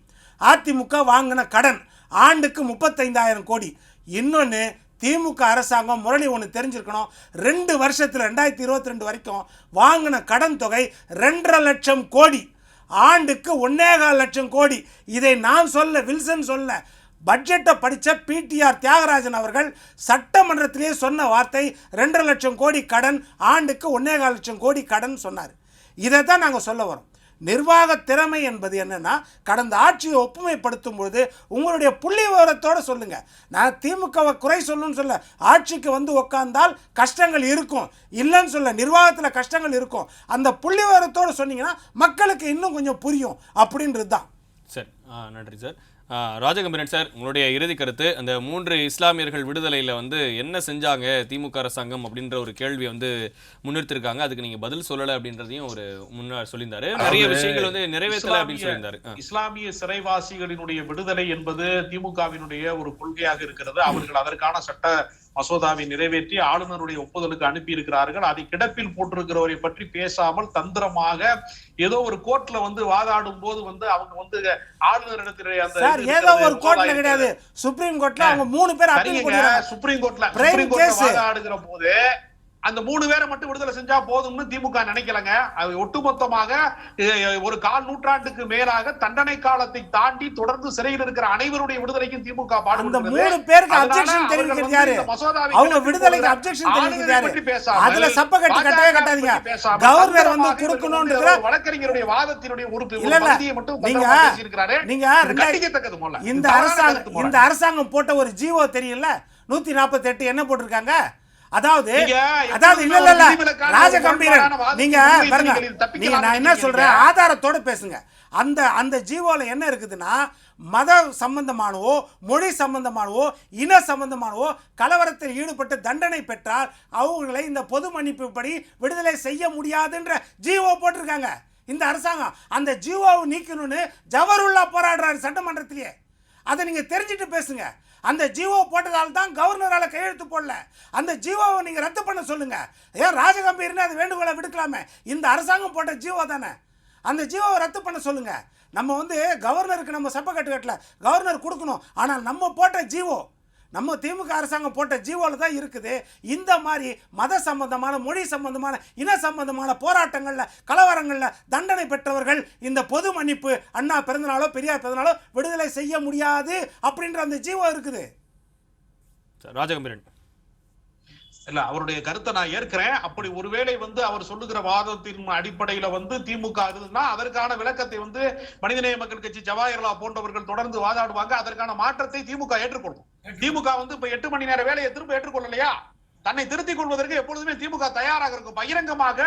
அதிமுக வாங்கின கடன், ஆண்டுக்கு 35,000 கோடி. இன்னொன்று, திமுக அரசாங்கம் முரளி ஒன்று தெரிஞ்சிருக்கணும், 2 வருஷத்தில் 2022 வரைக்கும் வாங்கின கடன் தொகை 2.5 லட்சம் கோடி, ஆண்டுக்கு 1.25 லட்சம் கோடி. இதை நான் சொல்ல, வில்சன் சொல்ல, பட்ஜெட்டை படித்த பிடிஆர் தியாகராஜன் அவர்கள் சட்டமன்றத்திலே சொன்ன வார்த்தை 2.5 லட்சம் கோடி கடன், ஆண்டுக்கு 1.25 லட்சம் கோடி கடன் சொன்னார். இதை தான் நாங்கள் சொல்ல வரோம். நிர்வாக திறமை என்பது என்னன்னா, கடந்த ஆட்சியை ஒப்புமைப்படுத்தும் பொழுது உங்களுடைய புள்ளி விவரத்தோடு சொல்லுங்க. நான் திமுகவை குறை சொல்லணும்னு சொல்ல, ஆட்சிக்கு வந்து உட்கார்ந்தால் கஷ்டங்கள் இருக்கும் இல்லைன்னு சொல்ல, நிர்வாகத்தில் கஷ்டங்கள் இருக்கும். அந்த புள்ளி விவரத்தோடு சொன்னீங்கன்னா மக்களுக்கு இன்னும் கொஞ்சம் புரியும் அப்படின்றது தான். சரி, நன்றி சார். ராஜகம்பீரன் சார், உங்களுடைய இறுதி கருத்து. அந்த 3 இஸ்லாமியர்கள் விடுதலையில் வந்து என்ன செஞ்சாங்க திமுக அரசாங்கம் அப்படின்ற ஒரு கேள்வியை வந்து முன்னிறுத்திருக்காங்க. அதுக்கு நீங்க பதில் சொல்லலை அப்படின்றதையும் ஒரு முன்னாடி சொல்லியிருந்தாரு. நிறைய விஷயங்கள் வந்து நிறைவேற்றலை அப்படின்னு சொல்லியிருந்தாரு. இஸ்லாமிய சிறைவாசிகளினுடைய விடுதலை என்பது திமுகவினுடைய ஒரு கொள்கையாக இருக்கிறது. அவர்கள் அதற்கான சட்ட மசோதாவை நிறைவேற்றி ஆளுநருடைய ஒப்புதலுக்கு அனுப்பி இருக்கிறார்கள். அதை கிடப்பில் போட்டிருக்கிறவரை பற்றி பேசாமல் தந்திரமாக ஏதோ ஒரு கோர்ட்ல வந்து வாதாடும் போது வந்து அவங்க வந்து ஆளுநரிடத்திலே அந்த ஏதோ ஒரு கோர்ட்ல கிடையாது, சுப்ரீம் கோர்ட்ல அவங்க 3 பேர் அப்பீல் பண்ணிருக்காங்க. சுப்ரீம் கோர்ட்ல வாதாடுகிற போது அந்த 3 பேரை மட்டும் விடுதலை செஞ்சா போதும்னு திமுக நினைக்கலங்க. அது ஒட்டுமொத்தமாக ஒரு 1/4 நூற்றாண்டுக்கு மேலாக தண்டனை காலத்தை தாண்டி தொடர்ந்து சிறையில் இருக்கிற அனைவருடைய விடுதலைக்கும் திமுக பாடுபடுகிறது. 3 பேருக்கு அப்ஜெக்ஷன் தெரிவிக்கிறது யாரு? அவங்க விடுதலைக்கு அப்ஜெக்ஷன் தெரிவிக்கிறது யாரு? அதுல சப்ப கட்டி கட்டவே கட்டாதீங்க. கவர்னர் வந்து கொடுக்கணும்ன்ற வழக்கறிஞருடைய வாதத்தினுடைய ஒரு பகுதியை மட்டும் பேசியிருக்கிறாரு. நீங்க இந்த அரசாங்கம் போட்ட ஒரு ஜீவோ தெரியல 148 என்ன போட்டிருக்காங்க? அதாவது இல்ல ராஜகம்பீரன், நீங்க பாருங்க, நீங்க நான் என்ன சொல்றேன் ஆதாரத்தோட பேசுங்க. அந்த ஜீவோல என்ன இருக்குதுன்னா, மத சம்பந்தமானவோ, மொழி சம்பந்தமானவோ, இன சம்பந்தமானவோ கலவரத்தில் ஈடுபட்டு தண்டனை பெற்றால் அவங்களை இந்த பொது மன்னிப்பு படி விடுதலை செய்ய முடியாதுன்ற ஜீவோ போட்டிருக்காங்க இந்த அரசாங்கம். அந்த ஜீவோவை நீக்கணும்னு ஜவஹர்லா போராடுறாரு சட்டமன்றத்திலேயே. அதை நீங்க தெரிஞ்சுட்டு பேசுங்க. அந்த ஜீவோ போட்டதால் தான் கவர்னரால கையெழுத்து போடல. அந்த ஜீவோவை நீங்க ரத்து பண்ண சொல்லுங்க. ஏன் ராஜகம்பீர்னு அது வேண்டுகோளை விடுக்கலாமே? இந்த அரசாங்கம் போட்ட ஜீவோ தானே, அந்த ஜீவோவை ரத்து பண்ண சொல்லுங்க. நம்ம வந்து கவர்னருக்கு நம்ம சப்ப கட்டு கட்டல, கவர்னர் கொடுக்கணும். ஆனால் நம்ம போட்ட ஜீவோ, நம்ம திமுக அரசாங்கம் போட்ட ஜீவோல தான் இருக்குது. இந்த மாதிரி மத சம்பந்தமான, மொழி சம்பந்தமான, இன சம்பந்தமான போராட்டங்கள்ல, கலவரங்கள்ல தண்டனை பெற்றவர்கள் இந்த பொது மன்னிப்பு அண்ணா பிறந்தநாளோ பெரியார் பிறந்தநாளோ விடுதலை செய்ய முடியாது அப்படின்ற அந்த ஜீவோ இருக்குது. ராஜகம்பீரன் இல்ல, அவருடைய கருத்தை நான் ஏற்கிறேன். அப்படி ஒருவேளை வந்து அவர் சொல்லுகிற வாதத்தின் அடிப்படையில வந்து திமுக இருந்ததுன்னா அதற்கான விளக்கத்தை வந்து மனிதநேய மக்கள் கட்சி, ஜவஹர்லா போன்றவர்கள் தொடர்ந்து வாதாடுவாங்க. அதற்கான மாற்றத்தை திமுக ஏற்றுக்கொள்ளும். திமுக வந்து இப்ப 8 மணி நேர வேலையை திரும்ப ஏற்றுக்கொள்ளலையா? தன்னை திருத்திக் கொள்வதற்கு எப்பொழுதுமே திமுக தயாராக இருக்கும். பகிரங்கமாக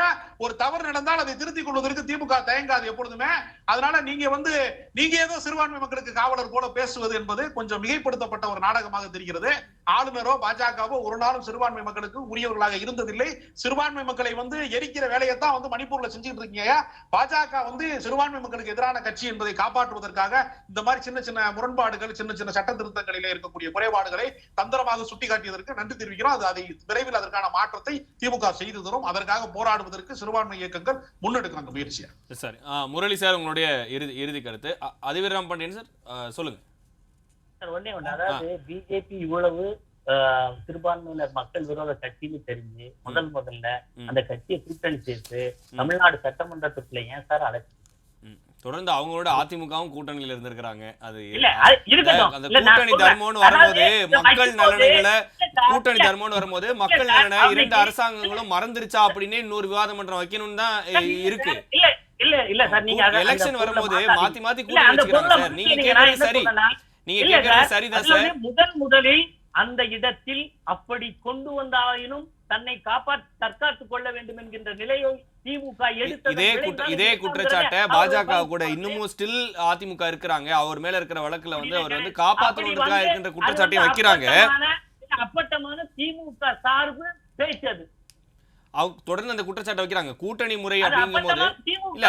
ஒரு தவறு நடந்தால் அதை திருத்திக் கொள்வதற்கு திமுக தயங்காது எப்பொழுதுமே. அதனால நீங்க ஏதோ சிறுபான்மை மக்களுக்கு காவலர் போல பேசுவது என்பது கொஞ்சம் மிகைப்படுத்தப்பட்ட ஒரு நாடகமாக தெரிகிறது. ஆளுநரோ பாஜகவோ ஒரு நாளும் சிறுபான்மை மக்களுக்கு உரியவர்களாக இருந்ததில்லை. சிறுபான்மை மக்களை வந்து எரிக்கிற வேலையைத்தான் வந்து மணிப்பூர்ல செஞ்சுட்டு இருக்கீங்க. பாஜக வந்து சிறுபான்மை மக்களுக்கு எதிரான கட்சி என்பதை காப்பாற்றுவதற்காக இந்த மாதிரி சின்ன சின்ன முரண்பாடுகள், சின்ன சின்ன சட்ட திருத்தங்களிலே இருக்கக்கூடிய குறைபாடுகளை தந்திரமாக சுட்டிக்காட்டியதற்கு நன்றி தெரிவிக்கிறோம். அதை விரைவில் அதற்கான மாற்றத்தை திமுக செய்து தரும். அதற்காக போராடுவதற்கு சிறுபான்மை இயக்கங்கள் முன்னெடுக்கிறாங்க முயற்சியா. சரி, முரளி சார் உங்களுடைய இறுதி கருத்து. அதிவீரம் பாண்டியன் சார் சொல்லுங்க. ஒன்னே ஒண்ணு, அதாவது பிஜேபி இவ்வளவு சிறுபான்மையினர் மக்கள் விரோத கட்சின்னு தெரிஞ்சு முதல்ல அந்த கட்சியை கூட்டணி சேர்த்து தமிழ்நாடு சட்டமன்றத்துக்குள்ள ஏன் சார் அழைச்சு தொடர்ந்து அவங்களோட அதிமுகவும் கூட்டணியில இருந்திருக்கிறாங்க. அது அந்த கூட்டணி தர்மம்னு வரும்போது மக்கள் நலன்களை கூட்டணி தர்மம்னு வரும்போது மக்கள் நலனை 2 அரசாங்கங்களும் மறந்துருச்சா அப்படின்னு இன்னொரு விவாதம் மன்றம் வைக்கணும்னு தான் இருக்கு. இல்ல சார், நீங்க எலெக்ஷன் வரும்போது மாத்தி மாத்தி கூட்டணி வச்சுக்கிறாங்க சார். நீங்க கேக்குறது சரி, நீங்க கேக்குறது சரிதான் சார். முதலில் அந்த இடத்தில் அப்படி கொண்டு வந்தாயினும் தன்னை தற்காத்துக் கொள்ள வேண்டும் என்கின்ற நிலையை திமுக இதே குற்றச்சாட்டை பாஜக கூட இன்னமும் ஸ்டில் அதிமுக இருக்கிறாங்க. அவர் மேல இருக்கிற வழக்குல வந்து அவர் வந்து காப்பாற்றணுன்றதுக்காக இருக்கின்ற குற்றச்சாட்டையும் வைக்கிறாங்க. அப்பட்டமான திமுக சார்பு பேச்சது தொடர்ந்து அந்த குற்றச்சாட்டை வைக்கிறாங்க. கூட்டணி முறை அப்படிங்கும் போது இல்ல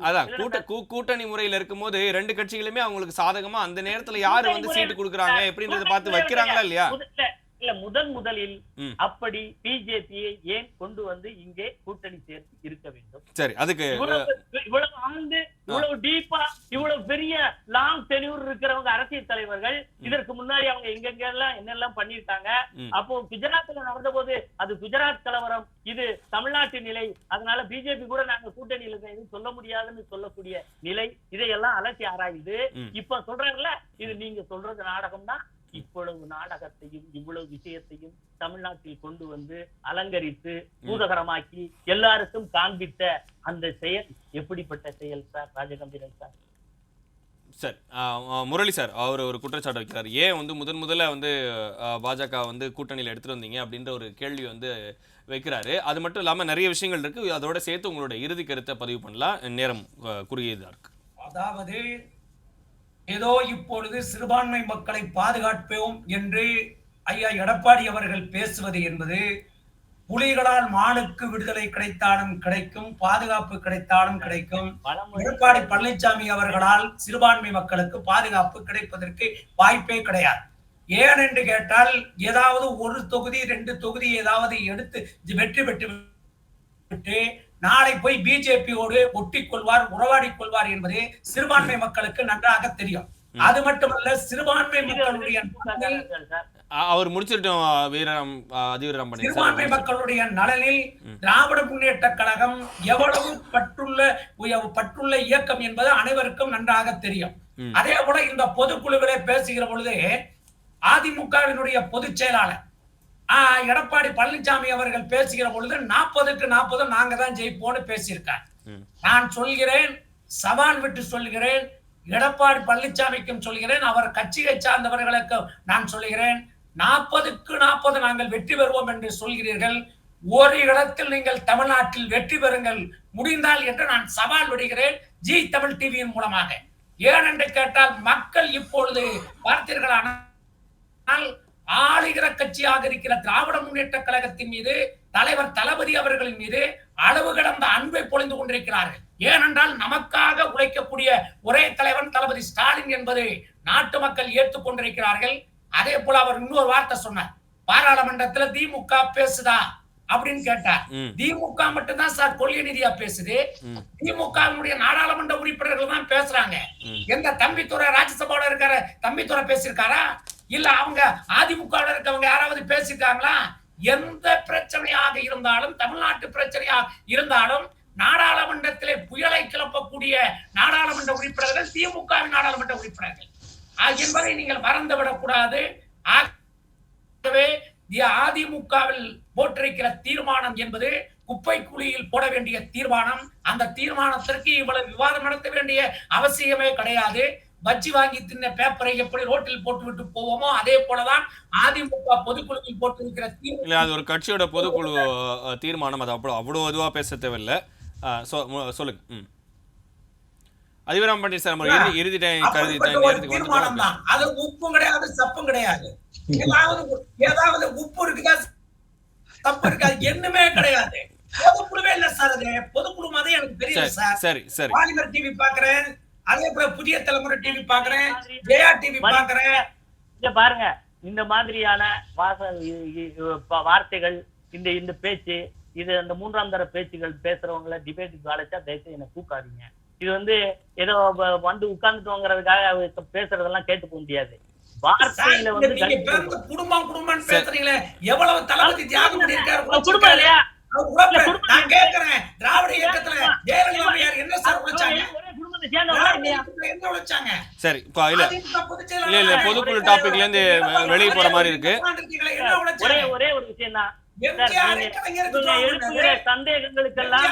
அதான் கூட்டணி முறையில இருக்கும் போது 2 கட்சிகளுமே அவங்களுக்கு சாதகமா அந்த நேரத்துல யாரு வந்து சீட்டு கொடுக்குறாங்க எப்படின்றத பார்த்து வைக்கிறாங்களா இல்லையா? இல்ல, முதலில் அப்படி பிஜேபியை ஏன் கொண்டு வந்து இங்கே கூட்டணி சேர்த்து இருக்க வேண்டும்? சரி, அதுக்கு இவ்வளவு ஆண்டு, இவ்வளவு டீப்பா, இவ்வளவு பெரிய லாங் டென்யூர் இருக்கிறவங்க அரசியல் தலைவர்கள் இதற்கு முன்னாடி அவங்க எங்கெல்லாம் என்னெல்லாம் பண்ணிருக்காங்க. அப்போ குஜராத்ல நடந்த போது அது குஜராத் கலவரம், இது தமிழ்நாட்டு நிலை, அதனால பிஜேபி கூட நாங்க கூட்டணியில எதுவும் சொல்ல முடியாதுன்னு சொல்லக்கூடிய நிலை, இதையெல்லாம் அலசி ஆராய்ந்து இப்ப சொல்றாங்கல்ல, இது நீங்க சொல்றது நாடகம் தான். இவ்வளவு நாடகத்தையும் இவ்வளவு விஷயத்தையும் தமிழ்நாட்டில் கொண்டு வந்து அலங்கரித்து பூதகரமாக்கி எல்லாருக்கும் காண்பித்த அந்த செயல் எப்படிப்பட்ட செயல் sir Rajagambeeran sir? Sir Murali sir அவர் ஒரு குற்றச்சாட்டு வைக்கிறார். ஏன் வந்து முதல்ல வந்து பாஜக வந்து கூட்டணியில் எடுத்துட்டு வந்தீங்க அப்படின்ற ஒரு கேள்வி வந்து வைக்கிறாரு. அது மட்டும் இல்லாம நிறைய விஷயங்கள் இருக்கு. அதோட சேர்த்து உங்களோட இறுதி கருத்தை பதிவு பண்ணலாம், நேரம் குறுகியதா இருக்கு. அதாவது ஏதோ இப்பொழுது சிறுபான்மை மக்களை பாதுகாப்போம் என்று ஐயா எடப்பாடி அவர்கள் பேசுவது என்பது புலிகளால் மானுக்கு விடுதலை கிடைத்தாலும் கிடைக்கும், பாதுகாப்பு கிடைத்தாலும் கிடைக்கும். எடப்பாடி பழனிசாமி அவர்களால் சிறுபான்மை மக்களுக்கு பாதுகாப்பு கிடைப்பதற்கு வாய்ப்பே கிடையாது. ஏன் என்று கேட்டால் ஏதாவது 1 தொகுதி 2 தொகுதி ஏதாவது எடுத்து வெற்றி பெற்று நாளை போய் பிஜேபியோடு ஒட்டிக் கொள்வார், உறவாடிக் கொள்வார் என்பது சிறுபான்மை மக்களுக்கு நன்றாக தெரியும். அது மட்டுமல்ல, சிறுபான்மை மக்களுடைய அவர் முடிச்சிட்டோம். வீரராம் அதிவீரம் பண்ணி சிறுபான்மை மக்களுடைய நலனில் திராவிட முன்னேற்ற கழகம் எவ்வளவு பற்றுள்ள இயக்கம் என்பது அனைவருக்கும் நன்றாக தெரியும். அதே போல இந்த பொதுக்குழுவிலே பேசுகிற பொழுது அதிமுகவினுடைய பொதுச் செயலாளர் எடப்பாடி பழனிசாமி அவர்கள் பேசுகிற பொழுது 40க்கு 40 நாங்க தான் ஜெயிப்போம்னு பேசியிருக்கார். நான் சொல்கிறேன், சவால் விட்டு சொல்கிறேன், எடப்பாடி பழனிசாமிக்கும் சொல்கிறேன், அவர் கட்சியை சார்ந்தவர்களுக்கு நான் சொல்கிறேன், 40க்கு 40 நாங்கள் வெற்றி பெறுவோம் என்று சொல்கிறீர்கள். ஒரு இடத்தில் நீங்கள் தமிழ்நாட்டில் வெற்றி பெறுங்கள் முடிந்தால் என்று நான் சவால் விடுகிறேன் ஜி தமிழ் டிவியின் மூலமாக. ஏனென்று கேட்டால் மக்கள் இப்பொழுது பார்த்தீர்களானால் ஆளுகிற கட்சியாக இருக்கிற திராவிட முன்னேற்ற கழகத்தின் மீது தலைவர் தளபதி அவர்களின் மீது அளவு கடந்த அன்பை பொழிந்து கொண்டிருக்கிறார்கள். ஏனென்றால் நமக்காக உழைக்கக்கூடிய ஒரே தலைவன் தளபதி ஸ்டாலின் என்பது நாட்டு மக்கள் ஏற்றுக்கொண்டிருக்கிறார்கள். அதே போல அவர் இன்னொரு வார்த்தை சொன்னார், பாராளுமன்றத்துல திமுக பேசுதா அப்படின்னு கேட்டார். திமுக மட்டும்தான் சார் கொள்கை நிதியா பேசுது, திமுக நாடாளுமன்ற உறுப்பினர்கள் தான் பேசுறாங்க. எந்த தம்பித்துறை ராஜ்யசபாவில் இருக்கிற தம்பித்துறை பேசியிருக்காரா, இல்ல அவங்க அதிமுக இருக்கவங்க யாராவது பேசியிருக்காங்களா? எந்த பிரச்சனையாக இருந்தாலும், தமிழ்நாட்டு பிரச்சனையாக இருந்தாலும், நாடாளுமன்றத்திலே புயலை கிளப்பக்கூடிய நாடாளுமன்ற உறுப்பினர்கள் திமுகவின் நாடாளுமன்ற உறுப்பினர்கள் என்பதை நீங்கள் மறந்துவிடக் கூடாது. ஆகவே அதிமுகவில் போட்டிருக்கிற தீர்மானம் என்பது குப்பை குழியில் போட வேண்டிய தீர்மானம். அந்த தீர்மானத்திற்கு இவ்வளவு விவாதம் நடத்த வேண்டிய அவசியமே கிடையாது. பஜ்ஜி வாங்கி தின்ன பேப்பரை எப்படி ரோட்டில் போட்டு விட்டு போவோமோ அதே போலதான் அதிமுக பொதுக்குழுவில் போட்டிருக்கிற தீர்மானம். அது ஒரு கட்சியோட பொதுக்குழு தீர்மானம், அது அவ்வளவு இதுவா பேச தேவையில்லை. சொல்லுங்க. அதிவீரம் பண்ணி சார், இறுதி தீர்மானம் தான். அது உப்பும் கிடையாது, சப்பும் கிடையாது. ஏதாவது உப்பு இருக்குதா, தப்பு இருக்காது, என்னமே கிடையாது. பொதுக்குழுவே இல்ல சார். அது பொதுக்குழு மாதிரி எனக்கு தெரியல சார். சரி சரி. பாலிமர் டிவி பாக்குறேன், அதே போல புதிய தலைமுறை டிவி பாக்குறேன், ஜெயா டிவி பாக்குறேன். பாருங்க, இந்த மாதிரியான வார்த்தைகள், இந்த பேச்சு, இது அந்த மூன்றாம் தர பேச்சுகள் பேசுறவங்களை டிபேட்டுக்கு அழைச்சா தயவுசெய்து என்ன கூக்காதீங்க. இது ஏதோ வந்து உட்கார்ந்துட்டோங்கிறதுக்காக பேசுறதெல்லாம் கேட்டு போக முடியாது. வார்த்தையில குடும்பம் குடும்பம் பேசுறீங்களே, எவ்வளவு தளபதி தியாகம் பண்ணிருக்காரு. குடும்பம் இல்லையா? நான் கேக்குறேன், திராவிட இயக்கத்துல ஜெயலலிதா என்ன சார் உழைச்சாங்க? சரி, இல்ல பொதுக்குழு டாபிக்ல இருந்து வெளியே போற மாதிரி இருக்கு. ஒரே ஒரு விஷயம் தான், எழுப்புகிற சந்தேகங்களுக்கெல்லாம்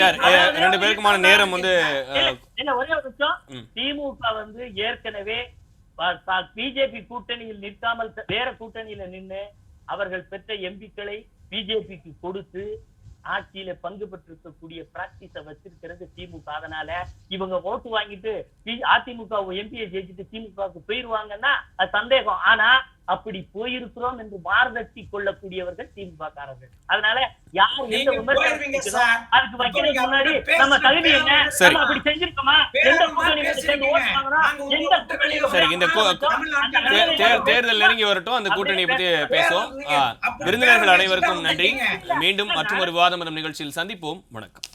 சார், 2 பேருக்குமான நேரம் ஒரே ஒரு நிமிஷம். திமுக ஏற்கனவே பிஜேபி கூட்டணியில் நிற்காமல் வேற கூட்டணியில நின்று அவர்கள் பெற்ற எம்பிக்களை பிஜேபிக்கு கொடுத்து ஆட்சியில பங்கு பெற்றிருக்கக்கூடிய பிராக்டிஸ வச்சிருக்கிறது திமுக. அதனால இவங்க ஓட்டு வாங்கிட்டு அதிமுக எம்பியை ஜெயிச்சுட்டு திமுகவுக்கு போயிருவாங்கன்னா அது சந்தேகம். ஆனா அப்படி போயிருக்கிறோம் என்று மார்தட்டி கொள்ளக்கூடியவர்கள் திமுக காரர்கள். அதனால யார் எந்த விமர்சனம் அதுக்கு வைக்கிறதுக்கு முன்னாடி நம்ம தகுதி என்ன, நம்ம அப்படி செஞ்சிருக்கோமா, எந்த தேர்தல் நெருங்கி வரட்டும், அந்த கூட்டணியை பத்தி பேசுவோம். விருந்தினர்கள் அனைவருக்கும் நன்றி. மீண்டும் மற்றொரு விவாதம் நிகழ்ச்சியில் சந்திப்போம். வணக்கம்.